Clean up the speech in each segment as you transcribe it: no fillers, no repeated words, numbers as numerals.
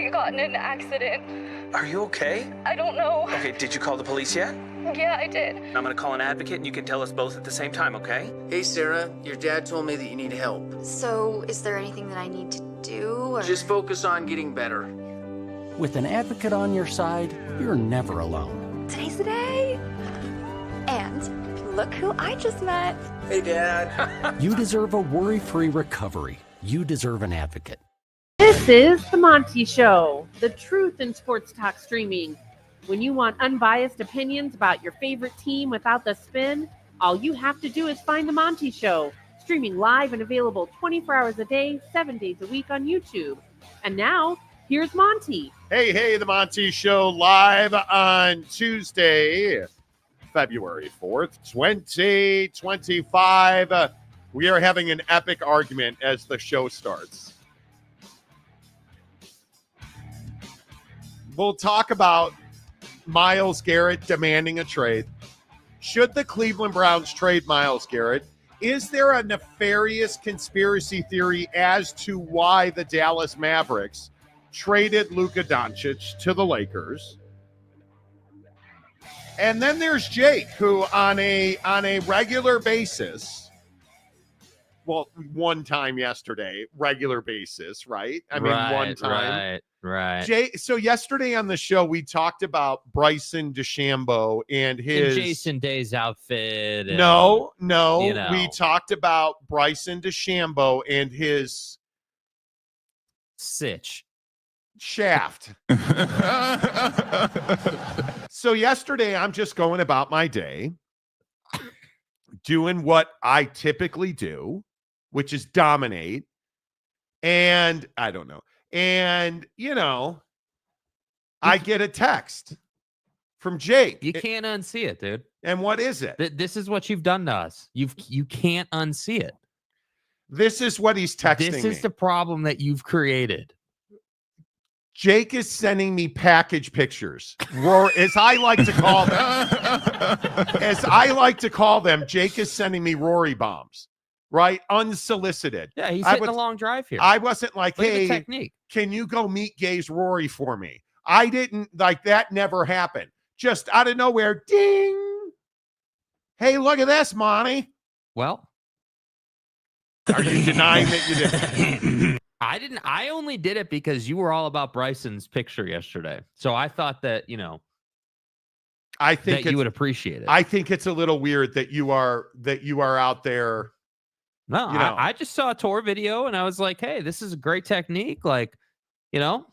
He got in an accident. Are you okay? I don't know. Okay, did you call the police yet? Yeah, I did. I'm gonna call an advocate and you can tell us both at the same time, okay? Hey, Sarah, your dad told me that you need help. So, is there anything that I need to do, or...? Just focus on getting better. With an advocate on your side, you're never alone. Today's the day! And look who I just met. Hey, Dad. You deserve a worry-free recovery. You deserve an advocate. This is the Monty Show, the truth in sports talk streaming. When you want unbiased opinions about your favorite team without the spin, all you have to do is find the Monty Show, streaming live and available 24 hours a day, 7 days a week on YouTube. And now, here's Monty. Hey, the Monty Show live on Tuesday, February 4th, 2025. We are having an epic argument as the show starts. We'll talk about Myles Garrett demanding a trade. Should the Cleveland Browns trade Myles Garrett? Is there a nefarious conspiracy theory as to why the Dallas Mavericks traded Luka Doncic to the Lakers? And then there's Jake, who on a regular basis, well, one time yesterday, regular basis, right? I mean, one time. Right. Jay, so yesterday on the show, we talked about Bryson DeChambeau and his Jason Day's outfit. And, No. you know. We talked about Bryson DeChambeau and his sitch. shaft. So yesterday, I'm just going about my day, doing what I typically do, which is dominate. And I don't know. And, I get a text from Jake. You can't unsee it, dude. And what is it? This is what you've done to us. You can't unsee it. This is what he's texting me. This is the problem that you've created. Jake is sending me package pictures. As I like to call them. Jake is sending me Rory bombs. Right? Unsolicited. Yeah, he's hitting a long drive here. I wasn't like, Look at the hey, technique. Can you go meet Gay's Rory for me? I didn't, like, that never happened. Just out of nowhere, ding. Hey, look at this, Monty. Well, are you denying that you did? I didn't. I only did it because you were all about Bryson's picture yesterday. So I thought that, I think that you would appreciate it. I think it's a little weird that you are out there. No, I just saw a tour video and I was like, hey, this is a great technique. Like,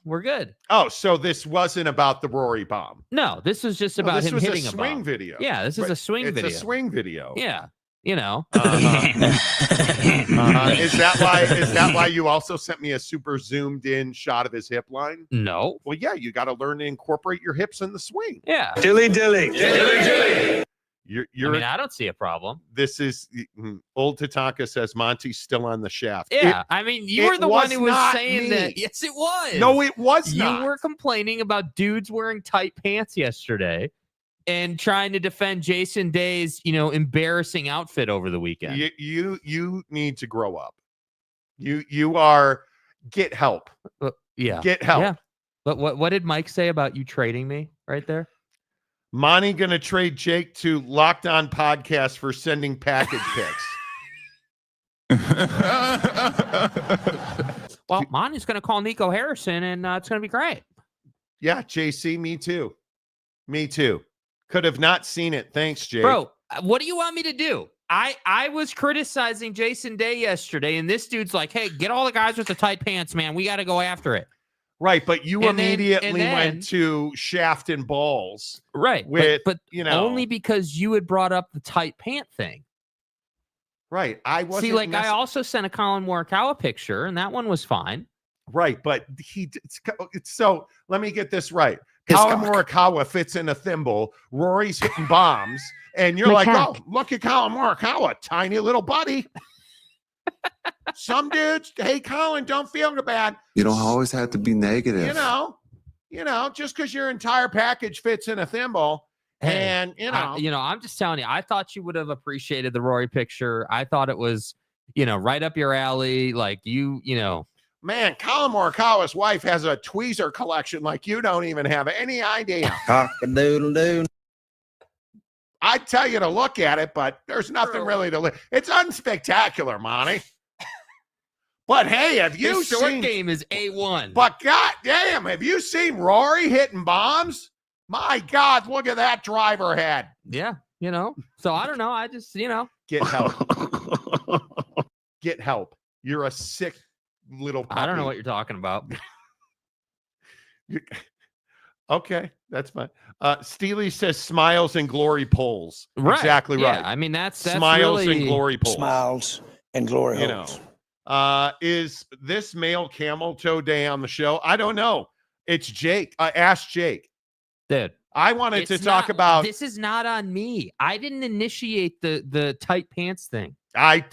we're good. Oh, so this wasn't about the Rory bomb. No, this was just about him hitting a swing bomb. video. Yeah, this is a swing video. It's a swing video. Yeah, Is that why you also sent me a super zoomed in shot of his hip line? No. Well, yeah, you got to learn to incorporate your hips in the swing. Yeah. Dilly. I don't see a problem. This is old Tatanka says Monty's still on the shaft. Yeah, you were the one who was saying that. Yes, it was. No, it was not. You were complaining about dudes wearing tight pants yesterday and trying to defend Jason Day's, embarrassing outfit over the weekend. You need to grow up. You are get help. Yeah, get help. Yeah. But what did Mike say about you trading me right there? Monty gonna trade Jake to Locked On Podcast for sending package pics. Well, Monty's gonna call Nico Harrison, and it's gonna be great. Yeah, JC, me too. Could have not seen it. Thanks, Jake. Bro, what do you want me to do? I was criticizing Jason Day yesterday, and this dude's like, hey, get all the guys with the tight pants, man. We got to go after it. Right, but you immediately went to shaft and balls. Right, but only because you had brought up the tight pant thing. Right, I wasn't. I also sent a Colin Morikawa picture, and that one was fine. Right, but so let me get this right. Colin Morikawa fits in a thimble. Rory's hitting bombs, and you're like, oh, look at Colin Morikawa, tiny little buddy. Some dudes, hey, Colin, don't feel bad. You don't always have to be negative. Just because your entire package fits in a thimble. Hey, and, I'm just telling you, I thought you would have appreciated the Rory picture. I thought it was, right up your alley. Like Man, Colin Morikawa's wife has a tweezer collection like you don't even have any idea. Cock-a-doodle-doo. I'd tell you to look at it, but there's nothing really to look. It's unspectacular, Monty. But hey, have you His short seen game is A1. But god damn, have you seen Rory hitting bombs? My God, look at that driver head. Yeah, So I don't know. I just, Get help. Get help. You're a sick little puppy. I don't know what you're talking about. Okay, that's fine. Steely says smiles and glory poles. Right. Exactly yeah, right. I mean, that's smiles really... and glory poles. Smiles and glory holes. Is this male camel toe day on the show? I don't know. It's Jake. Ask Jake. Dude, I wanted to talk about. This is not on me. I didn't initiate the tight pants thing. I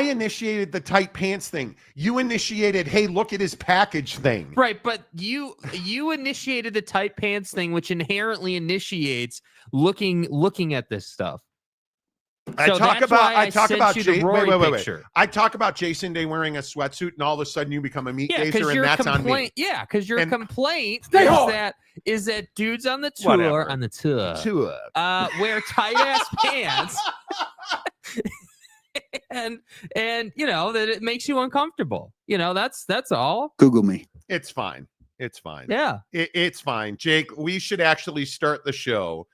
initiated the tight pants thing. You initiated, hey, look at his package thing. Right, but you initiated the tight pants thing, which inherently initiates looking at this stuff. I talk about Jason Day wearing a sweatsuit, and all of a sudden you become a meat gazer, and that's on me. Yeah, because your complaint is that dudes on the tour wear tight ass pants, and that it makes you uncomfortable. That's all. Google me. It's fine. It's fine. Yeah, it's fine. Jake, we should actually start the show.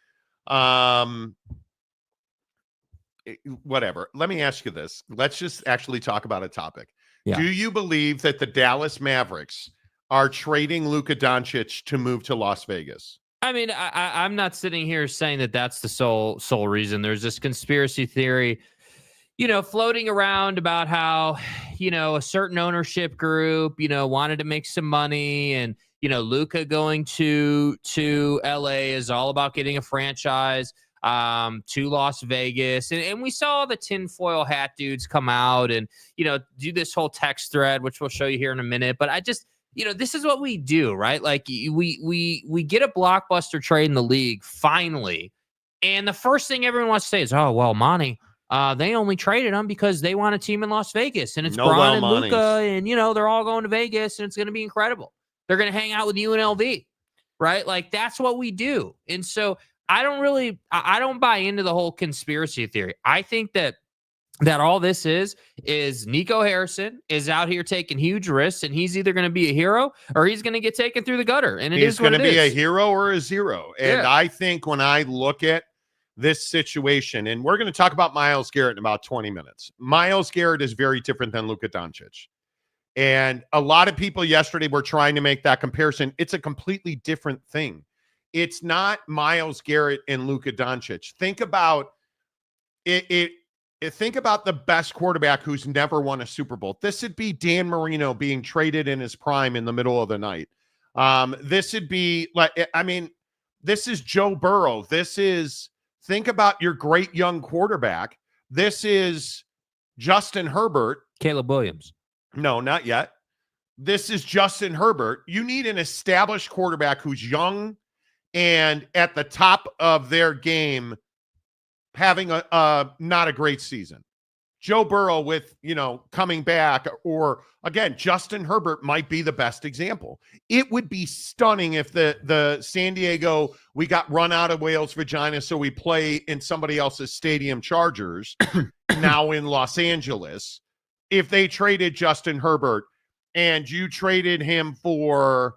Whatever. Let me ask you this. Let's just actually talk about a topic. Yeah. Do you believe that the Dallas Mavericks are trading Luka Doncic to move to Las Vegas? I mean, I'm not sitting here saying that that's the sole reason. There's this conspiracy theory, floating around about how, a certain ownership group, wanted to make some money, and Luka going to LA is all about getting a franchise to Las Vegas. And we saw the tinfoil hat dudes come out and, do this whole text thread, which we'll show you here in a minute. But I just, this is what we do, right? Like we get a blockbuster trade in the league finally. And the first thing everyone wants to say is, oh, well, Monty, they only traded him because they want a team in Las Vegas. And it's Bron and Luka, and, they're all going to Vegas, and it's going to be incredible. They're going to hang out with UNLV, right? Like, that's what we do. And so I don't buy into the whole conspiracy theory. I think that all this is Nico Harrison is out here taking huge risks, and he's either going to be a hero or he's going to get taken through the gutter. And he's going to be a hero or a zero. And I think when I look at this situation, and we're going to talk about Myles Garrett in about 20 minutes. Myles Garrett is very different than Luka Doncic. And a lot of people yesterday were trying to make that comparison. It's a completely different thing. It's not Myles Garrett and Luka Doncic. Think about it. Think about the best quarterback who's never won a Super Bowl. This would be Dan Marino being traded in his prime in the middle of the night. This would be this is Joe Burrow. Think about your great young quarterback. This is Justin Herbert. Caleb Williams. No, not yet. This is Justin Herbert. You need an established quarterback who's young and at the top of their game, having a not a great season. Joe Burrow with, coming back, or again, Justin Herbert might be the best example. It would be stunning if the San Diego, we got run out of Wales Vagina, so we play in somebody else's stadium Chargers, now in Los Angeles, if they traded Justin Herbert and you traded him for,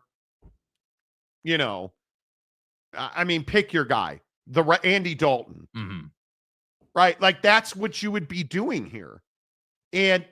pick your guy, Andy Dalton. Mm-hmm. Right? Like, that's what you would be doing here. And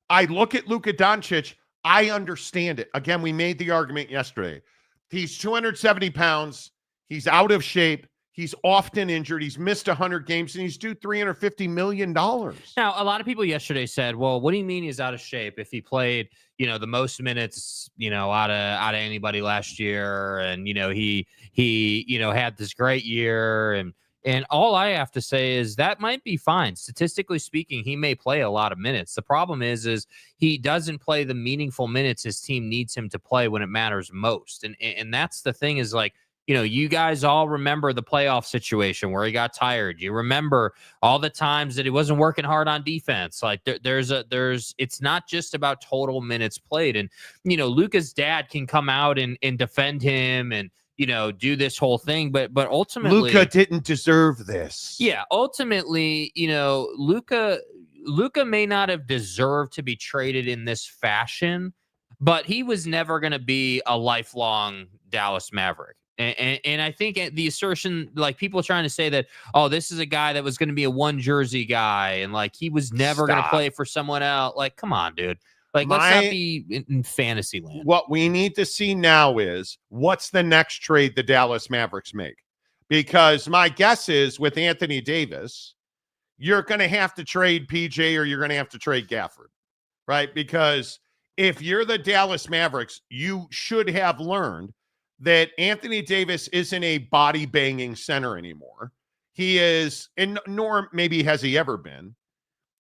I look at Luka Doncic. I understand it. Again, we made the argument yesterday. He's 270 pounds. He's out of shape. He's often injured. He's missed 100 games, and he's due $350 million. Now, a lot of people yesterday said, well, what do you mean he's out of shape if he played, the most minutes, out of anybody last year, and, he had this great year, and all I have to say is that might be fine. Statistically speaking, he may play a lot of minutes. The problem is he doesn't play the meaningful minutes his team needs him to play when it matters most. And that's the thing is, like, you guys all remember the playoff situation where he got tired. You remember all the times that he wasn't working hard on defense. Like it's not just about total minutes played. And, Luka's dad can come out and defend him and, do this whole thing. But ultimately, Luka didn't deserve this. Yeah. Ultimately, Luka may not have deserved to be traded in this fashion, but he was never going to be a lifelong Dallas Maverick. And I think the assertion, like people trying to say that, oh, this is a guy that was going to be a one jersey guy and like he was never going to play for someone else. Like, come on, dude. Like, let's not be in fantasy land. What we need to see now is what's the next trade the Dallas Mavericks make? Because my guess is with Anthony Davis, you're going to have to trade PJ or you're going to have to trade Gafford, right? Because if you're the Dallas Mavericks, you should have learned that Anthony Davis isn't a body-banging center anymore. He is, and nor maybe has he ever been,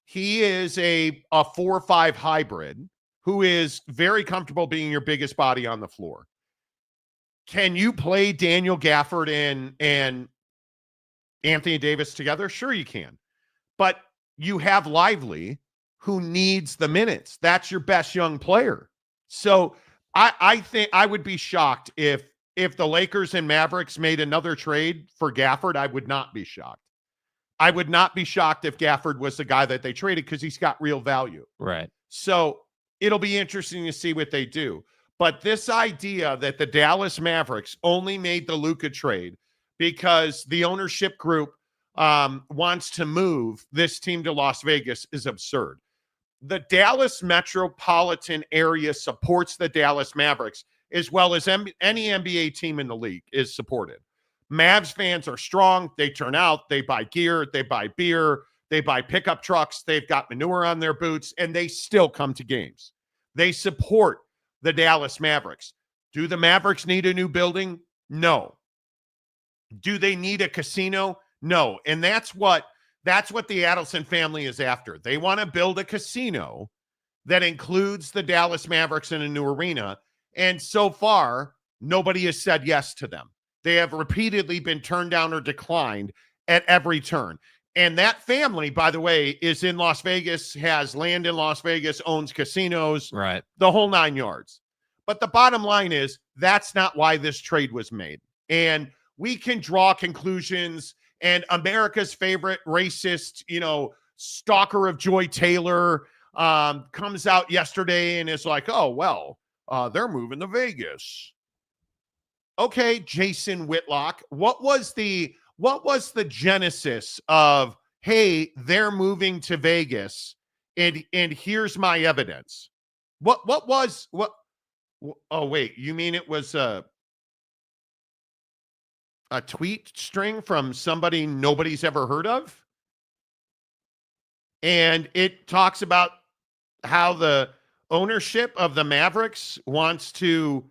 he is a 4-5 hybrid who is very comfortable being your biggest body on the floor. Can you play Daniel Gafford and Anthony Davis together? Sure you can. But you have Lively, who needs the minutes. That's your best young player. So I think I would be shocked if the Lakers and Mavericks made another trade for Gafford. I would not be shocked. I would not be shocked if Gafford was the guy that they traded because he's got real value. Right. So it'll be interesting to see what they do. But this idea that the Dallas Mavericks only made the Luka trade because the ownership group wants to move this team to Las Vegas is absurd. The Dallas metropolitan area supports the Dallas Mavericks as well as any NBA team in the league is supported. Mavs fans are strong. They turn out, they buy gear, they buy beer, they buy pickup trucks, they've got manure on their boots, and they still come to games. They support the Dallas Mavericks. Do the Mavericks need a new building? No. Do they need a casino? No. And that's what the Adelson family is after. They want to build a casino that includes the Dallas Mavericks in a new arena. And so far, nobody has said yes to them. They have repeatedly been turned down or declined at every turn. And that family, by the way, is in Las Vegas, has land in Las Vegas, owns casinos, right? The whole 9 yards. But the bottom line is that's not why this trade was made. And we can draw conclusions. And America's favorite racist, stalker of Joy Taylor comes out yesterday and is like, oh, well, they're moving to Vegas. Okay, Jason Whitlock, what was the genesis of, hey, they're moving to Vegas and here's my evidence? Oh, wait, you mean it was a tweet string from somebody nobody's ever heard of? And it talks about how the ownership of the Mavericks wants to,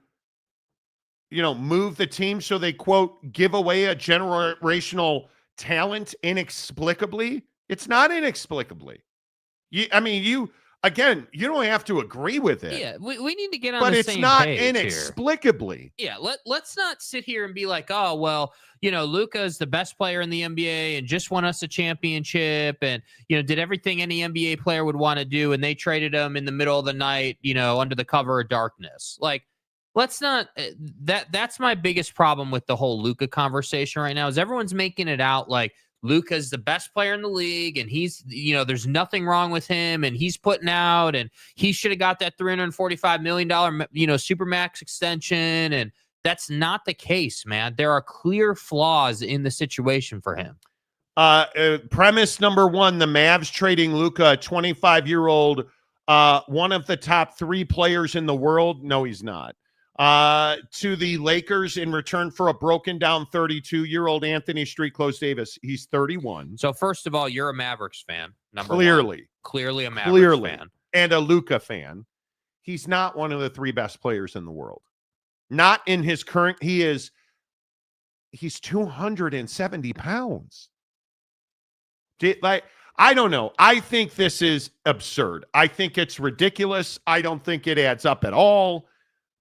move the team so they, quote, give away a generational talent inexplicably. It's not inexplicably. You don't have to agree with it. Yeah, we need to get on the same page. But it's not inexplicably. Here. Yeah, let's not sit here and be like, oh, well, Luka is the best player in the NBA and just won us a championship and, did everything any NBA player would want to do, and they traded him in the middle of the night, under the cover of darkness. Like, let's not that's my biggest problem with the whole Luka conversation right now is everyone's making it out like Luka's the best player in the league and he's, there's nothing wrong with him and he's putting out and he should have got that $345 million, Supermax extension. And that's not the case, man. There are clear flaws in the situation for him. Premise number one, the Mavs trading Luka, a 25-year-old, one of the top 3 players in the world. No, he's not. To the Lakers in return for a broken down 32-year-old Anthony Street Close Davis. He's 31. So first of all, you're a Mavericks fan. Clearly a Mavericks fan. And a Luka fan. He's not one of the 3 best players in the world. Not in his current, he's 270 pounds. I don't know. I think this is absurd. I think it's ridiculous. I don't think it adds up at all.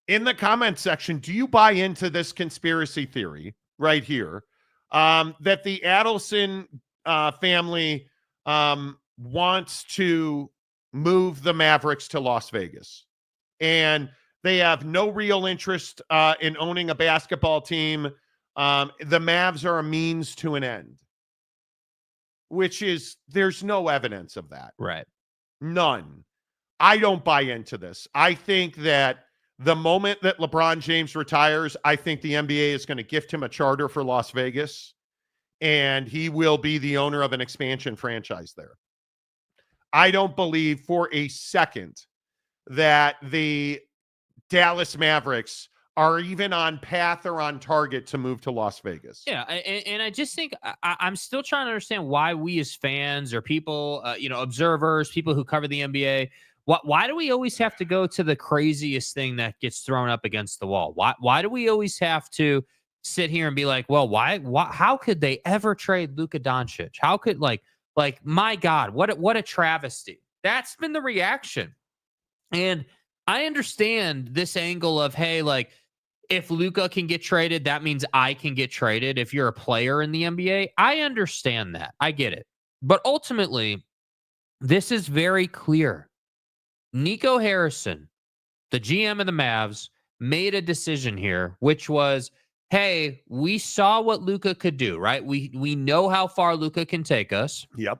in the comment section, do you buy into this conspiracy theory right here that the Adelson family wants to move the Mavericks to Las Vegas? And they have no real interest in owning a basketball team. The Mavs are a means to an end, which is, there's no evidence of that. Right. None. I don't buy into this. I think that the moment that LeBron James retires, I think the NBA is going to gift him a charter for Las Vegas, and he will be the owner of an expansion franchise there. I don't believe for a second that the Dallas Mavericks are even on path or on target to move to Las Vegas. Yeah, and I just think I'm still trying to understand why we as fans or people, observers, people who cover the NBA, why do we always have to go to the craziest thing that gets thrown up against the wall? Why do we always have to sit here and be like, well, why how could they ever trade Luka Doncic? How could like my God, what a travesty. That's been the reaction. And I understand this angle of, hey, like, if Luka can get traded, that means I can get traded. If you're a player in the NBA, I understand that. I get it. But ultimately, this is very clear. Nico Harrison, the GM of the Mavs, made a decision here, which was, hey, we saw what Luka could do, right? We know how far Luka can take us. Yep.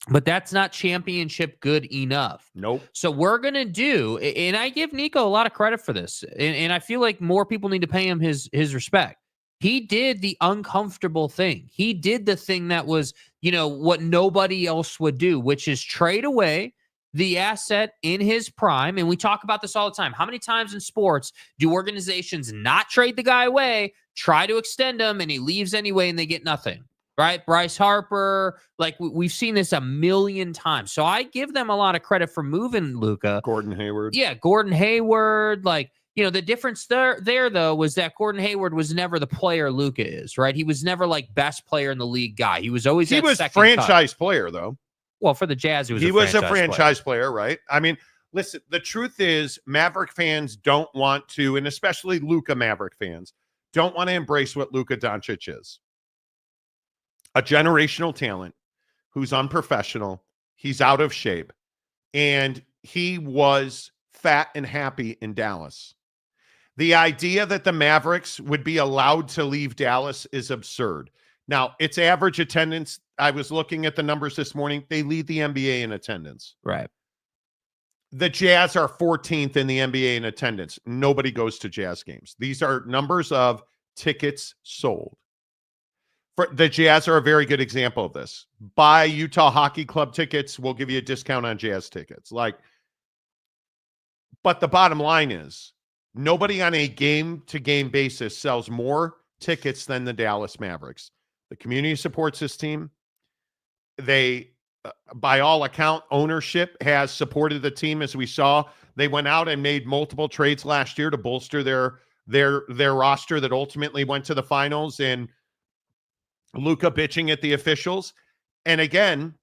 But that's not championship good enough. Nope. So we're going to do, and I give Nico a lot of credit for this, and I feel like more people need to pay him his respect. He did the uncomfortable thing. He did the thing that was, what nobody else would do, which is trade away the asset in his prime. And we talk about this all the time. How many times in sports do organizations not trade the guy away, try to extend him, and he leaves anyway and they get nothing? Right? Bryce Harper, like we've seen this a million times. So I give them a lot of credit for moving Luka. Gordon Hayward. Yeah, Gordon Hayward. Like, the difference there though was that Gordon Hayward was never the player Luka is, right? He was never like best player in the league guy. He was always franchise player though. Well, for the Jazz, he was a franchise player, right? I mean, listen, the truth is Maverick fans don't want to, and especially Luka Maverick fans, don't want to embrace what Luka Doncic is. A generational talent who's unprofessional. He's out of shape. And he was fat and happy in Dallas. The idea that the Mavericks would be allowed to leave Dallas is absurd. Now, it's average attendance. I was looking at the numbers this morning. They lead the NBA in attendance. Right. The Jazz are 14th in the NBA in attendance. Nobody goes to Jazz games. These are numbers of tickets sold. The Jazz are a very good example of this. Buy Utah Hockey Club tickets. We'll give you a discount on Jazz tickets. But the bottom line is nobody on a game-to-game basis sells more tickets than the Dallas Mavericks. The community supports this team. They, by all account, ownership has supported the team, as we saw. They went out and made multiple trades last year to bolster their roster that ultimately went to the finals, and Luka bitching at the officials. And again,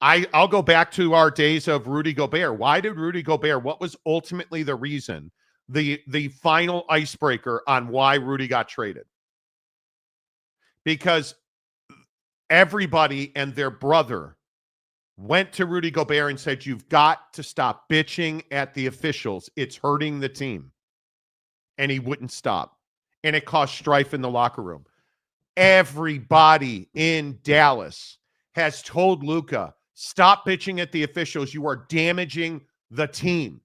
I'll go back to our days of Rudy Gobert. Why did Rudy Gobert, what was ultimately the reason, the final icebreaker on why Rudy got traded? Because everybody and their brother went to Rudy Gobert and said, you've got to stop bitching at the officials. It's hurting the team. And he wouldn't stop. And it caused strife in the locker room. Everybody in Dallas has told Luka, stop bitching at the officials. You are damaging the team.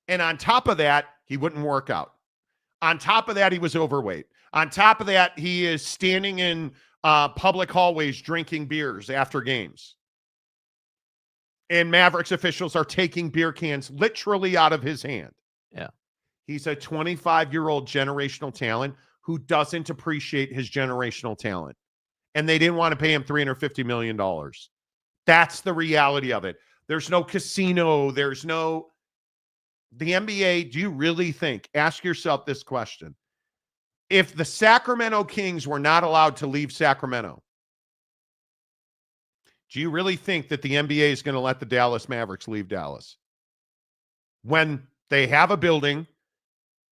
And on top of that, he wouldn't work out. On top of that, he was overweight. On top of that, he is standing in public hallways drinking beers after games. And Mavericks officials are taking beer cans literally out of his hand. Yeah. He's a 25-year-old generational talent who doesn't appreciate his generational talent. And they didn't want to pay him $350 million. That's the reality of it. There's no casino. There's no... The NBA, do you really think, ask yourself this question, if the Sacramento Kings were not allowed to leave Sacramento, do you really think that the NBA is going to let the Dallas Mavericks leave Dallas? When they have a building,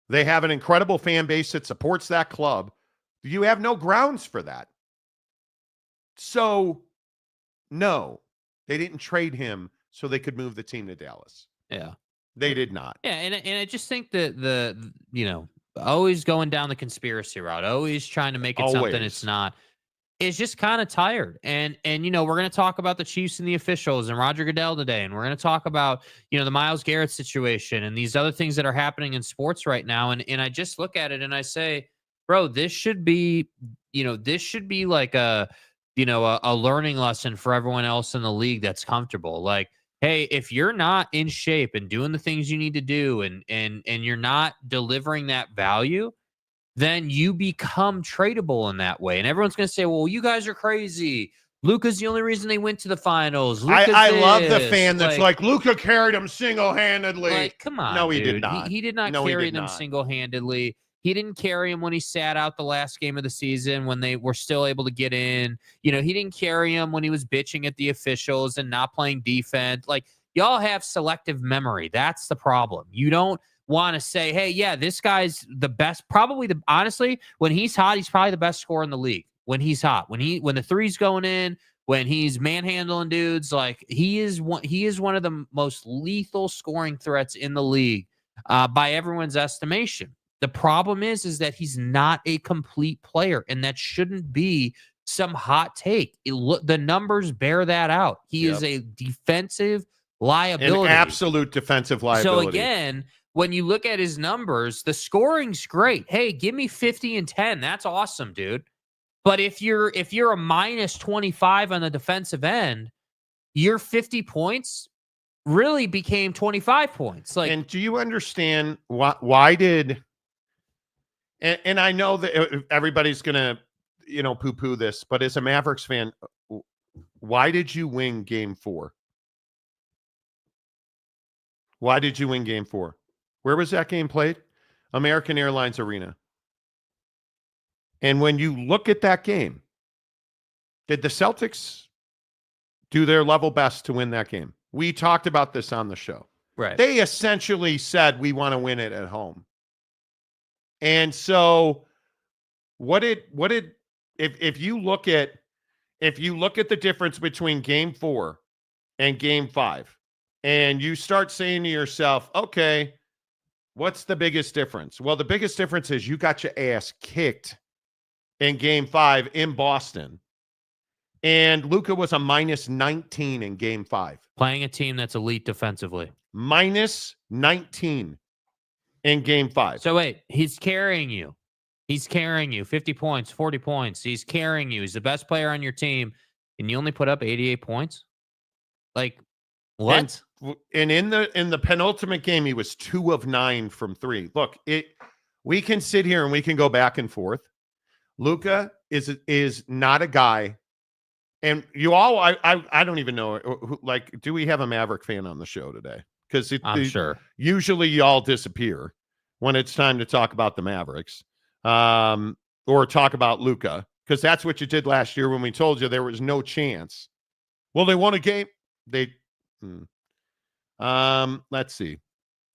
They have an incredible fan base that supports that club. You have no grounds for that. So, no, they didn't trade him so they could move the team to Dallas. Yeah. They did not. Yeah, and I just think that always going down the conspiracy route, always trying to make it something it's not, is just kind of tired. And we're going to talk about the Chiefs and the officials and Roger Goodell today, and we're going to talk about the Myles Garrett situation and these other things that are happening in sports right now. And I just look at it and I say, bro, this should be like a learning lesson for everyone else in the league that's comfortable. Like, hey, if you're not in shape and doing the things you need to do and you're not delivering that value, then you become tradable in that way. And everyone's going to say, well, you guys are crazy. Luka's the only reason they went to the finals. I love the fan that's like Luka carried him single-handedly. Like, come on, no, he dude. did not. He did not carry them single-handedly. He didn't carry him when he sat out the last game of the season when they were still able to get in. He didn't carry him when he was bitching at the officials and not playing defense. Like, y'all have selective memory. That's the problem. You don't want to say, hey, yeah, this guy's the best. Honestly, when he's hot, he's probably the best scorer in the league. When he's hot, when the three's going in, when he's manhandling dudes, like he is one of the most lethal scoring threats in the league by everyone's estimation. The problem is that he's not a complete player, and that shouldn't be some hot take. The numbers bear that out. He is a defensive liability. An absolute defensive liability. So again, when you look at his numbers, the scoring's great. Hey, give me 50 and 10. That's awesome, dude. But if you're a minus 25 on the defensive end, your 50 points really became 25 points. Like, and do you understand why did? And I know that everybody's going to, poo-poo this, but as a Mavericks fan, why did you win Game 4? Why did you win Game 4? Where was that game played? American Airlines Arena. And when you look at that game, did the Celtics do their level best to win that game? We talked about this on the show. Right. They essentially said, we want to win it at home. And so if you look at the difference between Game 4 and Game 5, and you start saying to yourself, okay, what's the biggest difference? Well, the biggest difference is you got your ass kicked in Game 5 in Boston. And Luka was a minus 19 in Game 5. Playing a team that's elite defensively. Minus 19 in Game 5. So wait, he's carrying you. He's carrying you 50 points, 40 points. He's carrying you. He's the best player on your team. And you only put up 88 points? Like, what? And in the penultimate game, he was 2 of 9 from 3. Look, we can sit here and we can go back and forth. Luka is not a guy. And you all, I don't even know, do we have a Maverick fan on the show today? Because I'm sure. Usually y'all disappear when it's time to talk about the Mavericks or talk about Luka, because that's what you did last year when we told you there was no chance. Well, they won a game. Let's see.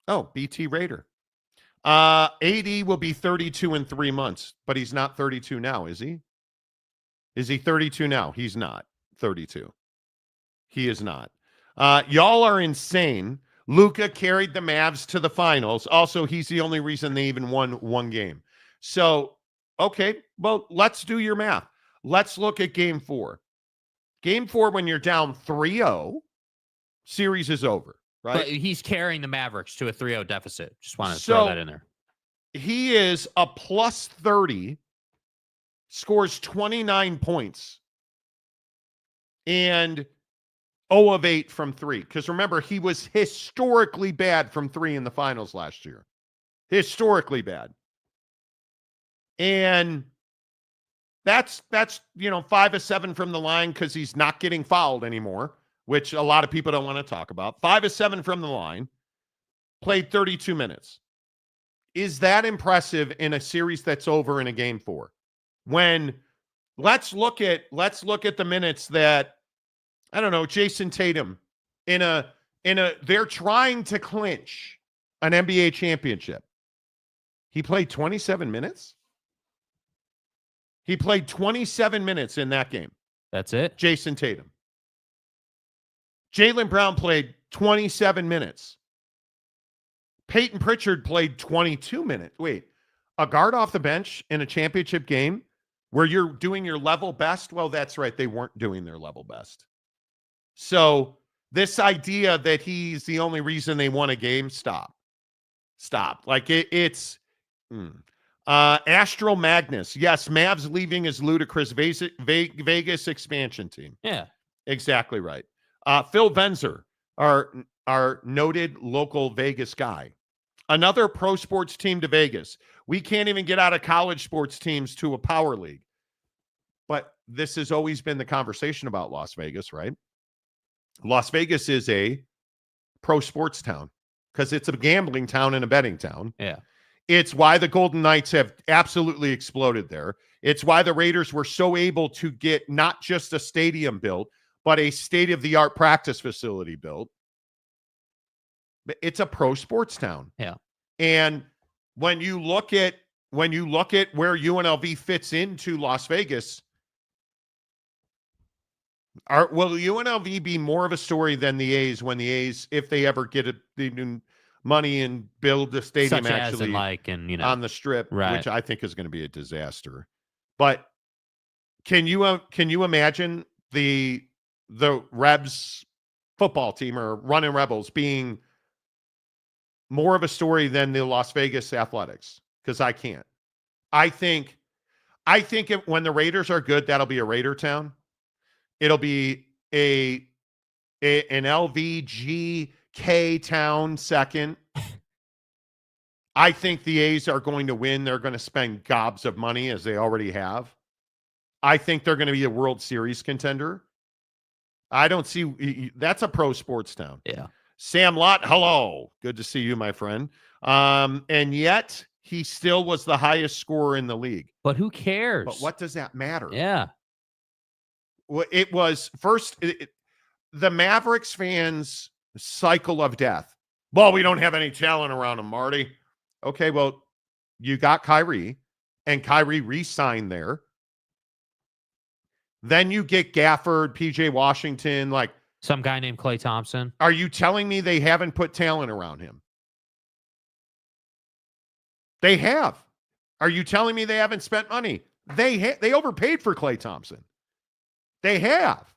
Oh, BT Raider. AD will be 32 in 3 months, but he's not 32 now, is he? Is he 32 now? He's not 32. He is not. Y'all are insane. Luka carried the Mavs to the finals. Also, he's the only reason they even won one game. So, okay, well, let's do your math. Let's look at Game 4. Game 4, when you're down 3-0, series is over, right? But he's carrying the Mavericks to a 3-0 deficit. Just want to throw that in there. He is a plus 30, scores 29 points, and 0 of 8 from 3. Because remember, he was historically bad from 3 in the finals last year. Historically bad. And that's 5 of 7 from the line because he's not getting fouled anymore, which a lot of people don't want to talk about. 5 of 7 from the line. Played 32 minutes. Is that impressive in a series that's over in a Game 4? When let's look at the minutes that, I don't know, Jason Tatum they're trying to clinch an NBA championship. He played 27 minutes? He played 27 minutes in that game. That's it? Jason Tatum. Jaylen Brown played 27 minutes. Peyton Pritchard played 22 minutes. Wait, a guard off the bench in a championship game where you're doing your level best? Well, that's right. They weren't doing their level best. So this idea that he's the only reason they won a game, stop. Like it's... Astral Magnus. Yes, Mavs leaving is ludicrous. Vegas expansion team. Yeah. Exactly right. Phil Venzer, our noted local Vegas guy. Another pro sports team to Vegas. We can't even get out of college sports teams to a power league. But this has always been the conversation about Las Vegas, right? Las Vegas is a pro sports town because it's a gambling town and a betting town. Yeah. It's why the Golden Knights have absolutely exploded there. It's why the Raiders were so able to get not just a stadium built, but a state-of-the-art practice facility built. It's a pro sports town. Yeah. And when you look at where UNLV fits into Las Vegas, will UNLV be more of a story than the A's when the A's, if they ever get the money and build the stadium Such actually on the Strip, right. which I think is going to be a disaster. But can you imagine the Rebs football team or Running Rebels being more of a story than the Las Vegas Athletics? Because I can't. I think when the Raiders are good, that'll be a Raider town. It'll be an LVGK town second. I think the A's are going to win. They're going to spend gobs of money as they already have. I think they're going to be a World Series contender. I don't see that's a pro sports town. Yeah. Sam Lott, hello. Good to see you, my friend. And yet he still was the highest scorer in the league. But who cares? But what does that matter? Yeah. Well, it was first the Mavericks fans' cycle of death. Well, we don't have any talent around him, Marty. Okay, well, you got Kyrie, and Kyrie re-signed there. Then you get Gafford, PJ Washington, like some guy named Klay Thompson. Are you telling me they haven't put talent around him? They have. Are you telling me they haven't spent money? They overpaid for Klay Thompson. They have.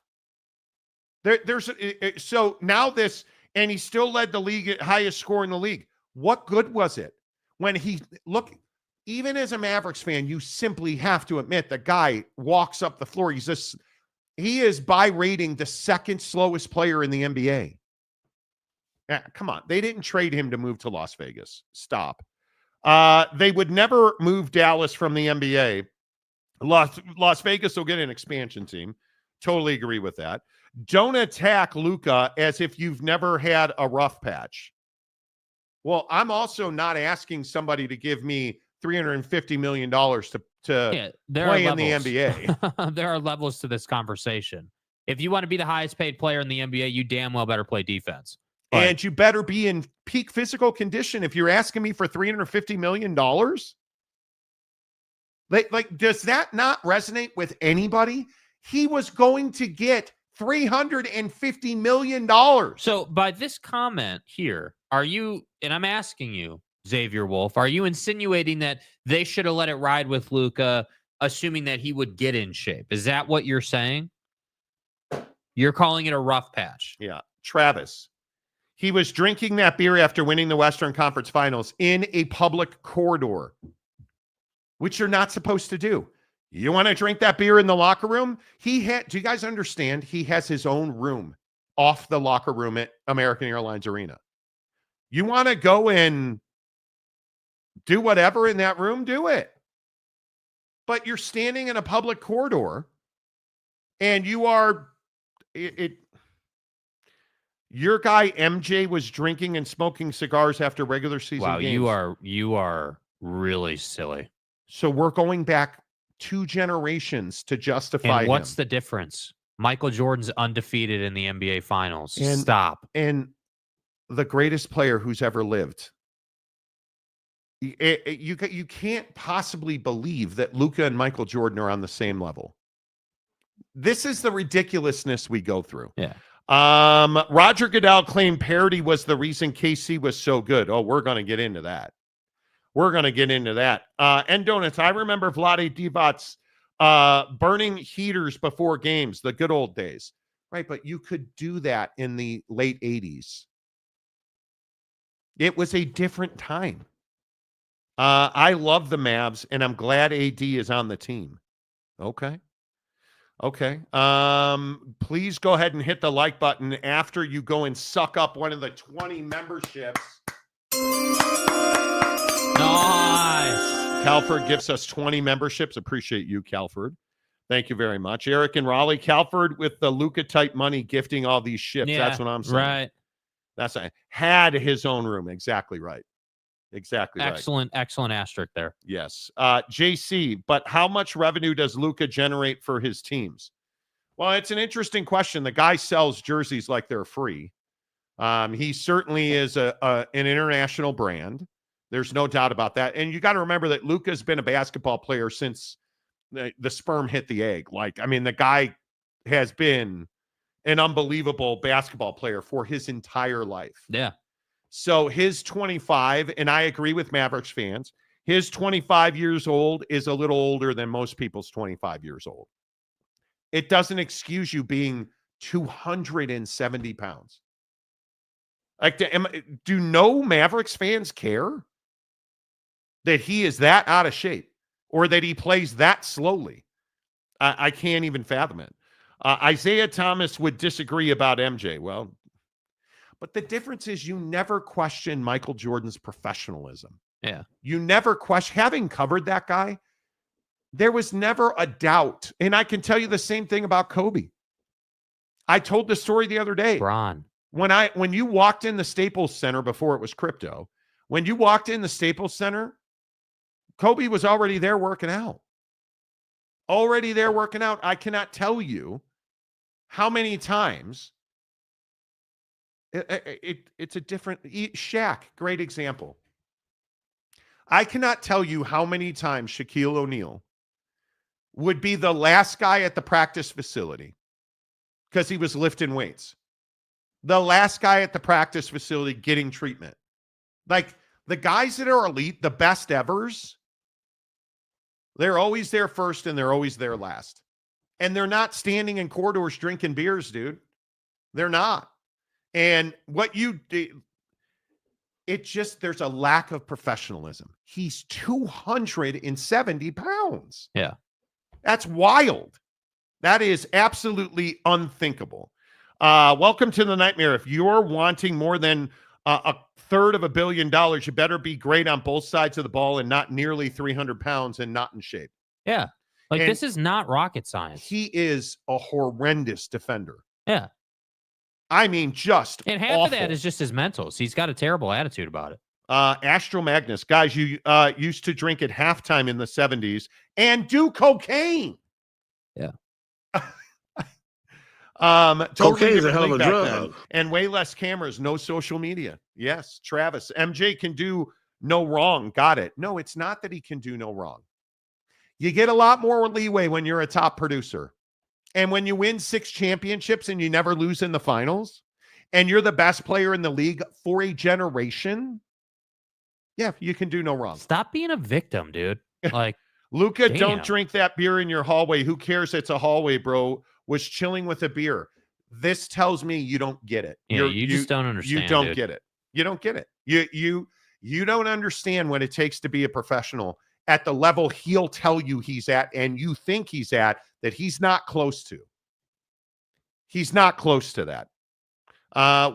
So now this, and he still led the league at highest score in the league. What good was it when even as a Mavericks fan, you simply have to admit the guy walks up the floor. He is by rating the second slowest player in the NBA. Come on. They didn't trade him to move to Las Vegas. Stop. They would never move Dallas from the NBA. Las Vegas will get an expansion team. Totally agree with that. Don't attack Luka as if you've never had a rough patch. Well, I'm also not asking somebody to give me $350 million to play in the NBA. There are levels to this conversation. If you want to be the highest paid player in the NBA, you damn well better play defense. And you better be in peak physical condition. If you're asking me for $350 million, does that not resonate with anybody? He was going to get $350 million. So by this comment here, are you, and I'm asking you, Xavier Wolf, are you insinuating that they should have let it ride with Luka, assuming that he would get in shape? Is that what you're saying? You're calling it a rough patch. Yeah. Travis, he was drinking that beer after winning the Western Conference Finals in a public corridor, which you're not supposed to do. You want to drink that beer in the locker room? Do you guys understand? He has his own room off the locker room at American Airlines Arena. You want to go and do whatever in that room, do it. But you're standing in a public corridor and your guy MJ was drinking and smoking cigars after regular season games. You are really silly. So we're going back 2 generations to justify and what's him. the difference? Michael Jordan's undefeated in the NBA Finals. And, Stop. And the greatest player who's ever lived You can't possibly believe that Luka and Michael Jordan are on the same level. This is the ridiculousness we go through. Yeah. Roger Goodell claimed parity was the reason KC was so good. Oh, we're going to get into that. And donuts. I remember Vlade Divac's burning heaters before games, the good old days. Right, but you could do that in the late 80s. It was a different time. I love the Mavs, and I'm glad AD is on the team. Okay. Please go ahead and hit the like button after you go and suck up one of the 20 memberships. Nice. Calford gives us 20 memberships. Appreciate you, Calford. Thank you very much. Eric and Raleigh. Calford with the Luka type money gifting all these ships. Yeah, that's what I'm saying. Right. That's had his own room. Exactly right. Excellent asterisk there. Yes. JC, but how much revenue does Luka generate for his teams? Well, it's an interesting question. The guy sells jerseys like they're free. He certainly is an international brand. There's no doubt about that. And you got to remember that Luka's been a basketball player since the sperm hit the egg. The guy has been an unbelievable basketball player for his entire life. Yeah. So his 25, and I agree with Mavericks fans, his 25 years old is a little older than most people's 25 years old. It doesn't excuse you being 270 pounds. Do no Mavericks fans care that he is that out of shape or that he plays that slowly? I can't even fathom it. Isaiah Thomas would disagree about MJ. Well, but the difference is you never question Michael Jordan's professionalism. Yeah. You never question, having covered that guy, there was never a doubt. And I can tell you the same thing about Kobe. I told the story the other day. Bron. When you walked in the Staples Center before it was crypto, when you walked in the Staples Center, Kobe was already there working out. I cannot tell you how many times it's a different Shaq, great example. I cannot tell you how many times Shaquille O'Neal would be the last guy at the practice facility because he was lifting weights. The last guy at the practice facility getting treatment. Like the guys that are elite, the best evers, they're always there first and they're always there last. And they're not standing in corridors drinking beers, dude. They're not. And what you do, there's a lack of professionalism. He's 270 pounds. Yeah. That's wild. That is absolutely unthinkable. Welcome to the nightmare. If you're wanting more than $1/3 of $1 billion, you better be great on both sides of the ball and not nearly 300 pounds and not in shape. Yeah. This is not rocket science. He is a horrendous defender. Yeah. I mean, just and half awful. of that is just his mentals. He's got a terrible attitude about it. Astro Magnus, guys, you used to drink at halftime in the 70s and do cocaine. Yeah. Totally Cocaine's a hell of a drug. then. And way less cameras, no social media. Yes, Travis. MJ can do no wrong. Got it. No, it's not that he can do no wrong. You get a lot more leeway when you're a top producer. And when you win 6 championships and you never lose in the finals, and you're the best player in the league for a generation, yeah, you can do no wrong. Stop being a victim, dude. Like, Luka, don't drink that beer in your hallway. Who cares? It's a hallway, bro. Was chilling with a beer. This tells me you don't get it. Yeah, you just don't understand. You don't get it. You don't get it. You don't understand what it takes to be a professional at the level he'll tell you he's at, and you think he's at, that he's not close to. He's not close to that.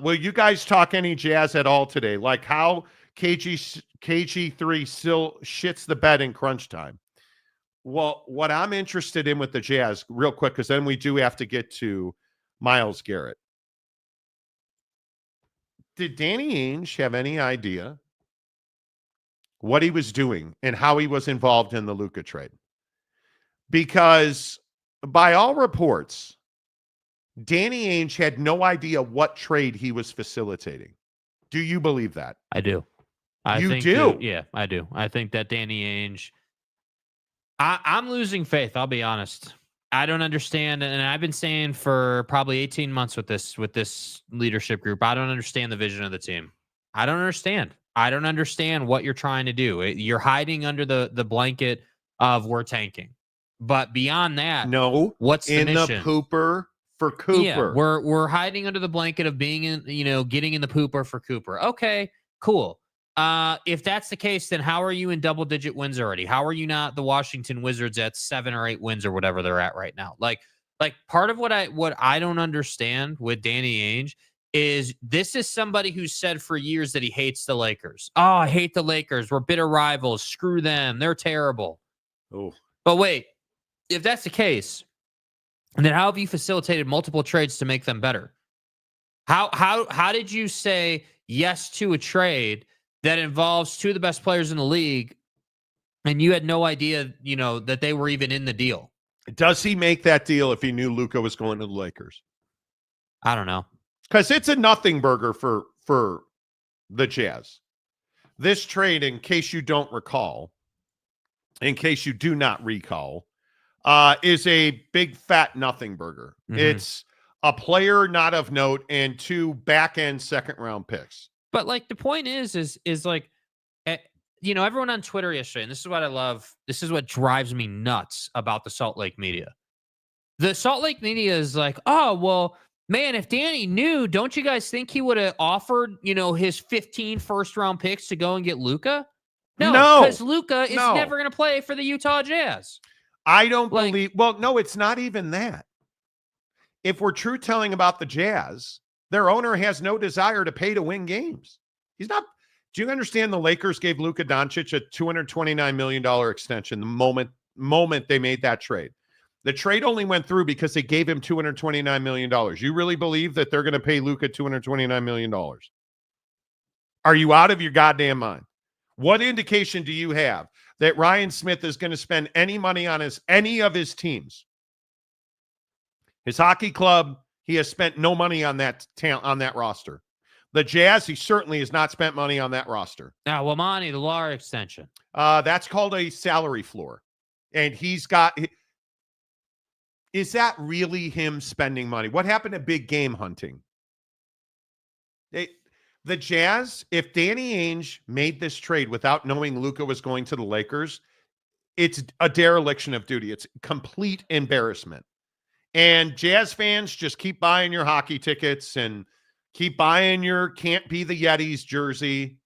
Will you guys talk any Jazz at all today? Like how KG3 still shits the bed in crunch time? Well, what I'm interested in with the Jazz, real quick, because then we do have to get to Myles Garrett. Did Danny Ainge have any idea what he was doing and how he was involved in the Luka trade? Because by all reports, Danny Ainge had no idea what trade he was facilitating. Do you believe that? I do. You do? Yeah, I do. I think that Danny Ainge. I'm losing faith. I'll be honest. I don't understand, and I've been saying for probably 18 months with this leadership group, I don't understand the vision of the team. I don't understand. I don't understand what you're trying to do. You're hiding under the blanket of we're tanking. But beyond that, No. what's the mission? In the pooper for Cooper. Yeah, we're hiding under the blanket of being in, getting in the pooper for Cooper. Okay, cool. If that's the case, then how are you in double-digit wins already? How are you not the Washington Wizards at 7 or 8 wins or whatever they're at right now? Like part of what I don't understand with Danny Ainge is this is somebody who said for years that he hates the Lakers. Oh, I hate the Lakers. We're bitter rivals. Screw them. They're terrible. Oh, but wait, if that's the case, then how have you facilitated multiple trades to make them better? How did you say yes to a trade that involves two of the best players in the league, and you had no idea, that they were even in the deal? Does he make that deal if he knew Luka was going to the Lakers? I don't know. Because it's a nothing burger for the Jazz. This trade, in case you don't recall, in case you do not recall, is a big fat nothing burger. Mm-hmm. It's a player not of note and 2 back-end second-round picks. But the point is like, everyone on Twitter yesterday, and this is what I love. This is what drives me nuts about the Salt Lake media. The Salt Lake media is like, oh, well, man, if Danny knew, don't you guys think he would have offered, his 15 first-round picks to go and get Luka? No, because Luka is never going to play for the Utah Jazz. I don't believe. Well, no, it's not even that. If we're true telling about the Jazz, their owner has no desire to pay to win games. He's not. Do you understand the Lakers gave Luka Doncic a $229 million extension the moment they made that trade? The trade only went through because they gave him $229 million. You really believe that they're going to pay Luka $229 million? Are you out of your goddamn mind? What indication do you have that Ryan Smith is going to spend any money on any of his teams? His hockey club, he has spent no money on that roster. The Jazz, he certainly has not spent money on that roster. Now, Wamani, the Lara extension. That's called a salary floor. And he's got... Is that really him spending money? What happened to big game hunting? The Jazz, if Danny Ainge made this trade without knowing Luka was going to the Lakers, it's a dereliction of duty. It's complete embarrassment. And Jazz fans, just keep buying your hockey tickets and keep buying your Can't Be the Yetis jersey.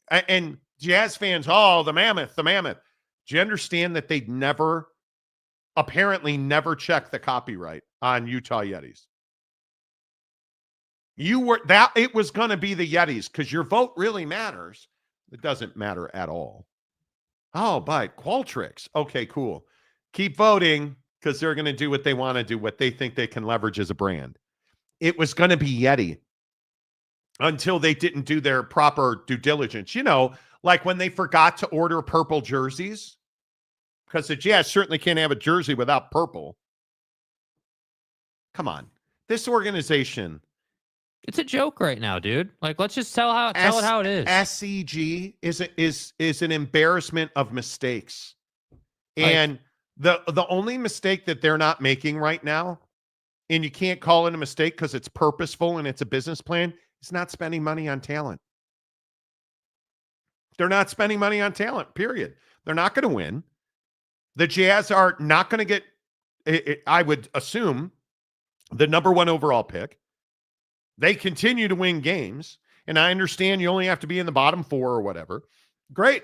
And Jazz fans, oh, the mammoth. Do you understand that they'd apparently never checked the copyright on Utah Yetis? It was going to be the Yetis because your vote really matters. It doesn't matter at all. Oh, but Qualtrics. Okay, cool. Keep voting because they're going to do what they want to do, what they think they can leverage as a brand. It was going to be Yeti until they didn't do their proper due diligence. Like when they forgot to order purple jerseys, because the Jazz certainly can't have a jersey without purple. Come on. This organization. It's a joke right now, dude. Let's just tell it how it is. SEG is an embarrassment of mistakes. And the only mistake that they're not making right now, and you can't call it a mistake because it's purposeful and it's a business plan, is not spending money on talent. They're not spending money on talent, period. They're not going to win. The Jazz are not going to get, I would assume, the number 1 overall pick. They continue to win games, and I understand you only have to be in the bottom 4 or whatever. Great.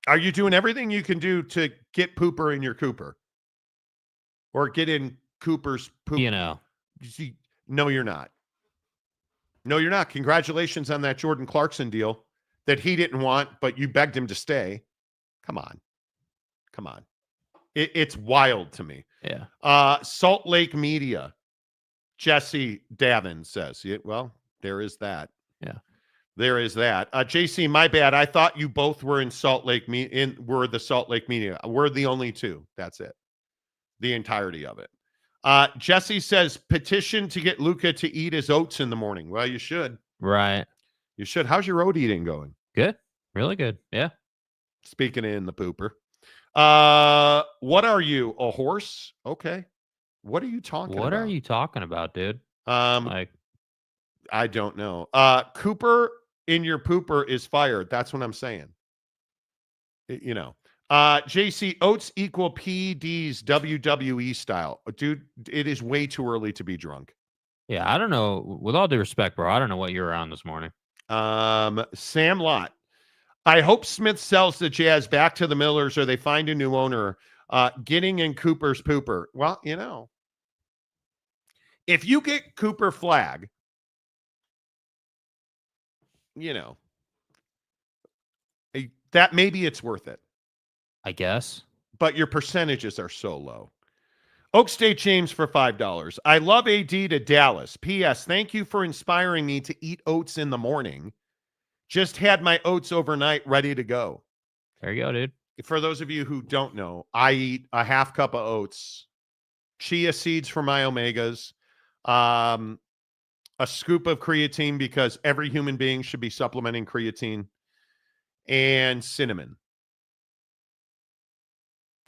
Are you doing everything you can do to get Pooper in your Cooper? Or get in Cooper's poop? No, you're not. No, you're not. Congratulations on that Jordan Clarkson deal that he didn't want, but you begged him to stay. Come on. It's wild to me. Yeah. Salt Lake media. Jesse Davin says, well, there is that. Yeah. There is that. JC, my bad. I thought you both were in Salt Lake were the Salt Lake media. We're the only 2. That's it. The entirety of it. Jesse says, petition to get Luka to eat his oats in the morning. Well, you should. Right. You should. How's your oat eating going? Good. Really good. Yeah. Speaking in the pooper. What are you? A horse? Okay. What are you talking about? What are you talking about, dude? I don't know. Cooper in your pooper is fired. That's what I'm saying. You know. JC, oats equal PD's WWE style. Dude, it is way too early to be drunk. Yeah, I don't know. With all due respect, bro, I don't know what you were on this morning. Sam Lott. I hope Smith sells the Jazz back to the Millers or they find a new owner. Getting in Cooper's pooper. Well, you know, if you get Cooper flag, you know, that maybe it's worth it. I guess. But your percentages are so low. Oak State James for $5. I love AD to Dallas. P.S. Thank you for inspiring me to eat oats in the morning. Just had my oats overnight ready to go. There you go, dude. For those of you who don't know, I eat a half cup of oats, chia seeds for my omegas, a scoop of creatine because every human being should be supplementing creatine, and cinnamon.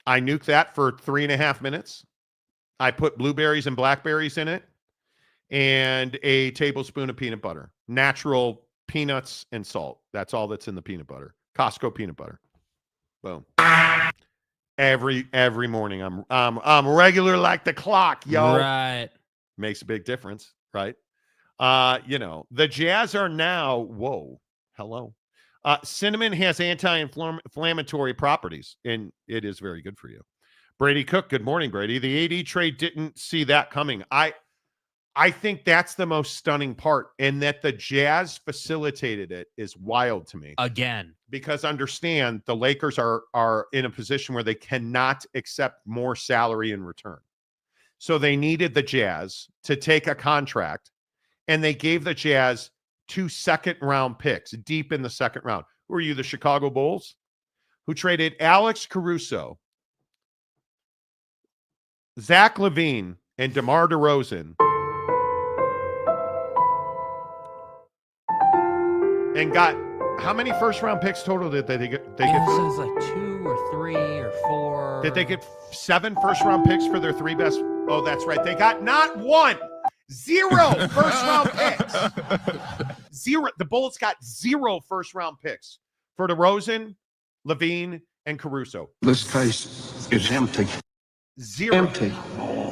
I nuke that for 3.5 minutes. I put blueberries and blackberries in it and a tablespoon of peanut butter. Natural peanuts and salt. That's all that's in the peanut butter. Costco peanut butter. Boom. Every morning I'm regular like the clock, yo. Right. Makes a big difference, right? You know, the Jazz are now, whoa, hello. Cinnamon has anti-inflammatory properties, and it is very good for you. Brady Cook, good morning, Brady. The AD trade didn't see that coming. I think that's the most stunning part, and that the Jazz facilitated it is wild to me. Again. Because understand, the Lakers are in a position where they cannot accept more salary in return. So they needed the Jazz to take a contract, and they gave the Jazz 2 second-round picks deep in the second round. Who are you, the Chicago Bulls? Who traded Alex Caruso, Zach LaVine, and DeMar DeRozan, and got how many first-round picks total did they get? It was like 2 or 3 or 4. Did they get 7 first-round picks for their 3 best? Oh, that's right. They got not 1, 0 first-round picks. 0. The Bullets got 0 first-round picks for DeRozan, LaVine, and Caruso. This place is empty. 0. Empty.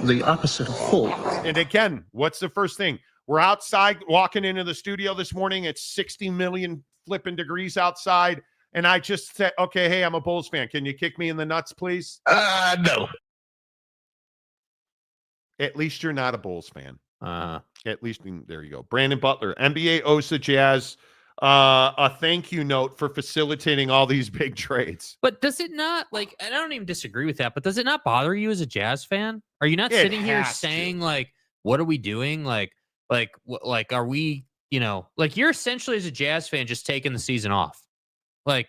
The opposite of full. And again, what's the first thing? We're outside walking into the studio this morning. It's 60 million flipping degrees outside. And I just said, okay, hey, I'm a Bulls fan. Can you kick me in the nuts, please? No. At least you're not a Bulls fan. At least, there you go. Brandon Butler, NBA owes the Jazz a thank you note for facilitating all these big trades. But does it not, like, I don't even disagree with that, but does it not bother you as a Jazz fan? Are you not sitting here saying, like, what are we doing? Like, are we, you know, like, you're essentially as a Jazz fan just taking the season off. Like,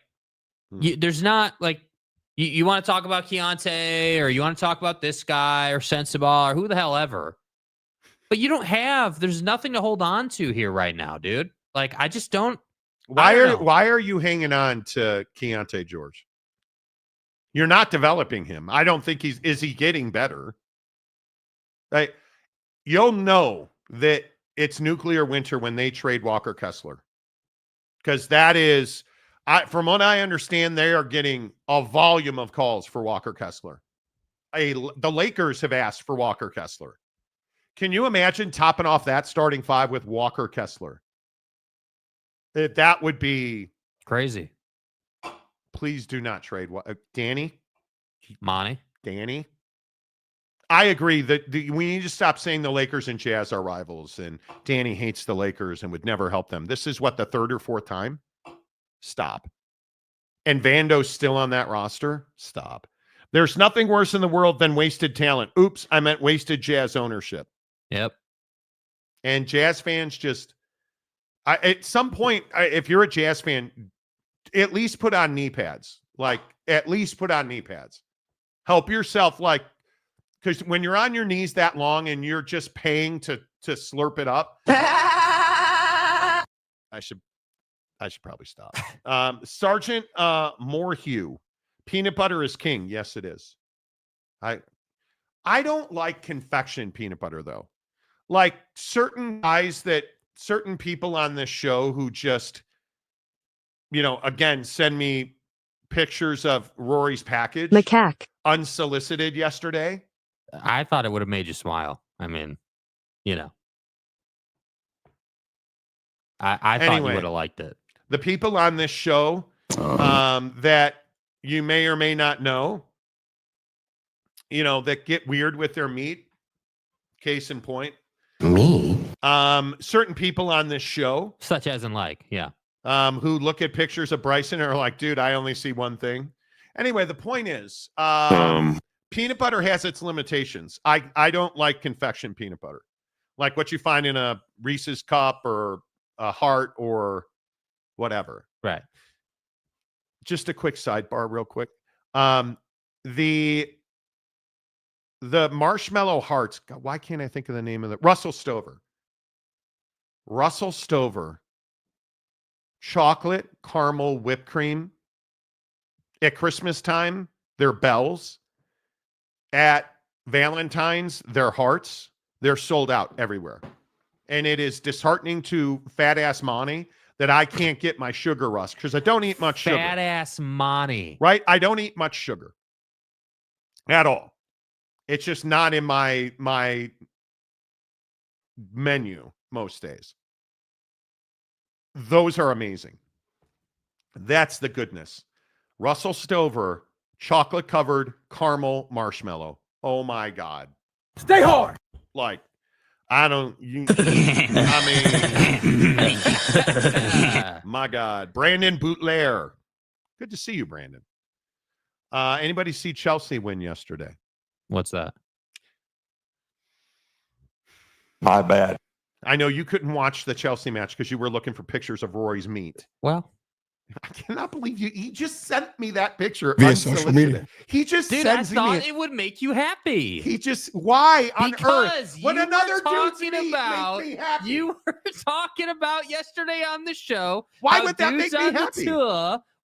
there's not, like, you want to talk about Keontae, or you want to talk about this guy or Sensabaugh or who the hell ever. But you don't have, there's nothing to hold on to here right now, dude. Like, I just don't. Why are you hanging on to Keontae George? You're not developing him. I don't think is he getting better? Like, you'll know that it's nuclear winter when they trade Walker Kessler. Because that is, from what I understand, they are getting a volume of calls for Walker Kessler. The Lakers have asked for Walker Kessler. Can you imagine topping off that starting 5 with Walker Kessler? That would be crazy. Please do not trade Danny. Monty. Danny. I agree that we need to stop saying the Lakers and Jazz are rivals, and Danny hates the Lakers and would never help them. This is what, the 3rd or 4th time? Stop. And Vando's still on that roster? Stop. There's nothing worse in the world than wasted talent. Oops, I meant wasted Jazz ownership. Yep. And Jazz fans just, at some point, if you're a Jazz fan, at least put on knee pads. Like, at least put on knee pads. Help yourself, like, because when you're on your knees that long and you're just paying to slurp it up, I should I should probably stop. Sergeant Morehue, peanut butter is king. Yes, it is. I don't like confection peanut butter, though. Like certain people on this show who just, again, send me pictures of Rory's package. Macaque. Unsolicited yesterday. I thought it would have made you smile. I mean, I thought you would have liked it. The people on this show that you may or may not know, that get weird with their meat. Case in point. Me? Certain people on this show. Such as in who look at pictures of Bryson and are like, dude, I only see one thing. Anyway, the point is, peanut butter has its limitations. I don't like confection peanut butter. Like what you find in a Reese's cup or a Heart or whatever. Right. Just a quick sidebar real quick. The marshmallow hearts. God, why can't I think of the name of the Russell Stover? Russell Stover. Chocolate caramel whipped cream. At Christmas time, they're bells. At Valentine's, they're hearts. They're sold out everywhere. And it is disheartening to fat ass Monty that I can't get my sugar rush because I don't eat much sugar. Fat ass Monty. Right? I don't eat much sugar at all. It's just not in my menu most days. Those are amazing. That's the goodness. Russell Stover, chocolate covered caramel marshmallow. Oh my God. Stay hard. Like, I mean, my God. Brandon Boutlaire. Good to see you, Brandon. Anybody see Chelsea win yesterday? What's that? My bad. I know you couldn't watch the Chelsea match because you were looking for pictures of Rory's meat. Well, I cannot believe you. He just sent me that picture via social media. He just I thought it would make you happy. He just why on because earth? When another dude's meat makes me happy. You were talking about yesterday on the show. Why would that make me happy?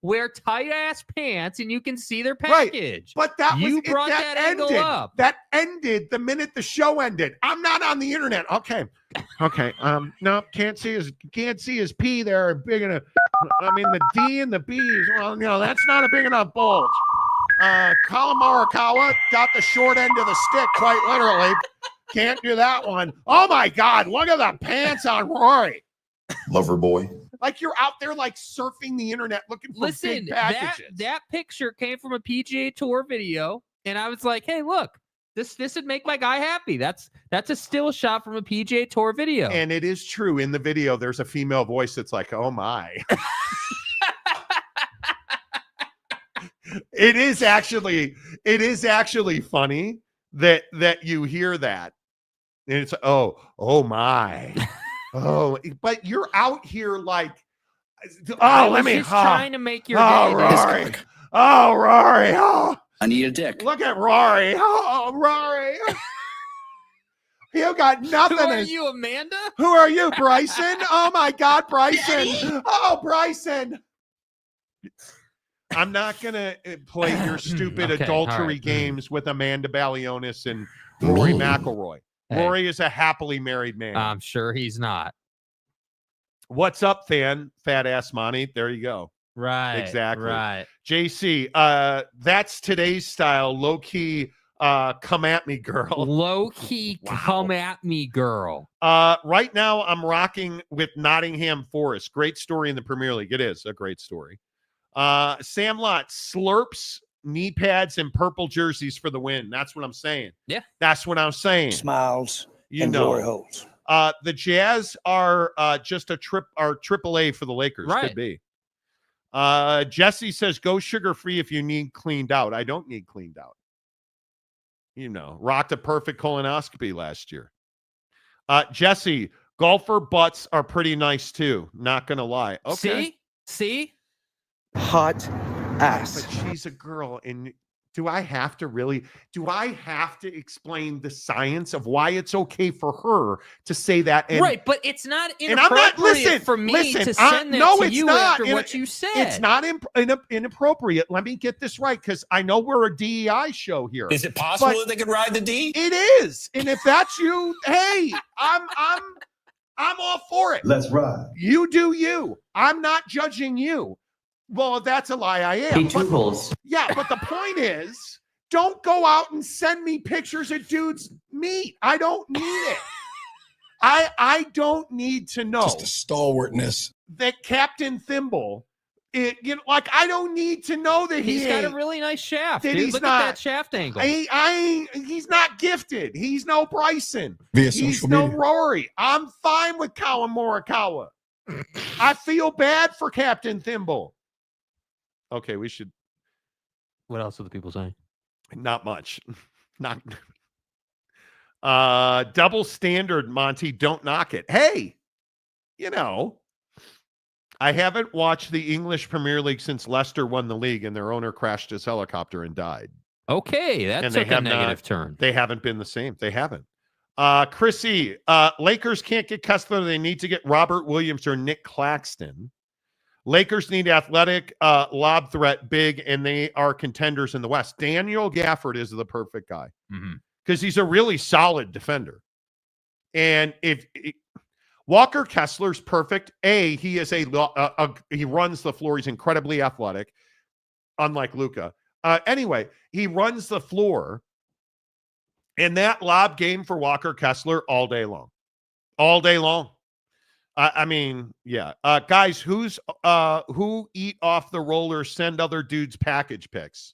Wear tight ass pants and you can see their package. Right. But you brought that angle up. That ended the minute the show ended. I'm not on the internet. Okay. No, can't see his P there. Big enough. I mean the D and the B's. Well, that's not a big enough bulge. Colin Morikawa got the short end of the stick, quite literally. Can't do that one. Oh my God! Look at the pants on Rory. Lover boy. Like you're out there like surfing the internet looking for big packages. That picture came from a PGA Tour video, and I was like, hey, look, this would make my guy happy. That's a still shot from a PGA Tour video. And it is true. In the video, there's a female voice that's like, oh my. It is actually funny that you hear that. And it's oh my. Oh, but you're out here like, let me trying to make your day. Rory. Oh, Rory. Oh, I need a dick. Look at Rory. Oh, Rory. You got nothing. Who are you, Amanda? Who are you, Bryson? Oh my God, Bryson. Oh, Bryson. I'm not gonna play your stupid adultery games with Amanda Balionis and Rory McIlroy. Hey. Rory is a happily married man. I'm sure he's not. What's up, fan? Fat ass Monty. There you go. Right. Exactly. Right. JC, that's today's style. Low key, come at me, girl. Low key, come at me, girl. Right now, I'm rocking with Nottingham Forest. Great story in the Premier League. It is a great story. Sam Lott slurps knee pads and purple jerseys for the win. That's what I'm saying. Yeah. That's what I'm saying. Smiles and glory holes. The Jazz are just triple A for the Lakers. Right. Could be. Jesse says, go sugar-free if you need cleaned out. I don't need cleaned out. Rocked a perfect colonoscopy last year. Jesse, golfer butts are pretty nice too. Not going to lie. Okay. See? Hot ass. But she's a girl and Do I have to explain the science of why it's okay for her to say that? And, right, but it's not and I'm not, inappropriate for me to send that to you after what you said. It's not inappropriate. Let me get this right, because I know we're a DEI show here. Is it possible that they could ride the D? It is. And if that's you, hey, I'm all for it. Let's ride. You do you. I'm not judging you. Well, that's a lie. I am. Yeah, but the point is, don't go out and send me pictures of dudes' meat. I don't need it. I don't need to know. Just a stalwartness. That Captain Thimble, I don't need to know that he's got a really nice shaft. That Dude. Look at that shaft angle. He's not gifted. He's no Bryson. He's no Rory. I'm fine with Kawa Morikawa. I feel bad for Captain Thimble. Okay, we should. What else are the people saying? Not much. Not. Double standard, Monty. Don't knock it. Hey, I haven't watched the English Premier League since Leicester won the league and their owner crashed his helicopter and died. Okay, that took a negative turn. They haven't been the same. They haven't. Chrissy, Lakers can't get Kessler. They need to get Robert Williams or Nick Claxton. Lakers need athletic, lob threat, big, and they are contenders in the West. Daniel Gafford is the perfect guy because he's a really solid defender. And if Walker Kessler's perfect, he is he runs the floor. He's incredibly athletic, unlike Luka. Anyway, he runs the floor, and that lob game for Walker Kessler all day long. I mean, yeah. Guys, who eat off the roller, send other dudes package pics?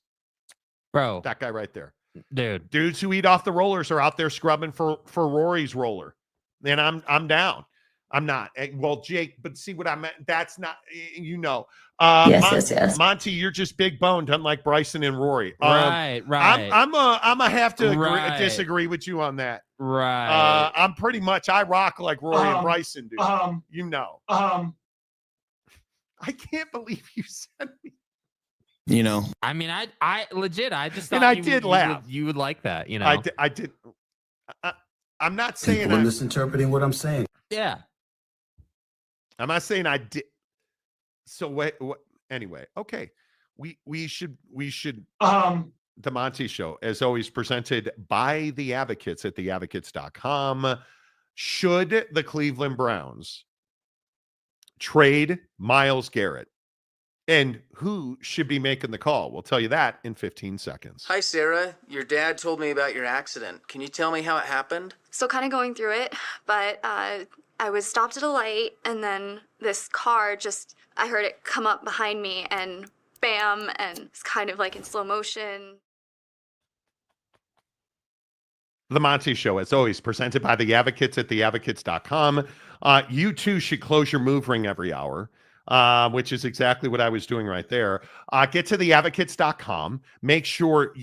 Bro. That guy right there. Dude. Dudes who eat off the rollers are out there scrubbing for Rory's roller. And I'm down. I'm not. Well, Jake, but see what I meant? That's not, Yes. Monty, you're just big boned, unlike Bryson and Rory. Right. I'm a have to disagree with you on that. Right. I'm pretty much, I rock like Rory and Bryson do. I can't believe you sent me. I mean, I legit, I just thought and I did laugh. You would like that, I did. I'm not saying I'm misinterpreting what I'm saying. Yeah. I'm not saying I did. So what? Anyway, okay. We should. The Monty Show, as always, presented by the Advocates at theadvocates.com. Should the Cleveland Browns trade Myles Garrett? And who should be making the call? We'll tell you that in 15 seconds. Hi, Sarah. Your dad told me about your accident. Can you tell me how it happened? Still kind of going through it, but I was stopped at a light, and then this car I heard it come up behind me, and bam, and it's kind of like in slow motion. The Monty Show, as always, presented by the Advocates at theadvocates.com. You too should close your move ring every hour, which is exactly what I was doing right there. Get to theadvocates.com. Make sure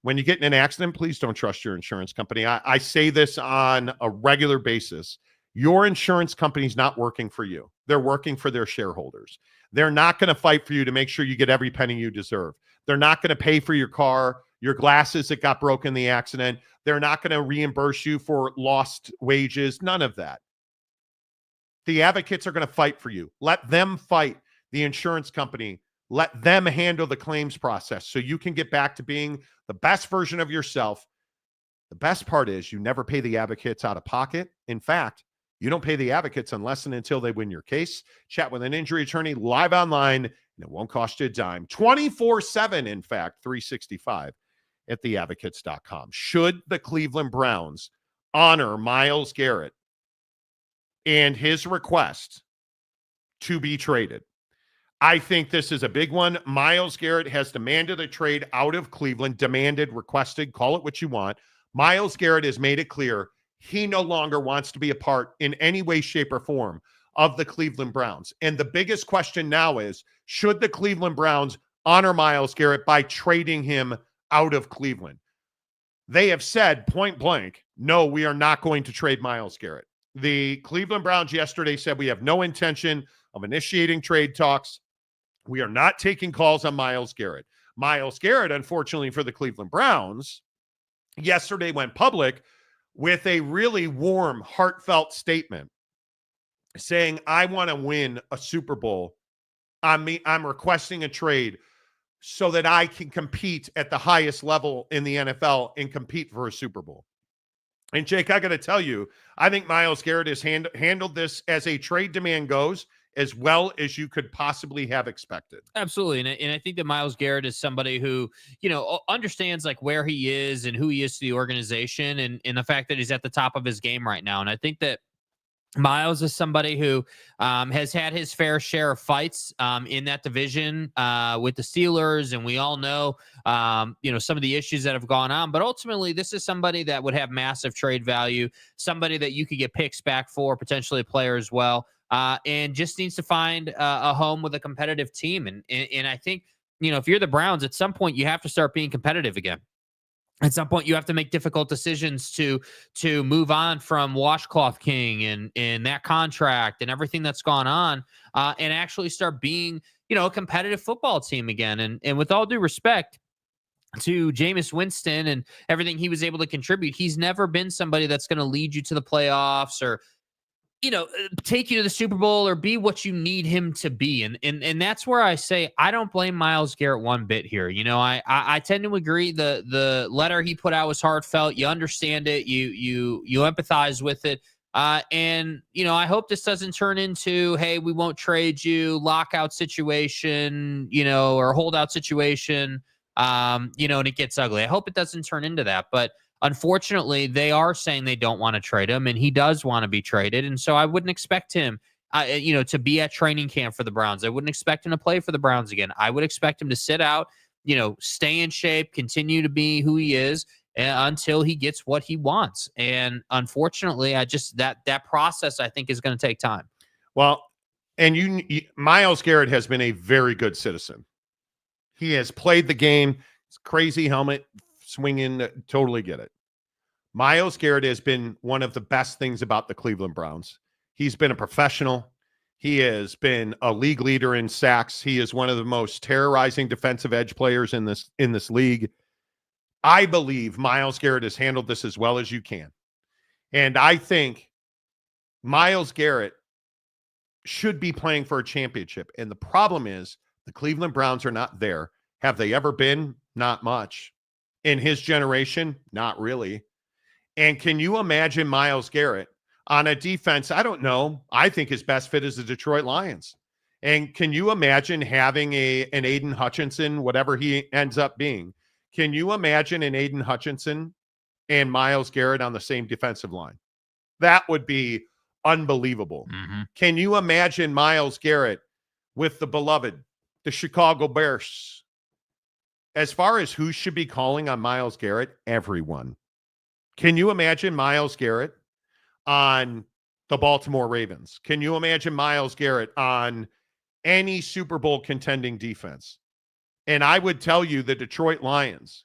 when you get in an accident, please don't trust your insurance company. I say this on a regular basis. Your insurance company's not working for you. They're working for their shareholders. They're not going to fight for you to make sure you get every penny you deserve. They're not going to pay for your car, your glasses that got broken in the accident. They're not going to reimburse you for lost wages. None of that. The advocates are going to fight for you. Let them fight the insurance company. Let them handle the claims process so you can get back to being the best version of yourself. The best part is you never pay the advocates out of pocket. In fact, you don't pay the advocates unless and until they win your case. Chat with an injury attorney live online, and it won't cost you a dime. 24/7, in fact, 365 at theadvocates.com. Should the Cleveland Browns honor Myles Garrett and his request to be traded? I think this is a big one. Myles Garrett has demanded a trade out of Cleveland, requested, call it what you want. Myles Garrett has made it clear he no longer wants to be a part in any way, shape, or form of the Cleveland Browns. And the biggest question now is, should the Cleveland Browns honor Myles Garrett by trading him out of Cleveland? They have said point blank, no, we are not going to trade Myles Garrett. The Cleveland Browns yesterday said we have no intention of initiating trade talks. We are not taking calls on Myles Garrett. Myles Garrett, unfortunately for the Cleveland Browns, yesterday went public with a really warm, heartfelt statement saying, I want to win a Super Bowl. I'm requesting a trade so that I can compete at the highest level in the NFL and compete for a Super Bowl. And Jake, I got to tell you, I think Myles Garrett has handled this as a trade demand goes as well as you could possibly have expected. Absolutely. And I think that Myles Garrett is somebody who, understands like where he is and who he is to the organization and the fact that he's at the top of his game right now. And I think that Myles is somebody who has had his fair share of fights in that division with the Steelers, and we all know, some of the issues that have gone on. But ultimately, this is somebody that would have massive trade value, somebody that you could get picks back for, potentially a player as well, and just needs to find a home with a competitive team. And I think, if you're the Browns, at some point you have to start being competitive again. At some point, you have to make difficult decisions to move on from Washcloth King and that contract and everything that's gone on, and actually start being, a competitive football team again. And with all due respect to Jameis Winston and everything he was able to contribute, he's never been somebody that's going to lead you to the playoffs or take you to the Super Bowl or be what you need him to be. And that's where I say, I don't blame Myles Garrett one bit here. I tend to agree. The letter he put out was heartfelt. You understand it. You empathize with it. And I hope this doesn't turn into, hey, we won't trade you, lockout situation, or holdout situation, and it gets ugly. I hope it doesn't turn into that. But unfortunately, they are saying they don't want to trade him, and he does want to be traded. And so I wouldn't expect him, to be at training camp for the Browns. I wouldn't expect him to play for the Browns again. I would expect him to sit out, stay in shape, continue to be who he is until he gets what he wants. And unfortunately, that process, I think, is going to take time. Well, and Myles Garrett has been a very good citizen. He has played the game. It's crazy helmet swinging, totally get it. Myles Garrett has been one of the best things about the Cleveland Browns. He's been a professional. He has been a league leader in sacks. He is one of the most terrorizing defensive edge players in this league. I believe Myles Garrett has handled this as well as you can. And I think Myles Garrett should be playing for a championship. And the problem is the Cleveland Browns are not there. Have they ever been? Not much. In his generation, not really. And can you imagine Myles Garrett on a defense? I don't know. I think his best fit is the Detroit Lions. And can you imagine having an Aiden Hutchinson, whatever he ends up being? Can you imagine an Aiden Hutchinson and Myles Garrett on the same defensive line? That would be unbelievable. Mm-hmm. Can you imagine Myles Garrett with the beloved, the Chicago Bears? As far as who should be calling on Myles Garrett, everyone. Can you imagine Myles Garrett on the Baltimore Ravens? Can you imagine Myles Garrett on any Super Bowl contending defense? And I would tell you the Detroit Lions.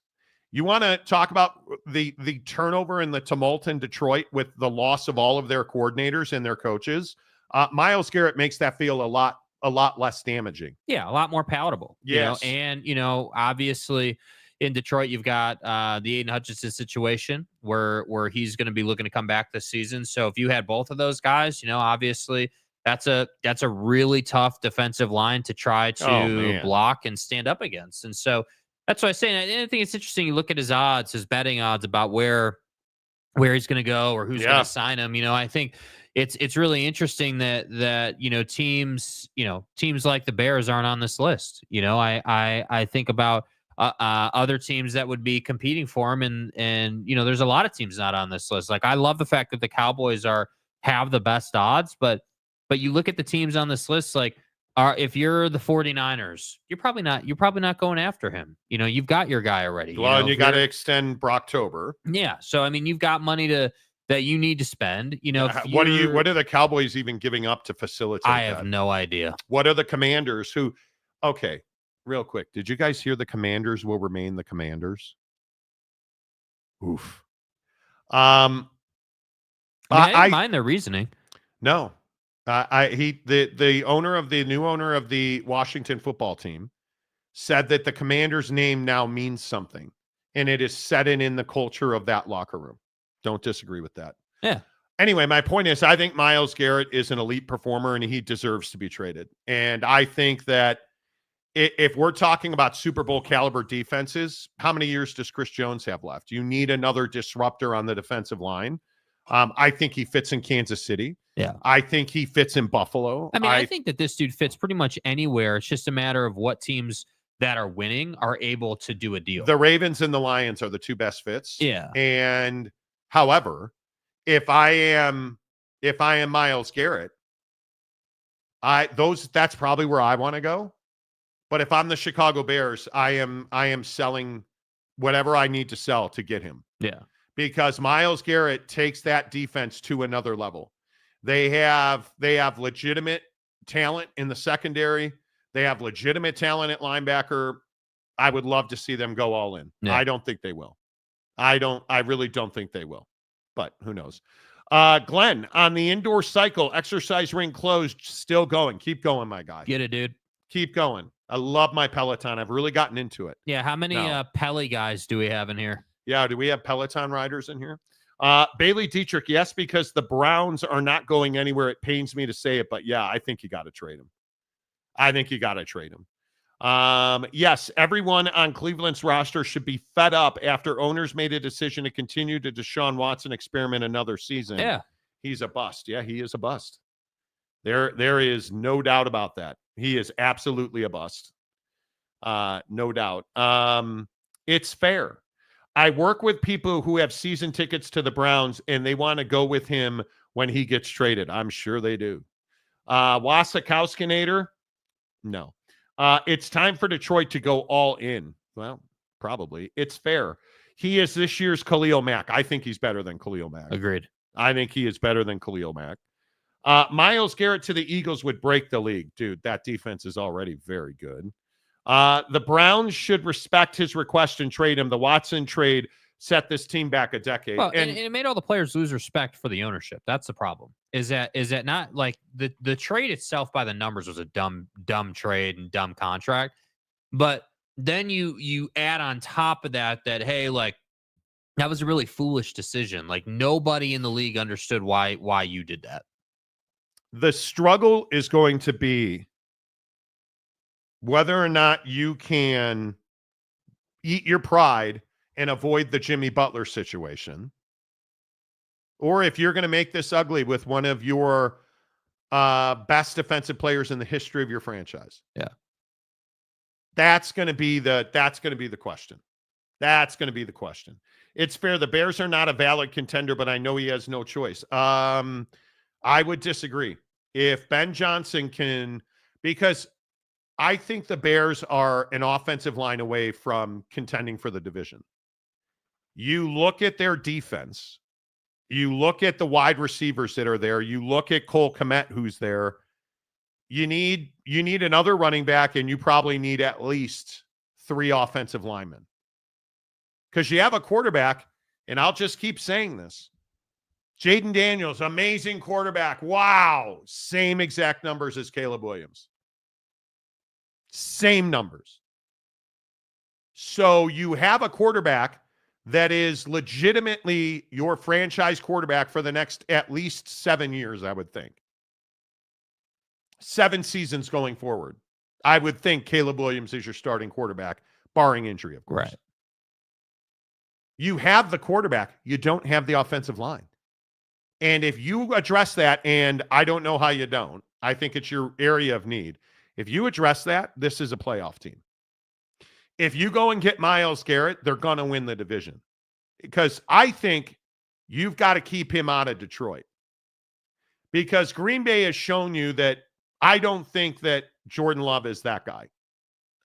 You want to talk about the turnover and the tumult in Detroit with the loss of all of their coordinators and their coaches? Myles Garrett makes that feel a lot less damaging. Yeah, a lot more palatable. Yes. And obviously in Detroit, you've got the Aiden Hutchinson situation where he's going to be looking to come back this season. So if you had both of those guys, obviously that's a really tough defensive line to try to block and stand up against. And so that's what I say. And I think it's interesting. You look at his odds, his betting odds about where he's going to go or who's going to sign him. I think it's really interesting that teams like the Bears aren't on this list. I think about other teams that would be competing for him, and there's a lot of teams not on this list. Like, I love the fact that the Cowboys have the best odds, but you look at the teams on this list, like, if you're the 49ers, you're probably not going after him. You've got your guy already. Well, and you got to extend Brocktober. Yeah. So, you've got money that you need to spend. What are the Cowboys even giving up to facilitate that? I have no idea. What are the Commanders who, okay, real quick. Did you guys hear the Commanders will remain the Commanders? Oof. I didn't mind their reasoning. No. The new owner of the Washington football team said that the Commander's name now means something, and it is set in the culture of that locker room. Don't disagree with that. Yeah. Anyway, my point is, I think Myles Garrett is an elite performer, and he deserves to be traded. And I think that if we're talking about Super Bowl caliber defenses, how many years does Chris Jones have left? You need another disruptor on the defensive line. I think he fits in Kansas City. Yeah. I think he fits in Buffalo. I mean, I think that this dude fits pretty much anywhere. It's just a matter of what teams that are winning are able to do a deal. The Ravens and the Lions are the two best fits. Yeah. And however, if I am Myles Garrett, that's probably where I want to go. But if I'm the Chicago Bears, I am selling whatever I need to sell to get him. Yeah. Because Myles Garrett takes that defense to another level. They have legitimate talent in the secondary. They have legitimate talent at linebacker. I would love to see them go all in. Yeah. I don't think they will. I really don't think they will. But who knows? Glenn, on the indoor cycle, exercise ring closed, still going. Keep going, my guy. Get it, dude. Keep going. I love my Peloton. I've really gotten into it. Yeah. How many Pelly guys do we have in here? Yeah, do we have Peloton riders in here? Bailey Dietrich, yes, because the Browns are not going anywhere. It pains me to say it, but yeah, I think you got to trade him. Yes, everyone on Cleveland's roster should be fed up after owners made a decision to continue the Deshaun Watson experiment another season. Yeah. He's a bust. Yeah, he is a bust. There is no doubt about that. He is absolutely a bust. No doubt. It's fair. I work with people who have season tickets to the Browns, and they want to go with him when he gets traded. I'm sure they do. Wasikowskinator? No. It's time for Detroit to go all in. Well, probably. It's fair. He is this year's Khalil Mack. I think he's better than Khalil Mack. Agreed. I think he is better than Khalil Mack. Myles Garrett to the Eagles would break the league. Dude, that defense is already very good. The Browns should respect his request and trade him. The Watson trade set this team back a decade. Well, and it made all the players lose respect for the ownership. That's the problem. Is that not like the trade itself by the numbers was a dumb trade and dumb contract. But then you add on top of that, hey, like that was a really foolish decision. Like nobody in the league understood why you did that. The struggle is going to be whether or not you can eat your pride and avoid the Jimmy Butler situation, or if you're going to make this ugly with one of your best defensive players in the history of your franchise. Yeah. That's going to be the question. That's going to be the question. It's fair. The Bears are not a valid contender, but I know he has no choice. I would disagree. If Ben Johnson can, because I think the Bears are an offensive line away from contending for the division. You look at their defense. You look at the wide receivers that are there. You look at Cole Kmet, who's there. You need another running back, and you probably need at least 3 offensive linemen. Because you have a quarterback, and I'll just keep saying this. Jaden Daniels, amazing quarterback. Wow. Same exact numbers as Caleb Williams. Same numbers. So you have a quarterback that is legitimately your franchise quarterback for the next at least 7 years, I would think. 7 seasons going forward. I would think Caleb Williams is your starting quarterback, barring injury, of course. Right. You have the quarterback. You don't have the offensive line. And if you address that, and I don't know how you don't, I think it's your area of need. If you address that, this is a playoff team. If you go and get Myles Garrett, they're going to win the division. Because I think you've got to keep him out of Detroit. Because Green Bay has shown you that I don't think that Jordan Love is that guy.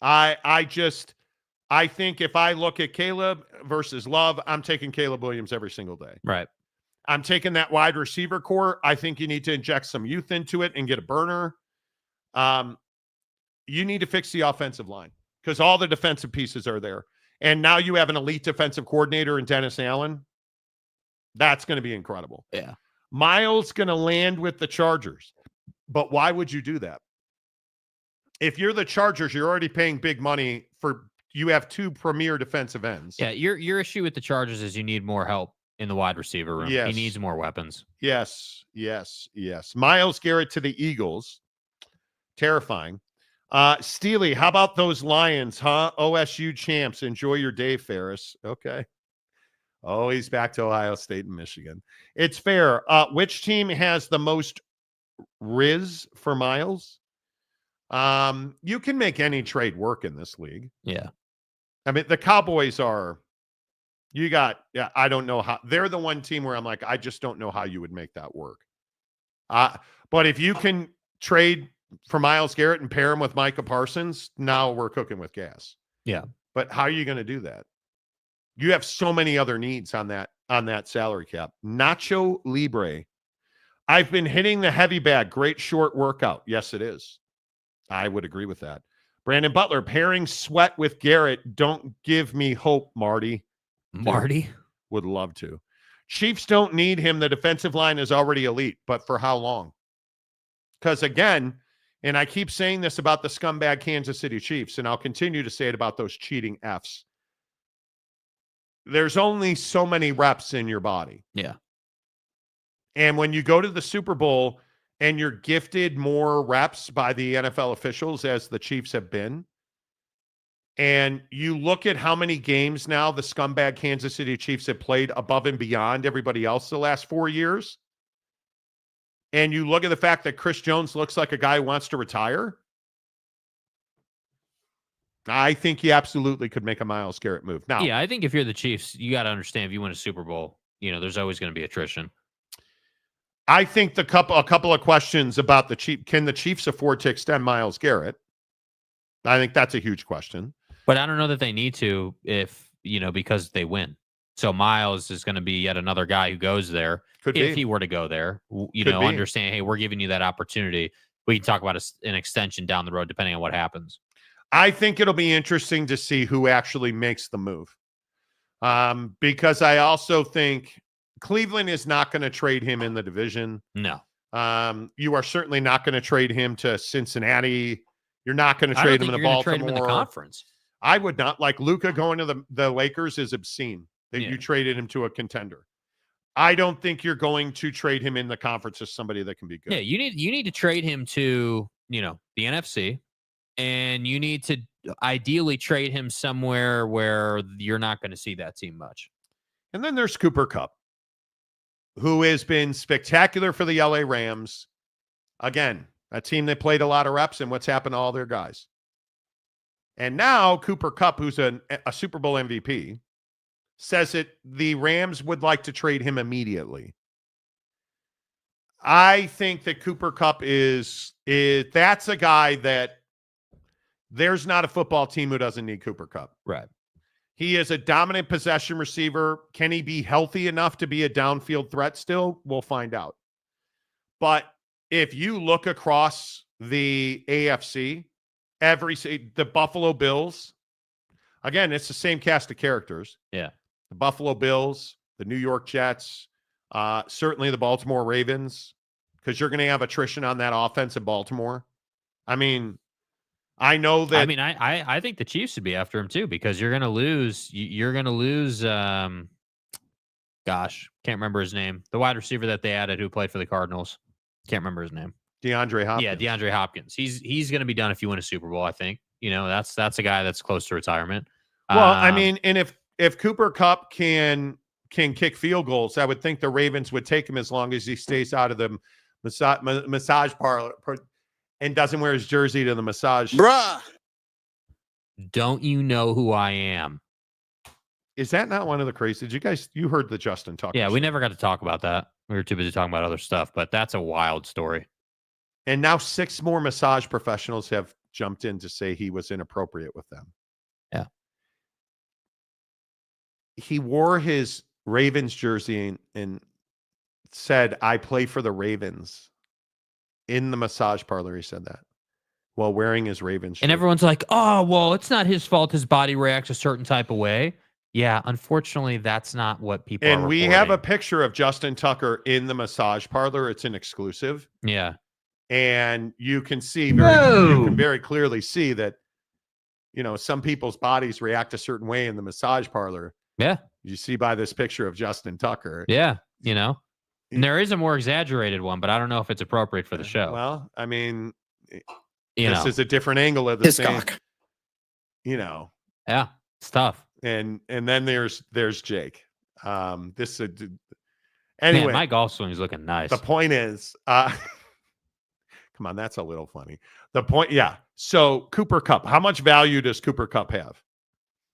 I think if I look at Caleb versus Love, I'm taking Caleb Williams every single day. Right. I'm taking that wide receiver core. I think you need to inject some youth into it and get a burner. You need to fix the offensive line because all the defensive pieces are there. And now you have an elite defensive coordinator in Dennis Allen. That's going to be incredible. Yeah. Miles going to land with the Chargers. But why would you do that? If you're the Chargers, you're already paying big money for. You have 2 premier defensive ends. Yeah, your issue with the Chargers is you need more help in the wide receiver room. Yes. He needs more weapons. Yes. Myles Garrett to the Eagles. Terrifying. Steely, how about those Lions, huh? OSU champs. Enjoy your day, Ferris. Okay. Oh, he's back to Ohio State and Michigan. It's fair. Which team has the most Riz for Miles? You can make any trade work in this league. Yeah. I mean, the Cowboys are, I don't know how, they're the one team where I'm like, I just don't know how you would make that work. But if you can trade for Myles Garrett and pair him with Micah Parsons, now we're cooking with gas. Yeah. But how are you going to do that? You have so many other needs on that salary cap. Nacho Libre. I've been hitting the heavy bag. Great short workout. Yes, it is. I would agree with that. Brandon Butler, pairing Sweat with Garrett. Don't give me hope, Marty. Marty? Would love to. Chiefs don't need him. The defensive line is already elite, but for how long? Because again, and I keep saying this about the scumbag Kansas City Chiefs, and I'll continue to say it about those cheating Fs. There's only so many reps in your body. Yeah. And when you go to the Super Bowl and you're gifted more reps by the NFL officials, as the Chiefs have been, and you look at how many games now the scumbag Kansas City Chiefs have played above and beyond everybody else the last 4 years, and you look at the fact that Chris Jones looks like a guy who wants to retire, I think he absolutely could make a Myles Garrett move. Now, yeah, I think if you're the Chiefs, you got to understand if you win a Super Bowl, there's always going to be attrition. I think a couple of questions about the Chiefs. Can the Chiefs afford to extend Myles Garrett? I think that's a huge question. But I don't know that they need to because they win. So Myles is going to be yet another guy who goes there. If he were to go there, understand, hey, we're giving you that opportunity. We can talk about an extension down the road depending on what happens. I think it'll be interesting to see who actually makes the move. Because I also think Cleveland is not going to trade him in the division. No. You are certainly not going to trade him to Cincinnati. You're not going to trade him in Baltimore. Trade him in the conference. I would not. Like Luka going to the Lakers is obscene that you traded him to a contender. I don't think you're going to trade him in the conference as somebody that can be good. Yeah, you need to trade him to, the NFC, and you need to ideally trade him somewhere where you're not going to see that team much. And then there's Cooper Kupp, who has been spectacular for the LA Rams. Again, a team that played a lot of reps, and what's happened to all their guys. And now Cooper Kupp, who's a Super Bowl MVP, says that the Rams would like to trade him immediately. I think that Cooper Kupp is that's a guy that there's not a football team who doesn't need Cooper Kupp. Right. He is a dominant possession receiver. Can he be healthy enough to be a downfield threat still? We'll find out. But if you look across the AFC, the Buffalo Bills, again, it's the same cast of characters. Yeah. The Buffalo Bills, the New York Jets, certainly the Baltimore Ravens, because you're going to have attrition on that offense in Baltimore. I mean, I know that. I mean, I think the Chiefs should be after him too, because you're going to lose. You're going to lose. Gosh, can't remember his name. The wide receiver that they added who played for the Cardinals. Can't remember his name. DeAndre Hopkins. Yeah, DeAndre Hopkins. He's going to be done if you win a Super Bowl. I think that's a guy that's close to retirement. Well, I mean, and if Cooper Kupp can kick field goals, I would think the Ravens would take him as long as he stays out of the massage parlor and doesn't wear his jersey to the massage. Bruh. Don't you know who I am? Is that not one of the crazy? You heard the Justin talk? Yeah, we never got to talk about that. We were too busy talking about other stuff, but that's a wild story. And now 6 more massage professionals have jumped in to say he was inappropriate with them. Yeah. He wore his Ravens jersey and said, "I play for the Ravens." In the massage parlor, he said that while wearing his Ravens shirt. And everyone's like, oh, well, it's not his fault his body reacts a certain type of way. Yeah, unfortunately, that's not what people are And we reporting. have a picture of Justin Tucker in the massage parlor. It's an exclusive. Yeah. And you can see you can very clearly see that, some people's bodies react a certain way in the massage parlor. Yeah. You see by this picture of Justin Tucker. Yeah. And there is a more exaggerated one, but I don't know if it's appropriate for the show. Well, I mean, this is a different angle of the same. Cock. Yeah, it's tough. And then there's Jake. Anyway, Man, my golf swing is looking nice. The point is, come on, that's a little funny. The point, yeah. So Cooper Kupp, how much value does Cooper Kupp have?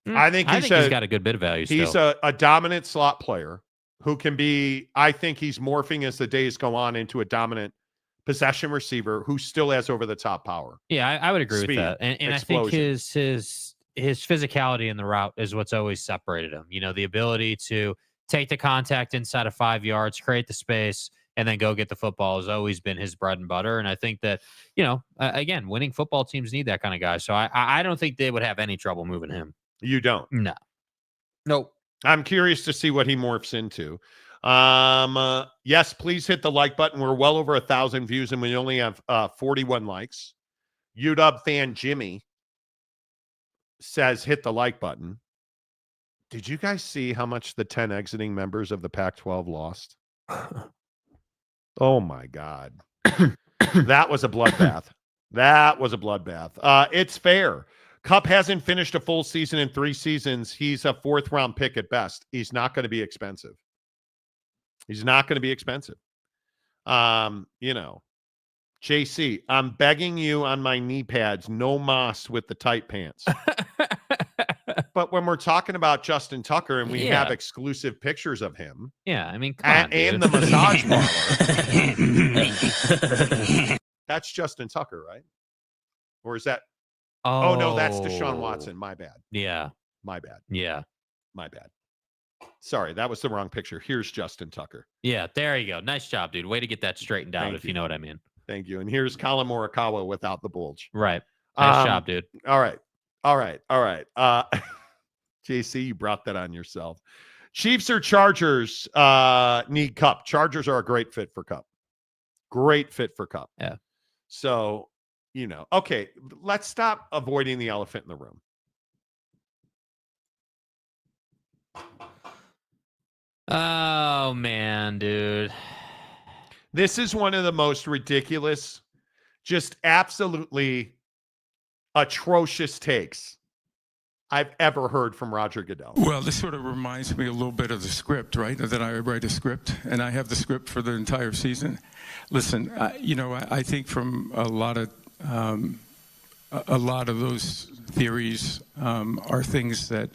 I think he's got a good bit of value. He's a dominant slot player who can be. I think he's morphing as the days go on into a dominant possession receiver who still has over the top power. Yeah, I would agree Speed, with that. And I think his physicality in the route is what's always separated him. The ability to take the contact inside of 5 yards, create the space, and then go get the football has always been his bread and butter. And I think that, again, winning football teams need that kind of guy. So I don't think they would have any trouble moving him. You don't? No. Nope. I'm curious to see what he morphs into. Yes, please hit the like button. We're well over 1,000 views and we only have 41 likes. UW fan Jimmy says hit the like button. Did you guys see how much the 10 exiting members of the Pac-12 lost? Oh my God. That was a bloodbath. It's fair. Kupp hasn't finished a full season in 3 seasons. He's a 4th round pick at best. He's not going to be expensive. JC, I'm begging you on my knee pads, no moss with the tight pants. But when we're talking about Justin Tucker and we have exclusive pictures of him. Yeah, I mean, come on, and the massage parlor. That's Justin Tucker, right? Or is that? Oh, no, that's Deshaun Watson. My bad. Yeah. My bad. Yeah. My bad. Sorry, that was the wrong picture. Here's Justin Tucker. Yeah, there you go. Nice job, dude. Way to get that straightened out, if you know what I mean. Thank you. And here's Colin Morikawa without the bulge. Right. Nice job, dude. All right. JC, you brought that on yourself. Chiefs or Chargers need Kupp. Chargers are a great fit for Kupp. Yeah. So, okay, let's stop avoiding the elephant in the room. Oh, man, dude. This is one of the most ridiculous, just absolutely atrocious takes I've ever heard from Roger Goodell. Well, this sort of reminds me a little bit of the script, right? That I write a script, and I have the script for the entire season. Listen, I think from a lot of those theories are things that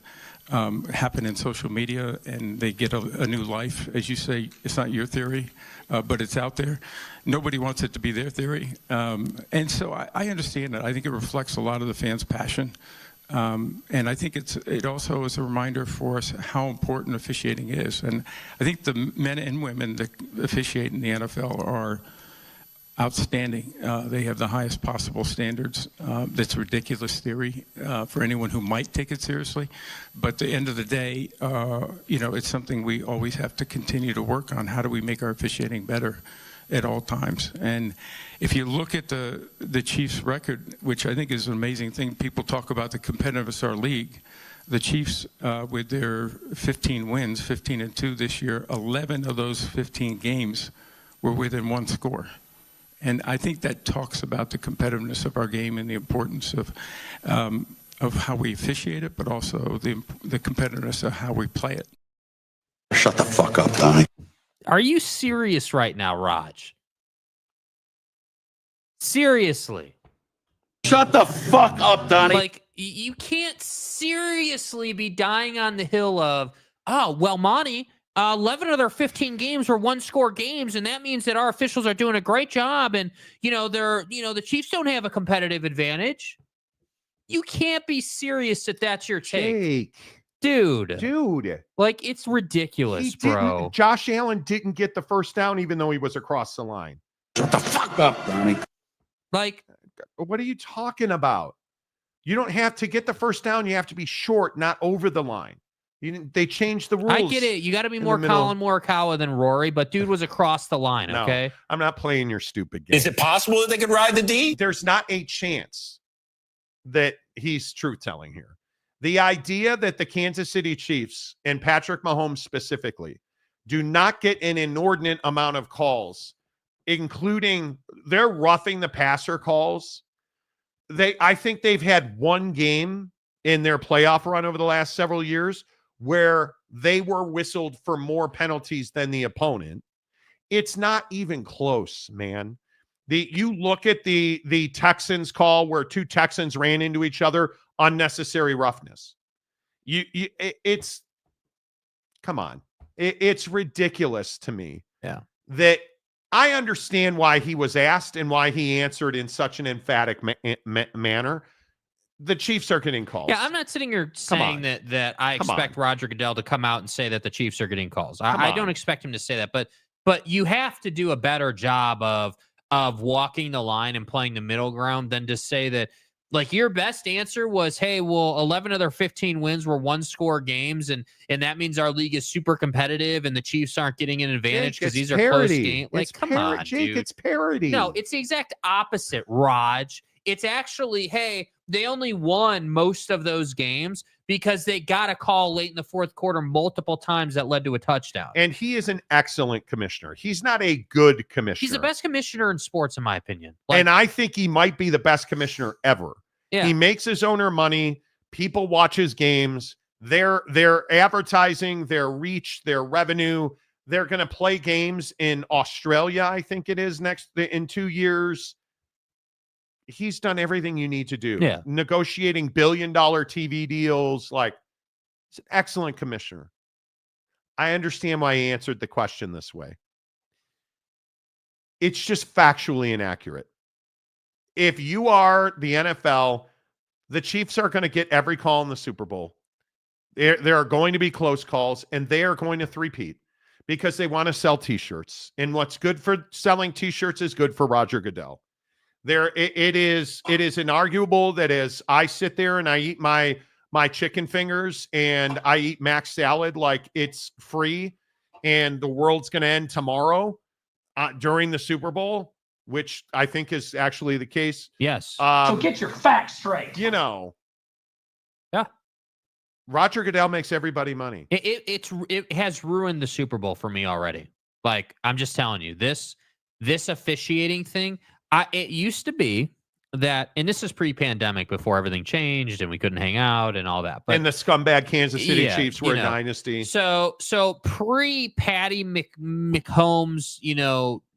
happen in social media, and they get a new life. As you say, it's not your theory, but it's out there. Nobody wants it to be their theory. And so I understand it. I think it reflects a lot of the fans' passion. And I think it also is a reminder for us how important officiating is. And I think the men and women that officiate in the NFL are outstanding. They have the highest possible standards. That's a ridiculous theory for anyone who might take it seriously. But at the end of the day, it's something we always have to continue to work on. How do we make our officiating better at all times? And if you look at the Chiefs' record, which I think is an amazing thing, people talk about the competitiveness of our league. The Chiefs, with their 15 wins, 15-2 this year, 11 of those 15 games were within 1 score. And I think that talks about the competitiveness of our game and the importance of how we officiate it, but also the competitiveness of how we play it. Shut the fuck up, Donnie. Are you serious right now, Raj? Seriously. Shut the fuck up, Donnie. Like, you can't seriously be dying on the hill of, Monty, 11 of their 15 games were 1-score games, and that means that our officials are doing a great job, and, the Chiefs don't have a competitive advantage. You can't be serious that that's your take. Dude. Like, it's ridiculous, bro. Josh Allen didn't get the first down even though he was across the line. Shut the fuck up, Donnie. Like, what are you talking about? You don't have to get the first down. You have to be short, not over the line. They changed the rules. I get it. You got to be more Colin Morikawa than Rory, but dude was across the line, okay? No, I'm not playing your stupid game. Is it possible that they could ride the D? There's not a chance that he's truth-telling here. The idea that the Kansas City Chiefs and Patrick Mahomes specifically do not get an inordinate amount of calls, including their roughing the passer calls. I think they've had one game in their playoff run over the last several years where they were whistled for more penalties than the opponent. It's not even close, man. You look at the Texans call where two Texans ran into each other, unnecessary roughness. It's come on. It's ridiculous to me. Yeah. That I understand why he was asked and why he answered in such an emphatic manner. The Chiefs are getting calls. Yeah, I'm not sitting here saying that I expect Roger Goodell to come out and say that the Chiefs are getting calls. I don't expect him to say that, but you have to do a better job of walking the line and playing the middle ground than to say that, like, your best answer was, hey, well, 11 of their 15 wins were one-score games, and that means our league is super competitive, and the Chiefs aren't getting an advantage because these are close games. Like, come on, Jake, dude. it's parody. No, it's the exact opposite, Raj. It's actually, hey, they only won most of those games because they got a call late in the fourth quarter multiple times that led to a touchdown. And he is an excellent commissioner. He's not a good commissioner. He's the best commissioner in sports, in my opinion. And I think he might be the best commissioner ever. Yeah. He makes his owner money. People watch his games. Their advertising, their reach, their revenue. They're going to play games in Australia, I think it is, in 2 years. He's done everything you need to do. Yeah. Negotiating billion-dollar TV deals. Like, he's an excellent commissioner. I understand why he answered the question this way. It's just factually inaccurate. If you are the NFL, the Chiefs are going to get every call in the Super Bowl. There are going to be close calls, and they are going to three-peat because they want to sell T-shirts. And what's good for selling T-shirts is good for Roger Goodell. It is inarguable that as I sit there and I eat my chicken fingers and I eat mac salad like it's free and the world's going to end tomorrow during the Super Bowl, which I think is actually the case. Yes. So get your facts straight. You know. Yeah. Roger Goodell makes everybody money. It has ruined the Super Bowl for me already. Like, I'm just telling you, this officiating thing. It used to be that, and this is pre-pandemic before everything changed and we couldn't hang out and all that. But, and the scumbag Kansas City Chiefs were a dynasty. So pre-Patty Mahomes,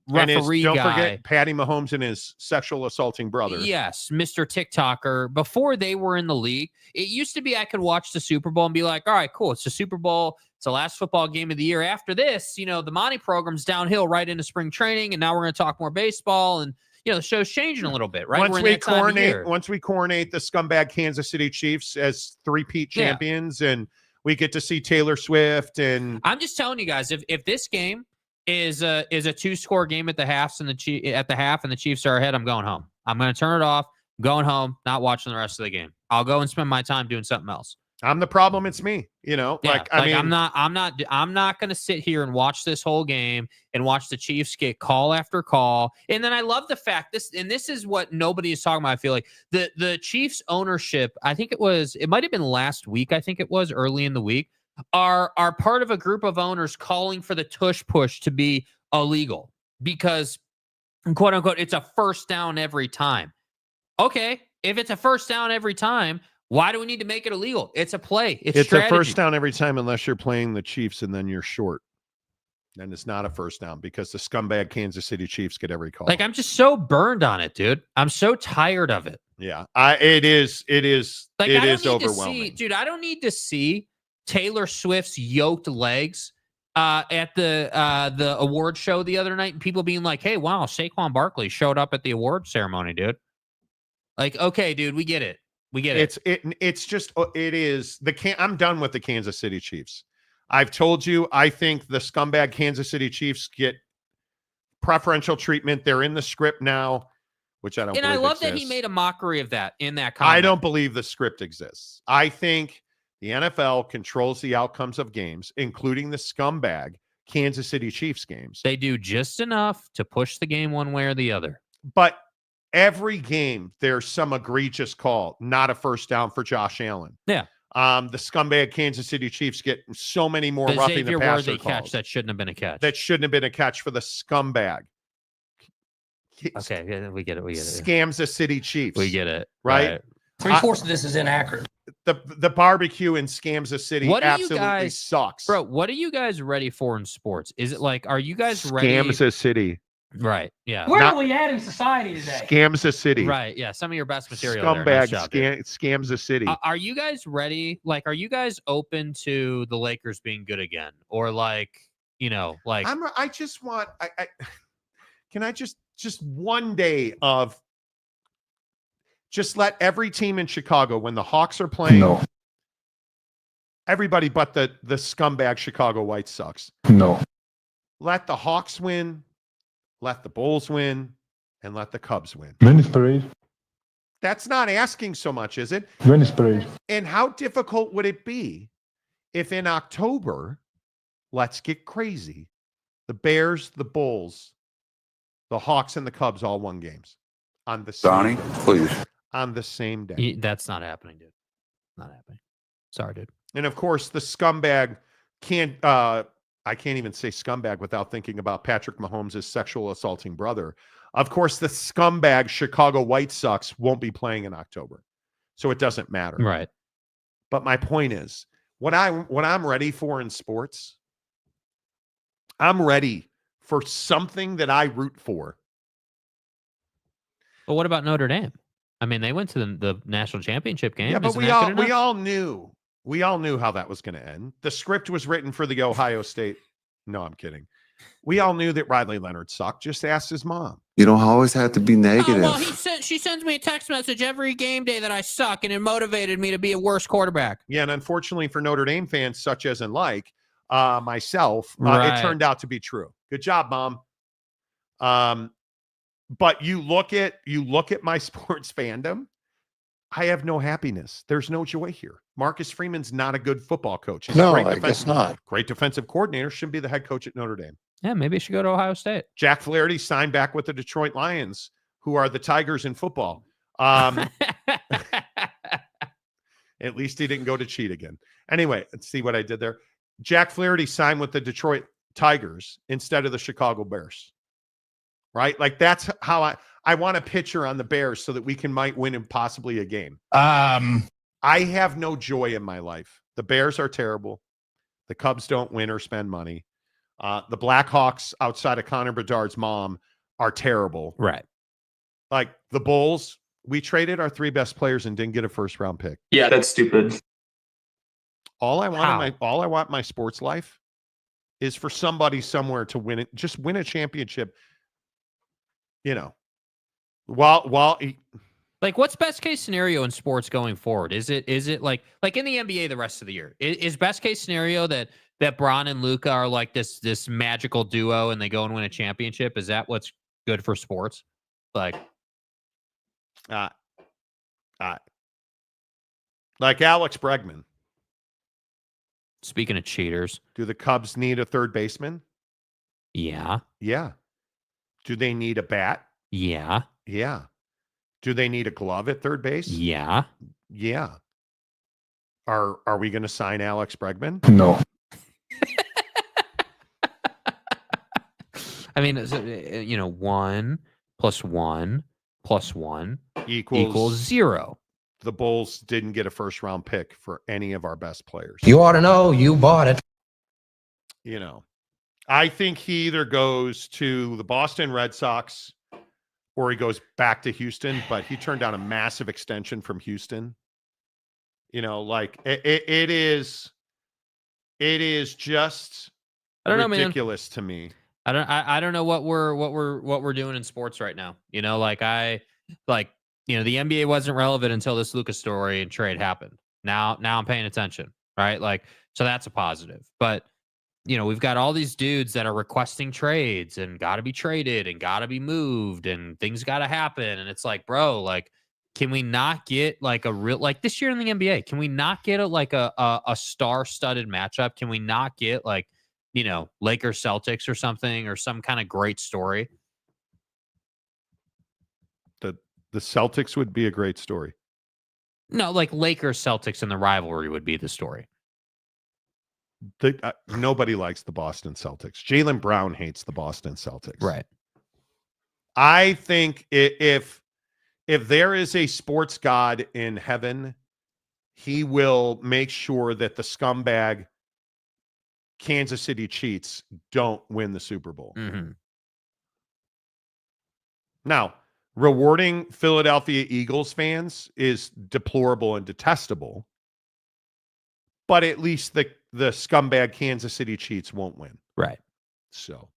referee don't guy. Forget Patty Mahomes and his sexual assaulting brother. Yes, Mr. TikToker. Before they were in the league, it used to be I could watch the Super Bowl and be like, all right, cool. It's the Super Bowl. It's the last football game of the year. After this, the Monty program's downhill right into spring training, and now we're going to talk more baseball, and the show's changing a little bit, right? Once we coronate the scumbag Kansas City Chiefs as three-peat champions, and we get to see Taylor Swift, and I'm just telling you guys, if this game is a 2-score game at the half and the Chiefs are ahead, I'm going home. I'm going to turn it off. I'm going home, not watching the rest of the game. I'll go and spend my time doing something else. I'm the problem. It's me, I'm not going to sit here and watch this whole game and watch the Chiefs get call after call. And then I love the fact this is what nobody is talking about. I feel like the Chiefs ownership, it might've been last week. I think it was early in the week, are part of a group of owners calling for the tush push to be illegal because, quote unquote, it's a first down every time. Okay. If it's a first down every time, why do we need to make it illegal? It's a play. It's strategy. A first down every time unless you're playing the Chiefs and then you're short. Then it's not a first down because the scumbag Kansas City Chiefs get every call. Like, I'm just so burned on it, dude. I'm so tired of it. Yeah, it is overwhelming. I don't need to see Taylor Swift's yoked legs at the award show the other night and people being like, hey, wow, Saquon Barkley showed up at the award ceremony, dude. Like, okay, dude, we get it. We get it. I'm done with the Kansas City Chiefs. I've told you, I think the scumbag Kansas City Chiefs get preferential treatment. They're in the script now, which I don't believe And I love exists. that he made a mockery of that in that comment. I don't believe the script exists. I think The NFL controls the outcomes of games, including the scumbag Kansas City Chiefs games. They do just enough to push the game one way or the other. But every game, there's some egregious call, not a first down for Josh Allen. Yeah. The scumbag Kansas City Chiefs get so many more roughing the Xavier passer Worthy calls. catch that shouldn't have been a catch. That shouldn't have been a catch for the scumbag. Okay, yeah, we get it. Scams the City Chiefs. We get it. Right? Three-fourths of this is inaccurate. The barbecue in Scams the City absolutely sucks. Bro, what are you guys ready for in sports? Is it like, are you guys ready? Scams the City. Right, yeah. Where are we at in society today? Scams the City. Right, yeah. Some of your best material. Scumbag there. Nice job, scams the city. Are you guys ready? Like, are you guys open to the Lakers being good again? Or like, like I just want can I just one day of just let every team in Chicago, when the Hawks are playing, No. Everybody but the scumbag Chicago White Sox. No. Let the Hawks win, let the Bulls win, and let the Cubs win. Venice Parade. That's not asking so much, is it? Venice Parade. And how difficult would it be if in October, let's get crazy, the Bears, the Bulls, the Hawks, and the Cubs all won games on the same please. On the same day. That's not happening, dude. Not happening. Sorry, dude. And of course, the scumbag can't. I can't even say scumbag without thinking about Patrick Mahomes' sexual assaulting brother. Of course, the scumbag Chicago White Sox won't be playing in October, so it doesn't matter. Right. But my point is, what I'm ready for in sports, I'm ready for something that I root for. But what about Notre Dame? I mean, they went to the national championship game. Yeah, but Isn't we that good all enough? knew how that was going to end. The script was written for the Ohio State. No, I'm kidding. We all knew that Riley Leonard sucked. Just ask his mom. You don't always have to be negative. Oh, well, she sends me a text message every game day that I suck, and it motivated me to be a worse quarterback. Yeah, and unfortunately for Notre Dame fans, such as and like myself, Right. it turned out to be true. Good job, Mom. But you look at my sports fandom. I have no happiness. There's no joy here. Marcus Freeman's not a good football coach. He's No, a great I guess not. Great defensive coordinator. Should be the head coach at Notre Dame. Yeah, maybe he should go to Ohio State. Jack Flaherty signed back with the Detroit Lions, who are the Tigers in football. At least he didn't go to cheat again. Anyway, let's see what I did there. Jack Flaherty signed with the Detroit Tigers instead of the Chicago Bears. Right? Like that's how I want a pitcher on the Bears so that we might win in possibly a game. I have no joy in my life. The Bears are terrible. The Cubs don't win or spend money. The Blackhawks, outside of Connor Bedard's mom, are terrible. Right. Like the Bulls, we traded our 3 best players and didn't get a first round pick. Yeah, that's stupid. All I want in my sports life is for somebody somewhere to win it, just win a championship. While like, what's best case scenario in sports going forward? Is it like in the NBA the rest of the year? Is best case scenario that Bron and Luka are like this magical duo and they go and win a championship? Is that what's good for sports? Like Alex Bregman. Speaking of cheaters, Do the Cubs need a third baseman? yeah. Yeah. Do they need a bat? Yeah. Yeah. Do they need a glove at third base? Yeah. Yeah. Are we going to sign Alex Bregman? No. I mean, 1 + 1 + 1 equals 0. The Bulls didn't get a first round pick for any of our best players. You ought to know. You bought it. I think he either goes to the Boston Red Sox or he goes back to Houston, but he turned down a massive extension from Houston. Like it is just I don't know, man. ridiculous to me. I don't know what we're doing in sports right now. The NBA wasn't relevant until this Luka story and trade happened. Now I'm paying attention, right? Like, so that's a positive. But we've got all these dudes that are requesting trades and got to be traded and got to be moved and things got to happen. And it's like, bro, like, Can we not get like a real, like this year in the NBA, can we not get a star-studded matchup? Can we not get like, Lakers Celtics or something, or some kind of great story? The Celtics would be a great story. No, like Lakers Celtics and the rivalry would be the story. Nobody likes the Boston Celtics. Jaylen Brown hates the Boston Celtics. Right. I think if there is a sports god in heaven, he will make sure that the scumbag Kansas City Chiefs don't win the Super Bowl. Mm-hmm. Now, rewarding Philadelphia Eagles fans is deplorable and detestable, but at least the scumbag Kansas City Chiefs won't win. Right. So,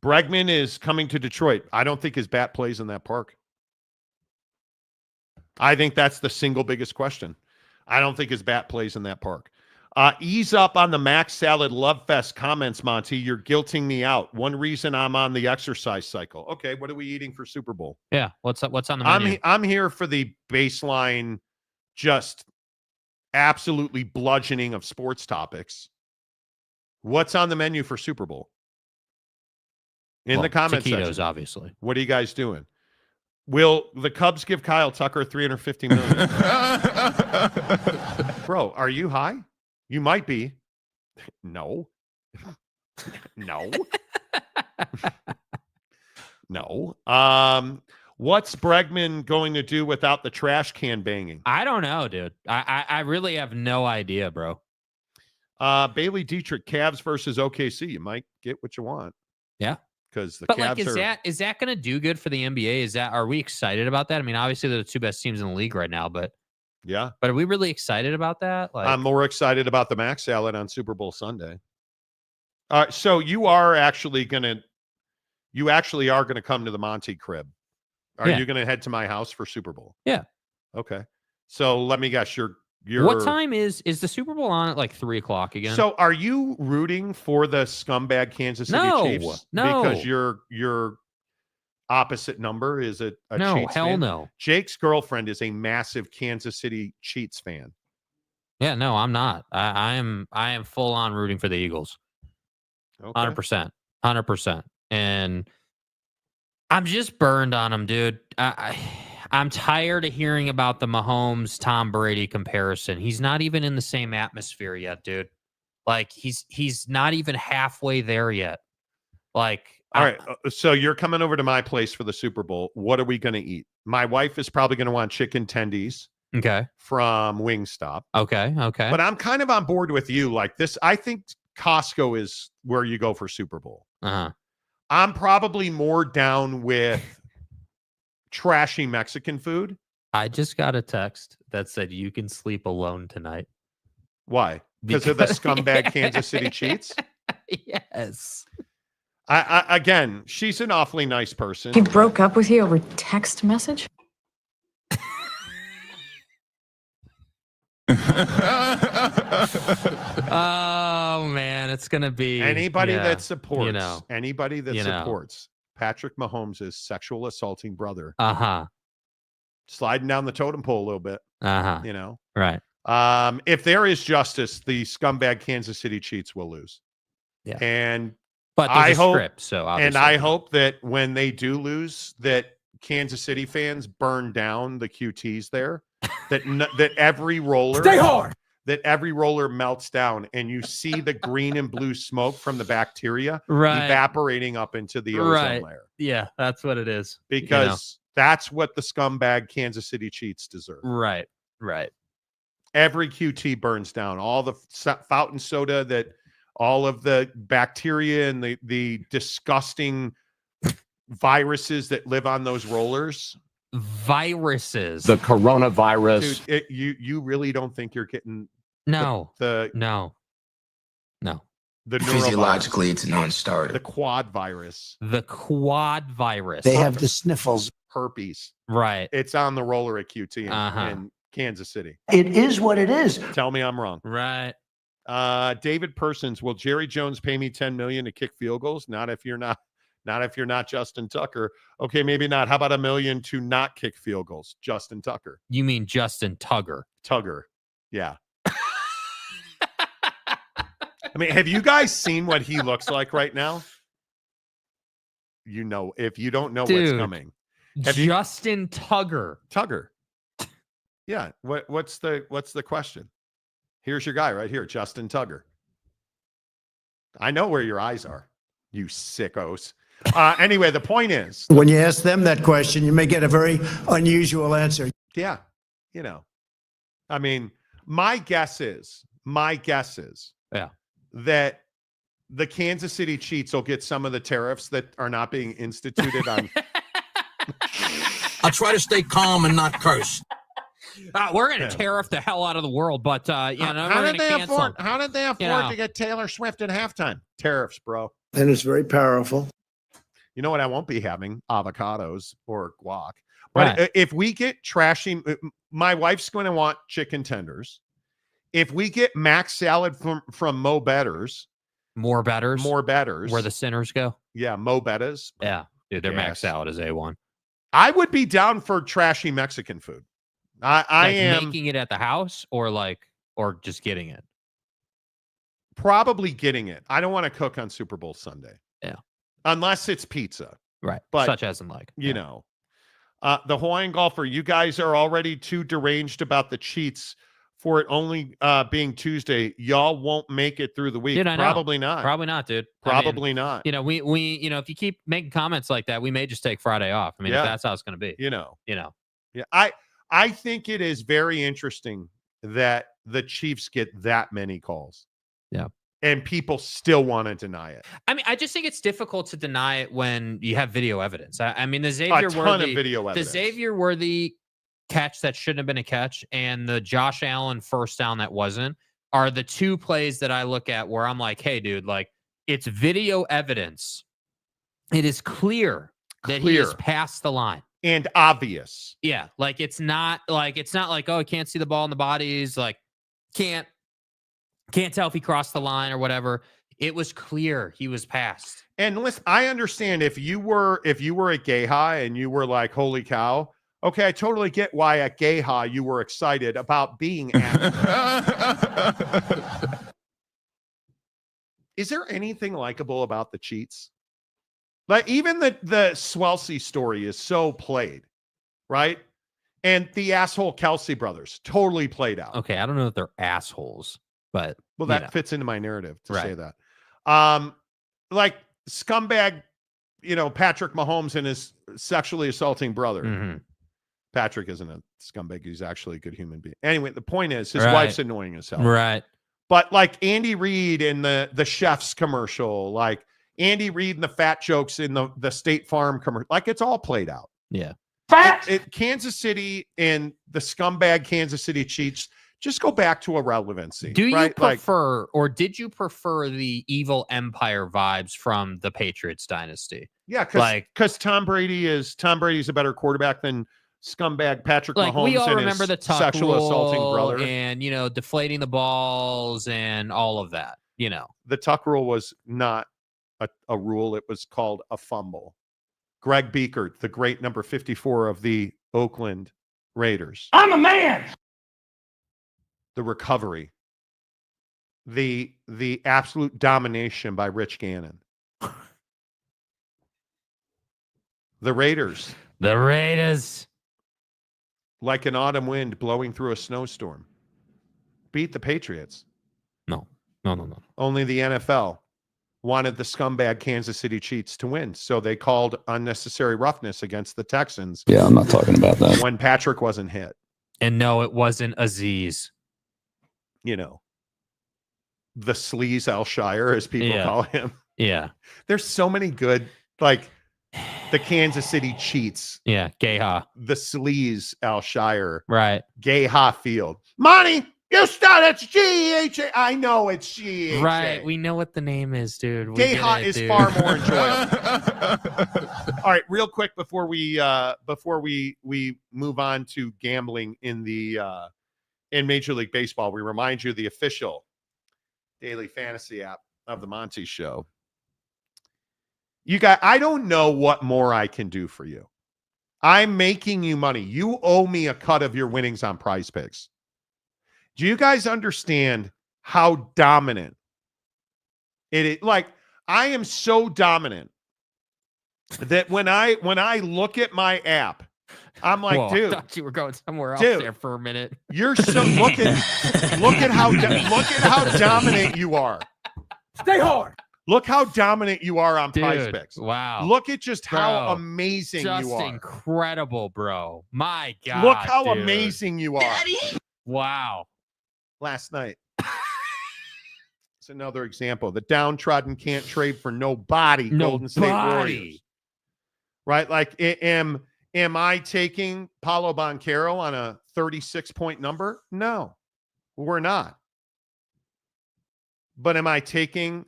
Bregman is coming to Detroit. I don't think his bat plays in that park. I think that's the single biggest question. I don't think his bat plays in that park. Ease up on the Max Salad Love Fest comments, Monty. You're guilting me out. One reason I'm on the exercise cycle. Okay, what are we eating for Super Bowl? Yeah, what's on the menu? I'm here for the baseline, just absolutely bludgeoning of sports topics. What's on the menu for Super Bowl? In the comment taquitos, section. Obviously. What are you guys doing? Will the Cubs give Kyle Tucker $350 million? Bro, are you high? You might be. No. No. No. What's Bregman going to do without the trash can banging? I don't know, dude. I really have no idea, bro. Bailey Dietrich, Cavs versus OKC. You might get what you want. Yeah. Because the but Cavs like, is that going to do good for the NBA? Are we excited about that? I mean, obviously they're the two best teams in the league right now, but yeah. But are we really excited about that? Like, I'm more excited about the Max Salad on Super Bowl Sunday. So you actually are going to come to the Monty crib. Are you going to head to my house for Super Bowl? Yeah. Okay. So let me guess. You're what time is the Super Bowl on at like 3:00 again? So are you rooting for the scumbag Kansas City Chiefs? No. Because your opposite number is a no, Chiefs hell fan? no. Jake's girlfriend is a massive Kansas City Chiefs fan. Yeah, no, I'm not. I am full on rooting for the Eagles. Okay. 100%. And I'm just burned on them, dude. I'm tired of hearing about the Mahomes Tom Brady comparison. He's not even in the same atmosphere yet, dude. Like he's not even halfway there yet. Like, all right. So you're coming over to my place for the Super Bowl. What are we going to eat? My wife is probably going to want chicken tendies. Okay. From Wingstop. Okay. But I'm kind of on board with you. Like this, I think Costco is where you go for Super Bowl. Uh-huh. I'm probably more down with trashy Mexican food. I just got a text that said you can sleep alone tonight. Why? Because of the scumbag Kansas City Chiefs? Yes. I again, she's an awfully nice person. He broke up with you over text message? Oh man, it's gonna be anybody that supports supports Patrick Mahomes' sexual assaulting brother. Uh-huh. Sliding down the totem pole a little bit. Uh-huh. Right. If there is justice, the scumbag Kansas City Chiefs will lose. Yeah. But I hope so. And I hope that when they do lose, that Kansas City fans burn down the QTs there. that every roller stay hard. That every roller melts down, and you see the green and blue smoke from the bacteria evaporating up into the ozone layer. Yeah, that's what it is. Because that's what the scumbag Kansas City Chiefs deserve. Right. Every QT burns down. All the fountain soda, that all of the bacteria and the disgusting viruses that live on those rollers. Viruses. The coronavirus. Dude, you really don't think you're getting no. The physiologically it's a non-starter. The quad virus. They have the sniffles. Herpes. Right. It's on the roller at QT in Kansas City. It is what it is. Tell me I'm wrong. Right. David Persons, will Jerry Jones pay me $10 million to kick field goals? Not if you're not Not if you're not Justin Tucker. Okay, maybe not. How about $1 million to not kick field goals? Justin Tucker. You mean Justin Tugger? Tugger. Yeah. I mean, have you guys seen what he looks like right now? You know, if you don't know what's coming. Justin Tugger. Tugger. Yeah. What's the question? Here's your guy right here, Justin Tugger. I know where your eyes are, you sickos. Anyway, the point is, when you ask them that question, you may get a very unusual answer. Yeah. You know, I mean, my guess is that the Kansas City Chiefs will get some of the tariffs that are not being instituted on. I try to stay calm and not curse. We're going to tariff the hell out of the world, but how did they afford to get Taylor Swift at halftime? Tariffs, bro. And it's very powerful. You know what I won't be having? Avocados or guac. But if we get trashy, my wife's going to want chicken tenders. If we get mac salad from Mo Betters. More Betters. Where the sinners go. Yeah, Mo Betters. Yeah, dude, their mac salad is A1. I would be down for trashy Mexican food. I am making it at the house or just getting it. Probably getting it. I don't want to cook on Super Bowl Sunday. Yeah. Unless it's pizza. Right. But such as in you know, the Hawaiian golfer, you guys are already too deranged about the cheats for it only being Tuesday. Y'all won't make it through the week. Dude, I know. Probably not. Probably not, dude. Probably not. You know, we if you keep making comments like that, we may just take Friday off. I mean, if that's how it's going to be. You know. Yeah. I think it is very interesting that the Chiefs get that many calls. Yeah. And people still want to deny it. I mean, I just think it's difficult to deny it when you have video evidence. I mean, the A ton of video evidence. The Xavier Worthy catch that shouldn't have been a catch and the Josh Allen first down that wasn't are the two plays that I look at where I'm like, hey, dude, like it's video evidence. It is clear that he is past the line. And obvious. Yeah. Like it's not like, oh, I can't see the ball in the body. He's like, can't tell if he crossed the line or whatever. It was clear he was past. And listen, I understand if you were at Gay High and you were like, holy cow. Okay, I totally get why at Gay High you were excited about being at. Is there anything likable about the cheats? Like even the Swelsey story is so played, right? And the asshole Kelsey brothers totally played out. Okay, I don't know if they're assholes, but that fits into my narrative to say that. Like scumbag, Patrick Mahomes and his sexually assaulting brother. Mm-hmm. Patrick isn't a scumbag. He's actually a good human being. Anyway, the point is his wife's annoying as hell. Right. But like Andy Reid in the chef's commercial, like Andy Reid and the fat jokes in the State Farm commercial, like it's all played out. Yeah. Kansas City and the scumbag Kansas City Chiefs just go back to irrelevancy. Do you prefer, or did you prefer the evil empire vibes from the Patriots dynasty? Yeah, because Tom Brady's a better quarterback than scumbag Patrick Mahomes. We all and remember his the tuck sexual rule assaulting brother, and deflating the balls and all of that. The tuck rule was not a rule; it was called a fumble. Greg Biekert, the great number 54 of the Oakland Raiders. I'm a man. The recovery, the absolute domination by Rich Gannon. The Raiders. Like an autumn wind blowing through a snowstorm. Beat the Patriots. No. Only the NFL wanted the scumbag Kansas City Chiefs to win, so they called unnecessary roughness against the Texans. Yeah, I'm not talking about that. When Patrick wasn't hit. And no, it wasn't Aziz. The sleaze Alshire, as people call him. Yeah. There's so many good, like the Kansas City Cheats. Yeah, Gayha. The sleaze Alshire. Right. Gayha Field. Monty, you start, it's G-H-A. I know it's G-H-A. Right, we know what the name is, dude. Gayha is far more enjoyable. All right, real quick before we move on to gambling in Major League Baseball, we remind you the official daily fantasy app of the Monty Show You guys, I don't know what more I can do for you. I'm making you money. You owe me a cut of your winnings on Prize Picks. Do you guys understand how dominant it is? Like, I am so dominant that when I look at my app, I'm like, Whoa, dude, I thought you were going somewhere else dude, there for a minute. You're so look at how dominant you are. Stay hard. Look how dominant you are on Prize Picks. Wow. Look at just how amazing you are. Just incredible, bro. My God. Look how dude. amazing you are. Daddy. Wow. Last night. It's another example. The downtrodden can't trade for nobody. Golden State Warriors. Right? Like, am I taking Paolo Banchero on a 36-point number? No, we're not. But am I taking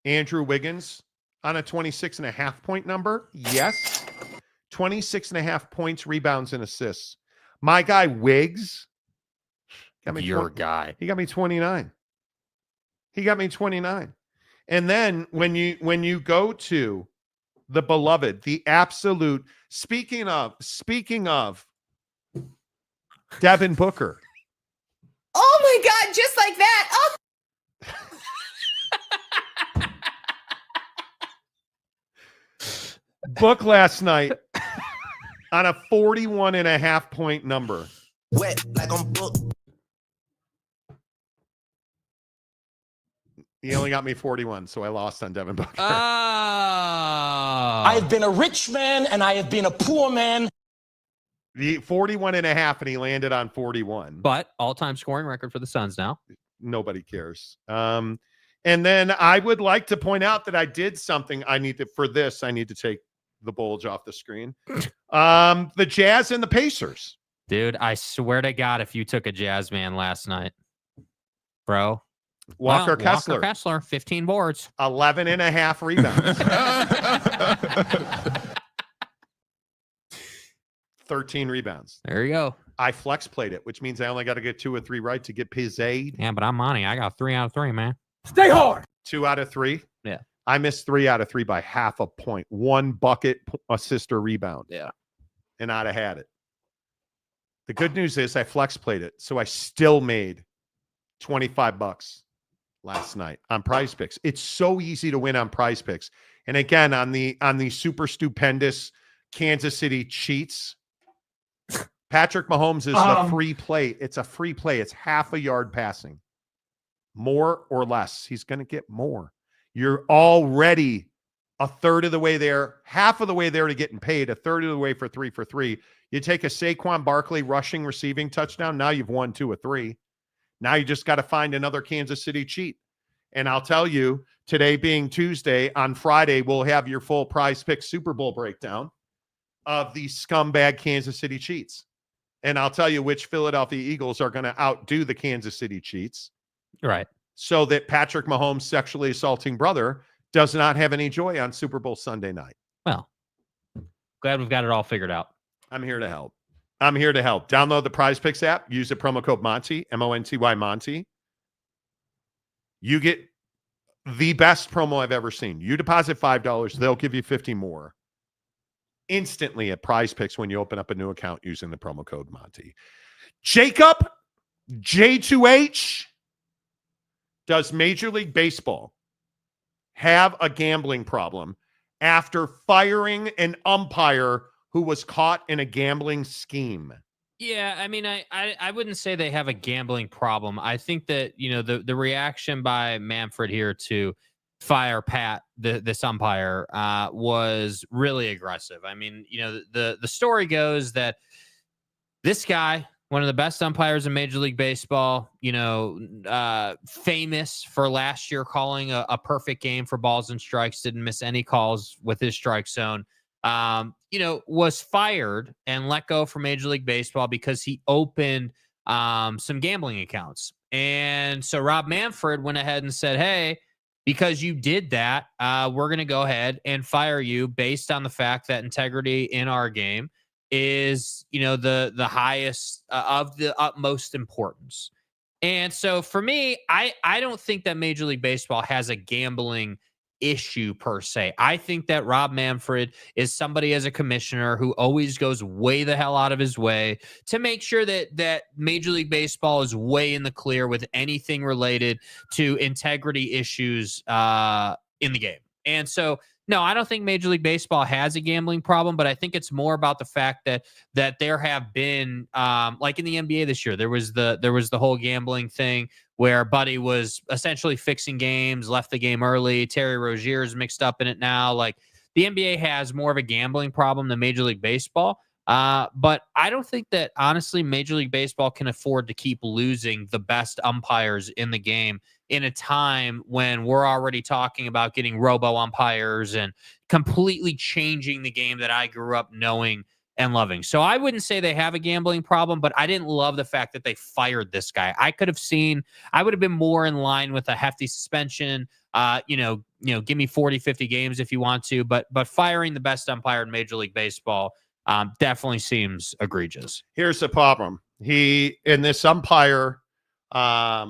Andrew Wiggins on a 26.5-point number? Yes. 26.5 points, rebounds, and assists. My guy Wiggs got me your guy. He got me 29. He got me 29. And then when you go to the beloved, the absolute, speaking of Devin Booker. Oh my God, just like that. Oh. Book last night on a 41.5-point number. Wet like I'm booked. He only got me 41, so I lost on Devin Booker. I have been a rich man and I have been a poor man. The 41.5, and he landed on 41. But all-time scoring record for the Suns now. Nobody cares. And then I would like to point out that I did something. I need to take the bulge off the screen. The Jazz and the Pacers. Dude, I swear to God, if you took a Jazz man last night, bro. Walker Kessler, 15 boards. 11.5 rebounds. 13 rebounds. There you go. I flex played it, which means I only got to get 2 or 3 right to get Pizzade. Yeah, but I'm money. I got 3 out of 3, man. Stay hard. 2 out of 3? Yeah. I missed 3 out of 3 by half a point. 1 bucket, assist, or rebound. Yeah. And I'd have had it. The good news is I flex played it, so I still made $25 last night on Prize Picks. It's so easy to win on Prize Picks. And again, on the super stupendous Kansas City cheats, Patrick Mahomes is the free play. It's a free play. It's half a yard passing. More or less. He's going to get more. You're already a third of the way there, half of the way there to getting paid, a third of the way for 3 for 3. You take a Saquon Barkley rushing, receiving touchdown. Now you've won 2 or 3. Now you just got to find another Kansas City cheat. And I'll tell you, today being Tuesday, on Friday, we'll have your full Prize Pick Super Bowl breakdown of the scumbag Kansas City cheats. And I'll tell you which Philadelphia Eagles are going to outdo the Kansas City cheats. Right. So that Patrick Mahomes' sexually assaulting brother does not have any joy on Super Bowl Sunday night. Well, glad we've got it all figured out. I'm here to help. I'm here to help. Download the Prize Picks app. Use the promo code Monty, M-O-N-T-Y, Monty. You get the best promo I've ever seen. You deposit $5, they'll give you 50 more instantly at Prize Picks when you open up a new account using the promo code Monty. Jacob, J2H, does Major League Baseball have a gambling problem after firing an umpire who was caught in a gambling scheme? Yeah, I mean, I wouldn't say they have a gambling problem. I think that, you know, the reaction by Manfred here to fire Pat, this umpire, was really aggressive. I mean, you know, the story goes that this guy, one of the best umpires in Major League Baseball, you know, famous for last year calling a perfect game for balls and strikes, didn't miss any calls with his strike zone. You know, was fired and let go from Major League Baseball because he opened some gambling accounts. And so Rob Manfred went ahead and said, hey, because you did that, we're going to go ahead and fire you based on the fact that integrity in our game is, you know, the highest of the utmost importance. And so for me, I don't think that Major League Baseball has a gambling issue per se. I think that Rob Manfred is somebody as a commissioner who always goes way the hell out of his way to make sure that Major League Baseball is way in the clear with anything related to integrity issues in the game. And so, no, I don't think Major League Baseball has a gambling problem, but I think it's more about the fact that there have been, like in the NBA this year, there was the whole gambling thing where Buddy was essentially fixing games, left the game early. Terry Rozier's mixed up in it now. Like, the NBA has more of a gambling problem than Major League Baseball. But I don't think that, honestly, Major League Baseball can afford to keep losing the best umpires in the game in a time when we're already talking about getting robo umpires and completely changing the game that I grew up knowing and loving. So I wouldn't say they have a gambling problem, but I didn't love the fact that they fired this guy. I would have been more in line with a hefty suspension. Give me 40, 50 games if you want to, but firing the best umpire in Major League Baseball definitely seems egregious. Here's the problem. This umpire, Pat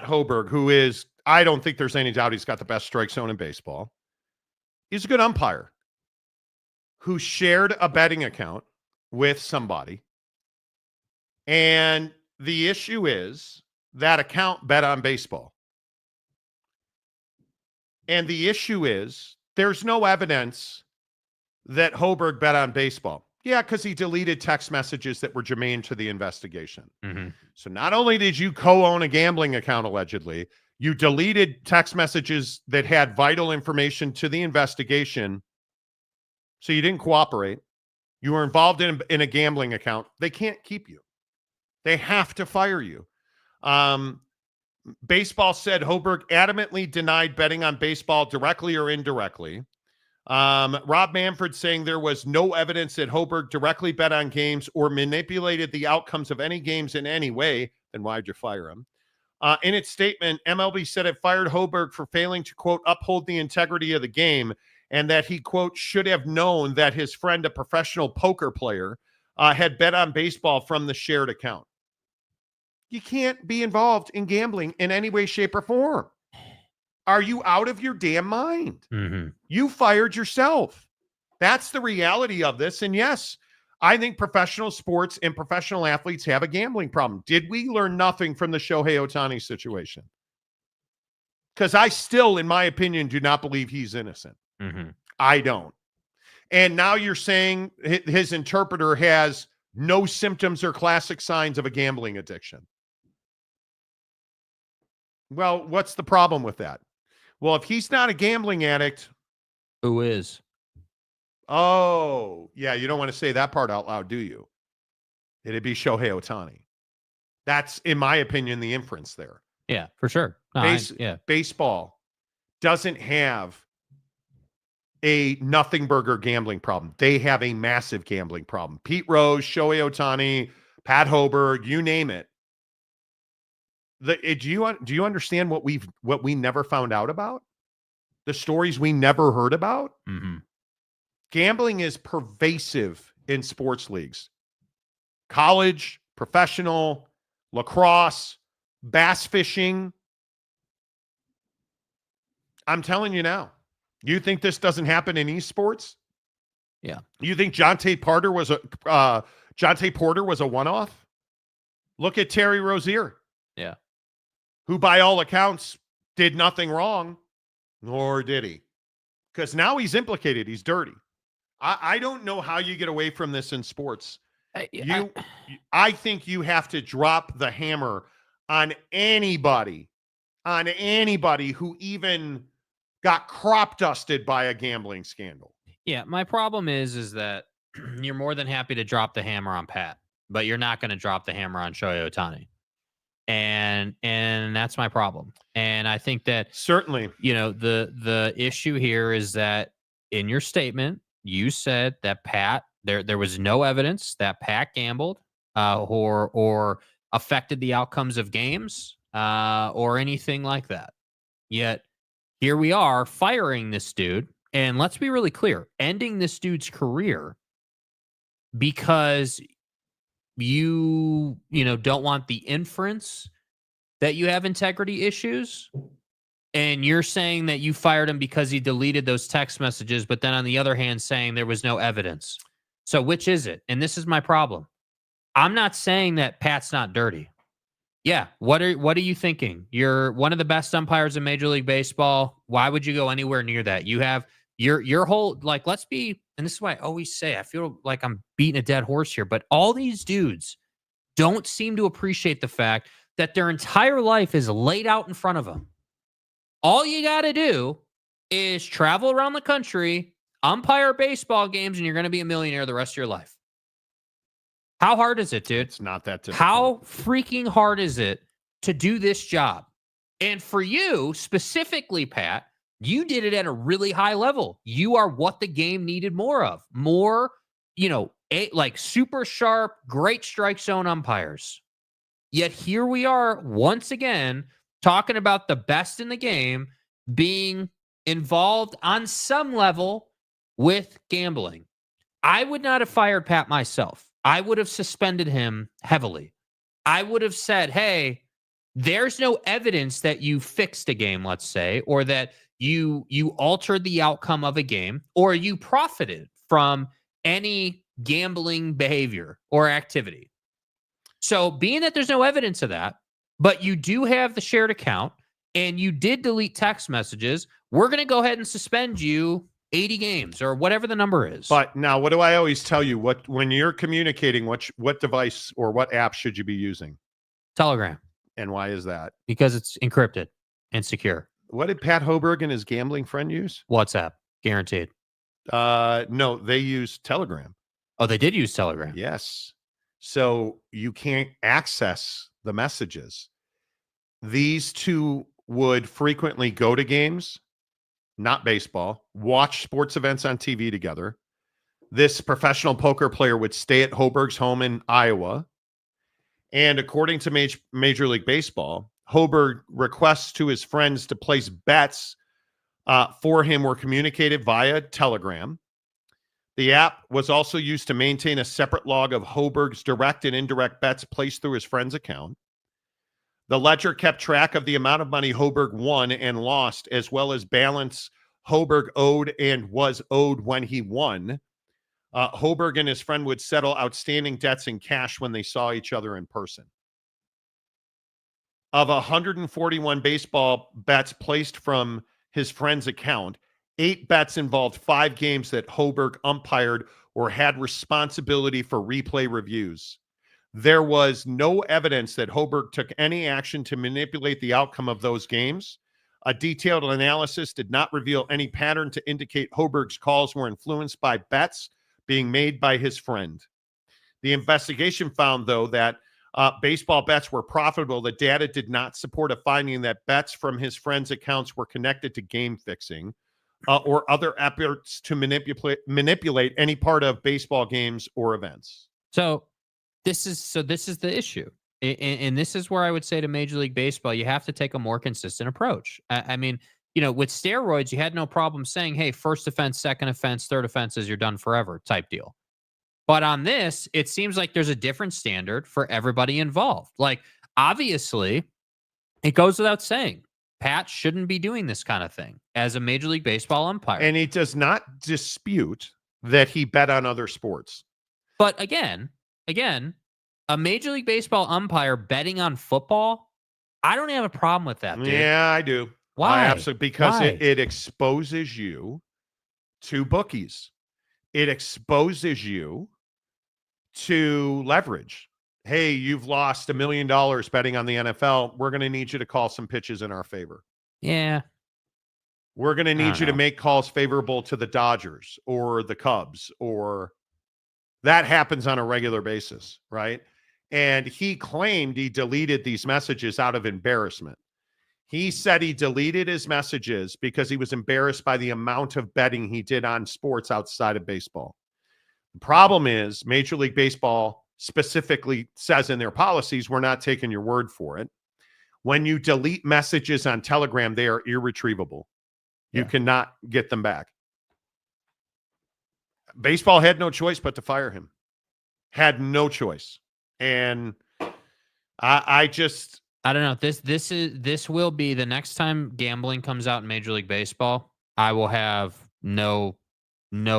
Hoberg, who is, I don't think there's any doubt he's got the best strike zone in baseball. He's a good umpire who shared a betting account with somebody. And the issue is that account bet on baseball. And the issue is there's no evidence that Hoberg bet on baseball. Yeah, because he deleted text messages that were germane to the investigation. Mm-hmm. So not only did you co-own a gambling account, allegedly, you deleted text messages that had vital information to the investigation. So you didn't cooperate. You were involved in a gambling account. They can't keep you. They have to fire you. Baseball said Hoberg adamantly denied betting on baseball directly or indirectly. Rob Manfred saying there was no evidence that Hoberg directly bet on games or manipulated the outcomes of any games in any way. Then why'd you fire him? In its statement, MLB said it fired Hoberg for failing to, quote, uphold the integrity of the game, and that he, quote, should have known that his friend, a professional poker player, had bet on baseball from the shared account. You can't be involved in gambling in any way, shape, or form. Are you out of your damn mind? Mm-hmm. You fired yourself. That's the reality of this. And yes, I think professional sports and professional athletes have a gambling problem. Did we learn nothing from the Shohei Ohtani situation? Because I still, in my opinion, do not believe he's innocent. Mm-hmm. I don't. And now you're saying his interpreter has no symptoms or classic signs of a gambling addiction. Well, what's the problem with that? Well, if he's not a gambling addict, who is? Oh, yeah, you don't want to say that part out loud, do you? It'd be Shohei Ohtani. That's, in my opinion, the inference there. Yeah, for sure. No, Baseball doesn't have a nothing burger gambling problem. They have a massive gambling problem. Pete Rose, Shohei Ohtani, Pat Hoberg, you name it. Do you understand what we never found out about? The stories we never heard about? Mm-hmm. Gambling is pervasive in sports leagues. College, professional, lacrosse, bass fishing. I'm telling you now. You think this doesn't happen in esports? Yeah. You think Jonte Porter was a one-off? Look at Terry Rozier. Yeah. Who by all accounts did nothing wrong, nor did he. Because now he's implicated. He's dirty. I don't know how you get away from this in sports. I think you have to drop the hammer on anybody who even got crop dusted by a gambling scandal. Yeah, my problem is that you're more than happy to drop the hammer on Pat, but you're not going to drop the hammer on Shohei Ohtani. And that's my problem. And I think that certainly, the issue here is that in your statement, you said that Pat, there was no evidence that Pat gambled or affected the outcomes of games or anything like that. Yet here we are firing this dude. And let's be really clear, ending this dude's career because you don't want the inference that you have integrity issues. And you're saying that you fired him because he deleted those text messages, but then on the other hand saying there was no evidence. So which is it? And this is my problem. I'm not saying that Pat's not dirty. Yeah, what are you thinking? You're one of the best umpires in Major League Baseball. Why would you go anywhere near that? You have your whole, like, let's be, and this is why I always say, I feel like I'm beating a dead horse here, but all these dudes don't seem to appreciate the fact that their entire life is laid out in front of them. All you got to do is travel around the country, umpire baseball games, and you're going to be a millionaire the rest of your life. How hard is it, dude? It's not that difficult. How freaking hard is it to do this job? And for you, specifically, Pat, you did it at a really high level. You are what the game needed more of. More, like super sharp, great strike zone umpires. Yet here we are once again talking about the best in the game being involved on some level with gambling. I would not have fired Pat myself. I would have suspended him heavily. I would have said, hey, there's no evidence that you fixed a game, let's say, or that you altered the outcome of a game, or you profited from any gambling behavior or activity. So being that there's no evidence of that, but you do have the shared account and you did delete text messages, we're going to go ahead and suspend you 80 games or whatever the number is. But now, what do I always tell you? When you're communicating, what device or what app should you be using? Telegram. And why is that? Because it's encrypted and secure. What did Pat Hoberg and his gambling friend use? WhatsApp. Guaranteed. No, they use Telegram. Oh, they did use Telegram. Yes. So you can't access the messages. These two would frequently go to games, not baseball, watch sports events on TV together. This professional poker player would stay at Hoberg's home in Iowa. And according to Major League Baseball, Hoberg requests to his friends to place bets for him were communicated via Telegram. The app was also used to maintain a separate log of Hoberg's direct and indirect bets placed through his friend's account. The ledger kept track of the amount of money Hoberg won and lost, as well as balance Hoberg owed and was owed when he won. Hoberg and his friend would settle outstanding debts in cash when they saw each other in person. Of 141 baseball bets placed from his friend's account, 8 bets involved 5 games that Hoberg umpired or had responsibility for replay reviews. There was no evidence that Hoberg took any action to manipulate the outcome of those games. A detailed analysis did not reveal any pattern to indicate Hoberg's calls were influenced by bets being made by his friend. The investigation found, though, that baseball bets were profitable. The data did not support a finding that bets from his friend's accounts were connected to game fixing or other efforts to manipulate any part of baseball games or events. So this is the issue. And this is where I would say to Major League Baseball, you have to take a more consistent approach. I mean, with steroids, you had no problem saying, hey, first offense, second offense, third offenses, you're done forever type deal. But on this, it seems like there's a different standard for everybody involved. Like, obviously, it goes without saying, Pat shouldn't be doing this kind of thing as a Major League Baseball umpire. And he does not dispute that he bet on other sports. But again, a Major League Baseball umpire betting on football, I don't have a problem with that, dude. Yeah, I do. Why? Absolutely, because Why? it exposes you to bookies. It exposes you to leverage. Hey, you've lost $1 million betting on the NFL. We're going to need you to call some pitches in our favor. Yeah. We're going to need you to make calls favorable to the Dodgers or the Cubs, or that happens on a regular basis, right? And he claimed he deleted these messages out of embarrassment. He said he deleted his messages because he was embarrassed by the amount of betting he did on sports outside of baseball. The problem is Major League Baseball specifically says in their policies, we're not taking your word for it. When you delete messages on Telegram, they are irretrievable. You cannot get them back. Baseball had no choice but to fire him. Had no choice. And I just, I don't know. This will be the next time gambling comes out in Major League Baseball. I will have no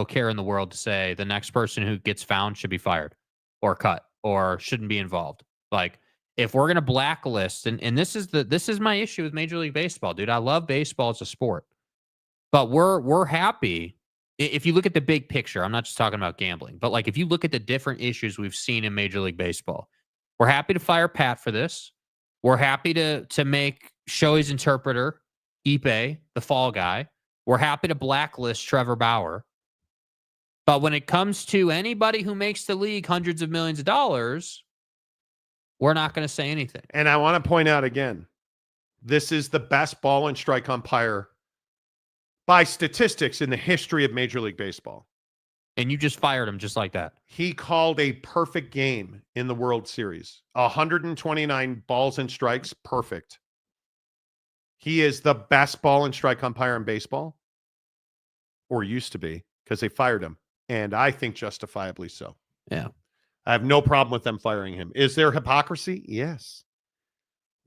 care in the world to say the next person who gets found should be fired or cut or shouldn't be involved. Like, if we're gonna blacklist, and this is my issue with Major League Baseball, dude. I love baseball as a sport, but we're happy. If you look at the big picture, I'm not just talking about gambling, but like if you look at the different issues we've seen in Major League Baseball, we're happy to fire Pat for this. We're happy to make Shohei's interpreter, Ippei, the fall guy. We're happy to blacklist Trevor Bauer. But when it comes to anybody who makes the league hundreds of millions of dollars, we're not going to say anything. And I want to point out again, this is the best ball and strike umpire by statistics in the history of Major League Baseball. And you just fired him just like that. He called a perfect game in the World Series. 129 balls and strikes, perfect. He is the best ball and strike umpire in baseball, or used to be, because they fired him. And I think justifiably so. Yeah. I have no problem with them firing him. Is there hypocrisy? Yes.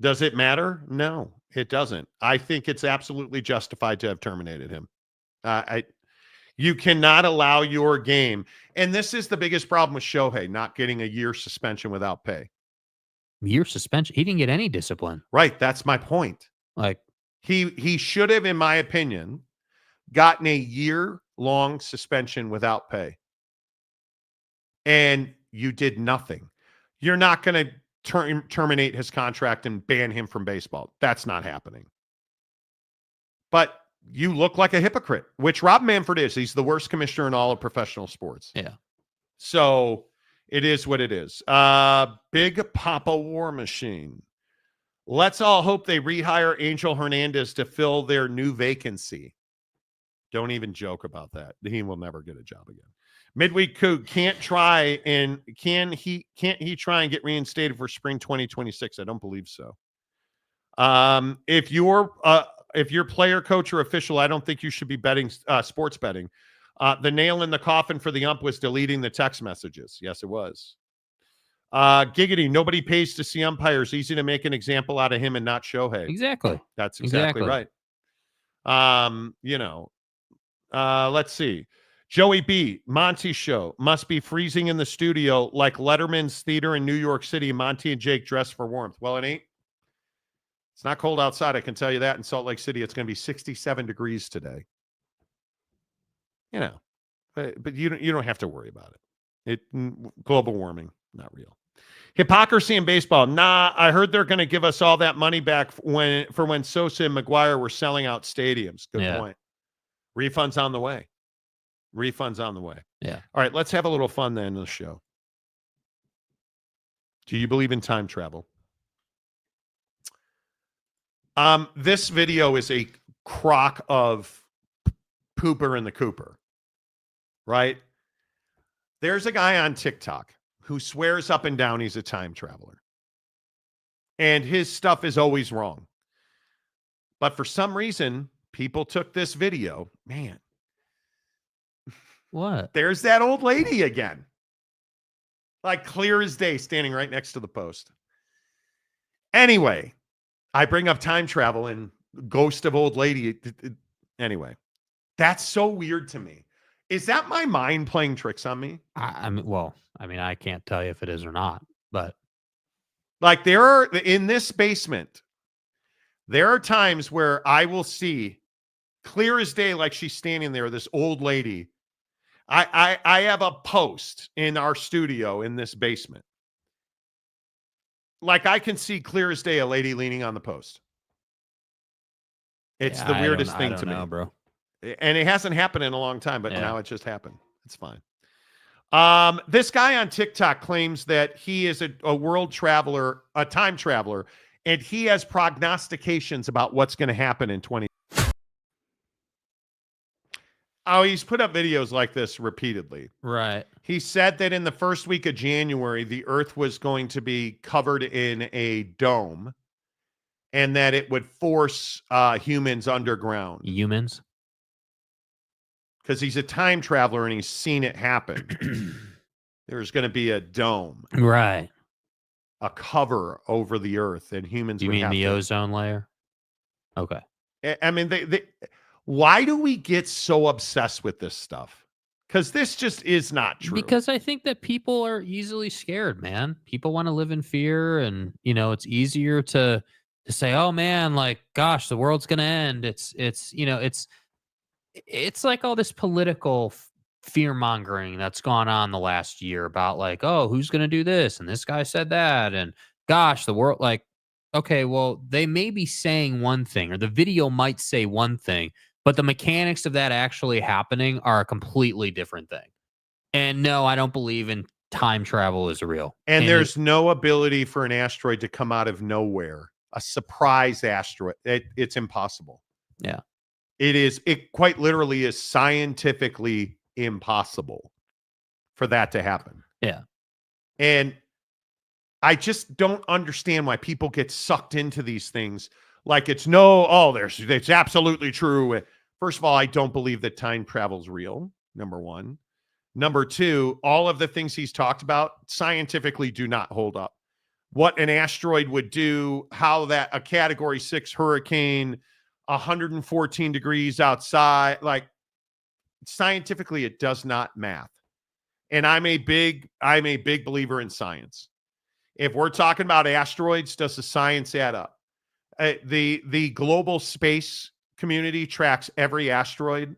Does it matter? No, it doesn't. I think it's absolutely justified to have terminated him. You cannot allow your game. And this is the biggest problem with Shohei, not getting a year suspension without pay. Year suspension? He didn't get any discipline. Right. That's my point. Like, he should have, in my opinion, gotten a year-long suspension without pay. And you did nothing. You're not going to terminate his contract and ban him from baseball. That's not happening. But you look like a hypocrite, which Rob Manfred is. He's the worst commissioner in all of professional sports. Yeah. So it is what it is. Big Papa War Machine. Let's all hope they rehire Angel Hernandez to fill their new vacancy. Don't even joke about that. He will never get a job again. Midweek Coog can't he try and get reinstated for spring 2026? I don't believe so. If you're player, coach, or official, I don't think you should be betting sports betting. The nail in the coffin for the ump was deleting the text messages. Yes, it was. Giggity, nobody pays to see umpires. Easy to make an example out of him and not Shohei. Exactly. That's exactly right. Let's see. Joey B, Monty Show must be freezing in the studio like Letterman's Theater in New York City. Monty and Jake dress for warmth. Well, it ain't. It's not cold outside, I can tell you that. In Salt Lake City, it's going to be 67 degrees today. You know, but you don't have to worry about it. Global warming, not real. Hypocrisy in baseball. Nah, I heard they're going to give us all that money back when Sosa and McGuire were selling out stadiums. Good point. Refunds on the way. Yeah. All right, let's have a little fun then in the show. Do you believe in time travel? This video is a crock of pooper in the Cooper, right? There's a guy on TikTok who swears up and down he's a time traveler. And his stuff is always wrong. But for some reason, people took this video. Man. What? There's that old lady again. Like clear as day, standing right next to the post. Anyway, I bring up time travel and ghost of old lady. Anyway, that's so weird to me. Is that my mind playing tricks on me? I mean, I can't tell you if it is or not, but like there are in this basement, there are times where I will see clear as day, like she's standing there, this old lady. I have a post in our studio in this basement. Like I can see clear as day a lady leaning on the post. It's the weirdest thing to me, bro. And it hasn't happened in a long time, but now it just happened. It's fine. This guy on TikTok claims that he is a world traveler, a time traveler, and he has prognostications about what's going to happen in 20. Oh, he's put up videos like this repeatedly. Right. He said that in the first week of January, the Earth was going to be covered in a dome and that it would force humans underground. Humans? Because he's a time traveler and he's seen it happen. There's going to be a dome. Right. a cover over the Earth, and humans. You would mean have the to, ozone layer? Okay. I mean, why do we get so obsessed with this stuff? Because this just is not true. Because I think that people are easily scared, man. People want to live in fear, and it's easier to say, "Oh man, like, gosh, the world's gonna end." It's like all this political fear mongering that's gone on the last year about like, oh, who's gonna do this, and this guy said that, and gosh, the world. Like, okay, well, they may be saying one thing, or the video might say one thing, but the mechanics of that actually happening are a completely different thing. And no, I don't believe in time travel is real. And there's no ability for an asteroid to come out of nowhere. A surprise asteroid. It's impossible. Yeah. It quite literally is scientifically impossible for that to happen. Yeah. And I just don't understand why people get sucked into these things like it's absolutely true. First of all, I don't believe that time travel is real, number one. Number two, all of the things he's talked about scientifically do not hold up. What an asteroid would do, how that a Category 6 hurricane, 114 degrees outside, like scientifically it does not math. And I'm a big believer in science. If we're talking about asteroids, does the science add up? The global space community tracks every asteroid.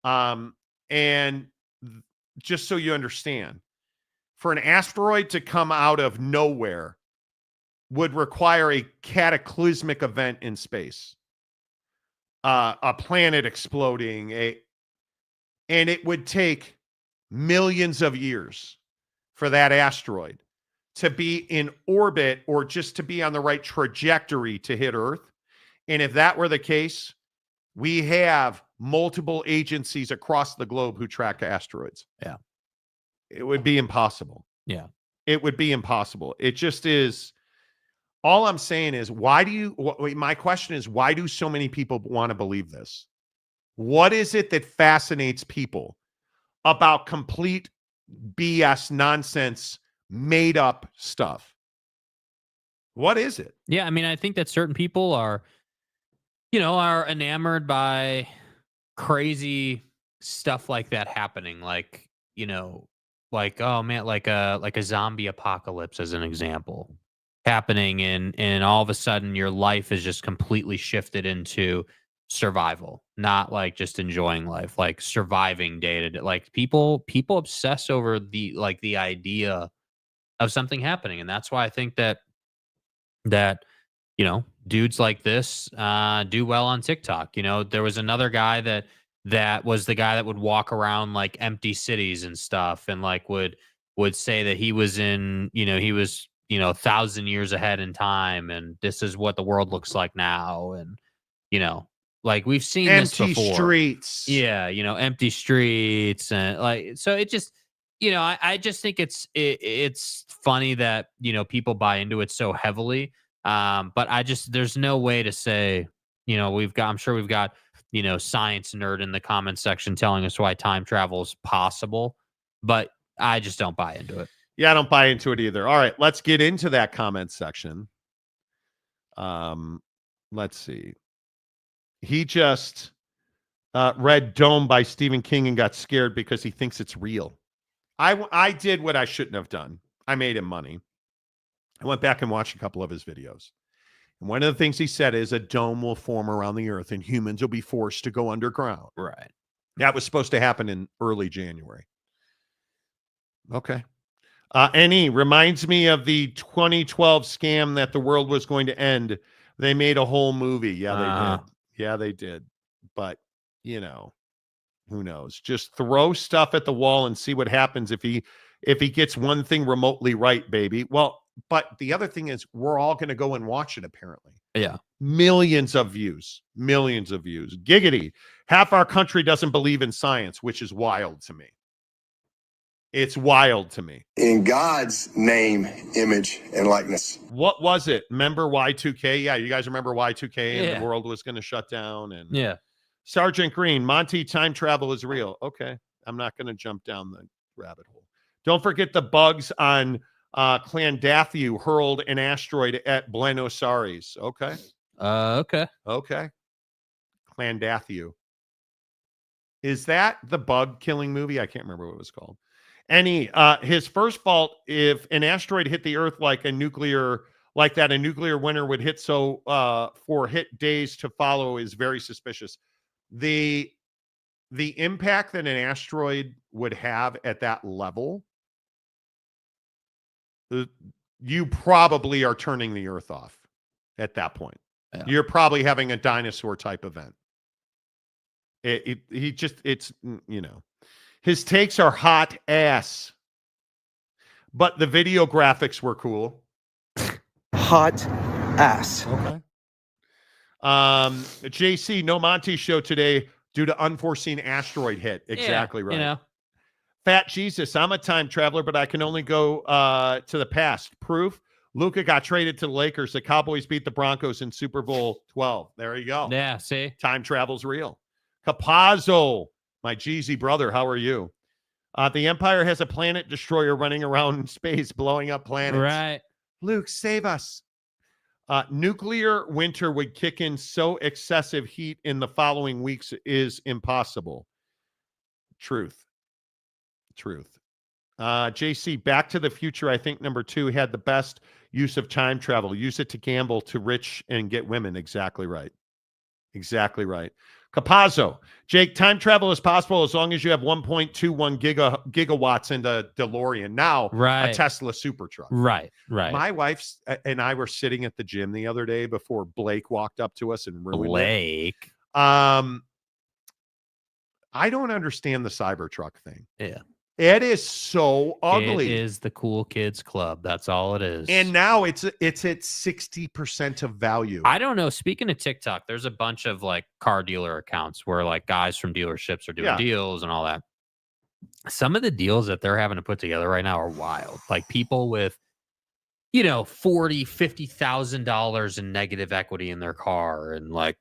And just so you understand, for an asteroid to come out of nowhere would require a cataclysmic event in space. A planet exploding, and it would take millions of years for that asteroid to be in orbit or just to be on the right trajectory to hit Earth. And if that were the case, we have multiple agencies across the globe who track asteroids. Yeah. It would be impossible. Yeah. It would be impossible. It just is. All I'm saying is, my question is, why do so many people want to believe this? What is it that fascinates people about complete BS nonsense, made up stuff? What is it? Yeah. I mean, I think that certain people are enamored by crazy stuff like that happening. Like, oh man, like a zombie apocalypse as an example happening, and all of a sudden your life is just completely shifted into survival, not like just enjoying life, like surviving day to day. Like people obsess over the idea of something happening. And that's why I think that dudes like this do well on TikTok. There was another guy that was the guy that would walk around like empty cities and stuff, and like would say that he was 1,000 years ahead in time, and this is what the world looks like now. And like we've seen empty this before. Streets. Yeah, empty streets, and like, so it just I just think it's funny that people buy into it so heavily. But there's no way to say, I'm sure we've got science nerd in the comment section telling us why time travel is possible, but I just don't buy into it. Yeah, I don't buy into it either. All right, let's get into that comment section. Let's see. He just read Dome by Stephen King and got scared because he thinks it's real. I did what I shouldn't have done. I made him money. I went back and watched a couple of his videos. And one of the things he said is a dome will form around the Earth and humans will be forced to go underground. Right. That was supposed to happen in early January. Okay. NE reminds me of the 2012 scam that the world was going to end. They made a whole movie. Yeah, they did. Yeah, they did. But, who knows? Just throw stuff at the wall and see what happens if he gets one thing remotely right, baby. Well, but the other thing is we're all going to go and watch it, apparently. Yeah. Millions of views. Giggity. Half our country doesn't believe in science, which is wild to me. It's wild to me. In God's name, image, and likeness. What was it? Remember Y2K? Yeah, you guys remember Y2K and Yeah. the world was going to shut down. And Yeah. Sergeant Green, Monty, time travel is real. Okay, I'm not going to jump down the rabbit hole. Don't forget the bugs on Clandathu hurled an asteroid at Buenos Aires. Okay. Okay. Clandathu. Is that the bug killing movie? I can't remember what it was called. His first fault, if an asteroid hit the Earth like a nuclear winter would hit for hit days to follow is very suspicious. The impact that an asteroid would have at that level, you probably are turning the Earth off at that point. Yeah. You're probably having a dinosaur type event. His takes are hot ass, but the video graphics were cool. Hot ass. Okay. JC, no Monty show today due to unforeseen asteroid hit. Exactly right. You know. Fat Jesus, I'm a time traveler, but I can only go to the past. Proof: Luka got traded to the Lakers. The Cowboys beat the Broncos in Super Bowl 12. There you go. Yeah, see? Time travel's real. Capazzo, my Jeezy brother, how are you? The Empire has a planet destroyer running around in space, blowing up planets. Right. Luke, save us. Nuclear winter would kick in so excessive heat in the following weeks is impossible. Truth. JC, Back to the Future, I think number 2 had the best use of time travel. Use it to gamble to rich and get women. Exactly right. Capazzo, Jake, time travel is possible as long as you have 1.21 gigawatts in the DeLorean. Now, a Tesla super truck. Right. My wife and I were sitting at the gym the other day before Blake walked up to us and ruined it. I don't understand the Cybertruck thing. Yeah. It is so ugly. It is the cool kids club. That's all it is. And now it's at 60% of value. I don't know. Speaking of TikTok, there's a bunch of like car dealer accounts where like guys from dealerships are doing deals and all that. Some of the deals that they're having to put together right now are wild. Like people with, $40,000, $50,000 in negative equity in their car. And like,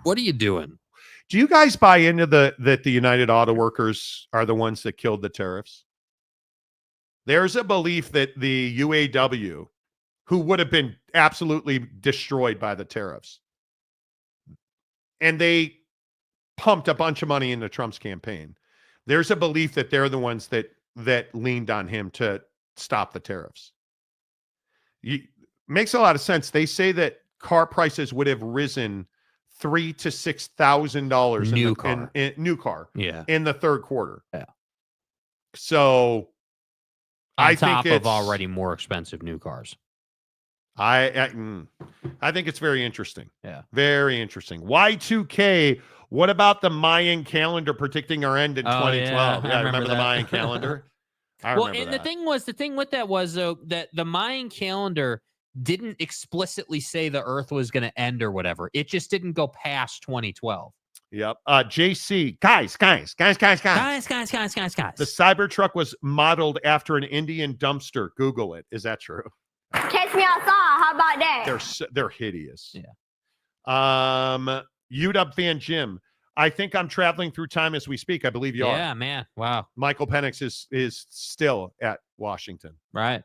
what are you doing? Do you guys buy into that the United Auto Workers are the ones that killed the tariffs? There's a belief that the UAW, who would have been absolutely destroyed by the tariffs, and they pumped a bunch of money into Trump's campaign. There's a belief that they're the ones that leaned on him to stop the tariffs. Makes a lot of sense. They say that car prices would have risen $3,000 to $6,000 new car in the third quarter. Yeah. So I think it's already more expensive new cars. I think it's very interesting. Yeah. Very interesting. Y2K, what about the Mayan calendar predicting our end in 2012? Yeah, I remember the Mayan calendar. The thing with that was though that the Mayan calendar didn't explicitly say the Earth was going to end or whatever. It just didn't go past 2012. Yep. JC, guys. The Cybertruck was modeled after an Indian dumpster. Google it. Is that true? Catch me outside. How about that? They're hideous. Yeah. UW fan Jim, I think I'm traveling through time as we speak. I believe you are. Yeah, man. Wow. Michael Penix is still at Washington. Right.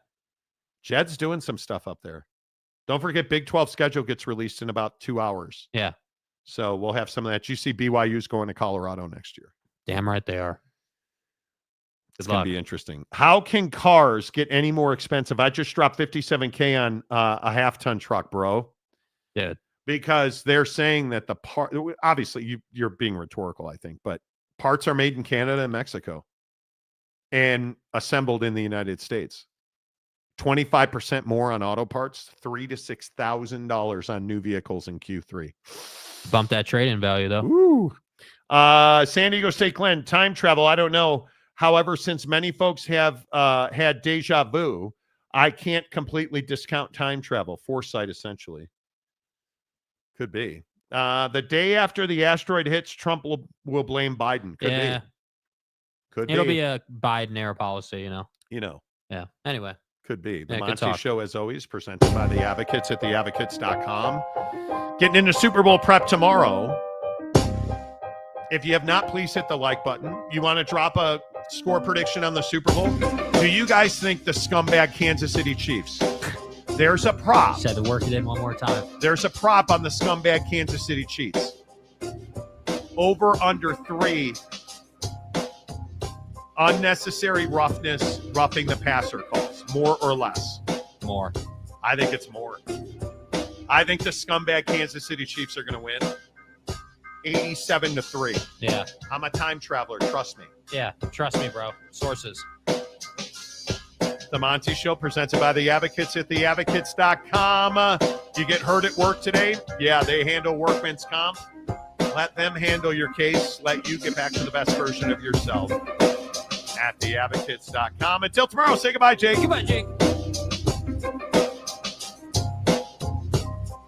Jed's doing some stuff up there. Don't forget, Big 12 schedule gets released in about 2 hours. Yeah. So we'll have some of that. You see BYU's going to Colorado next year. Damn right they are. It's going to be interesting. How can cars get any more expensive? I just dropped $57K on a half-ton truck, bro. Dude. Because they're saying that the part, obviously you're being rhetorical, I think, but parts are made in Canada and Mexico and assembled in the United States. 25% more on auto parts, $3,000 to $6,000 on new vehicles in Q3. Bump that trade-in value, though. Ooh. San Diego State Glen, time travel, I don't know. However, since many folks have had deja vu, I can't completely discount time travel. Foresight, essentially. Could be. The day after the asteroid hits, Trump will blame Biden. Could be. It'll be a Biden-era policy, You know. Yeah. Anyway. Could be. The Monty Show, as always, presented by the Advocates at theadvocates.com. Getting into Super Bowl prep tomorrow. If you have not, please hit the like button. You want to drop a Score prediction on the Super Bowl. Do you guys think the scumbag Kansas City Chiefs? There's a prop. Just had to work it in one more time. There's a prop on the scumbag Kansas City Chiefs. Over under 3 unnecessary roughness, roughing the passer calls. More or less? More. I think it's more. I think the scumbag Kansas City Chiefs are going to win 87-3. Yeah. I'm a time traveler. Trust me. Yeah. Trust me, bro. Sources. The Monty Show presented by The Advocates at theadvocates.com. You get hurt at work today? Yeah, they handle workman's comp. Let them handle your case. Let you get back to the best version of yourself at theadvocates.com. Until tomorrow, say goodbye, Jake. Goodbye, Jake.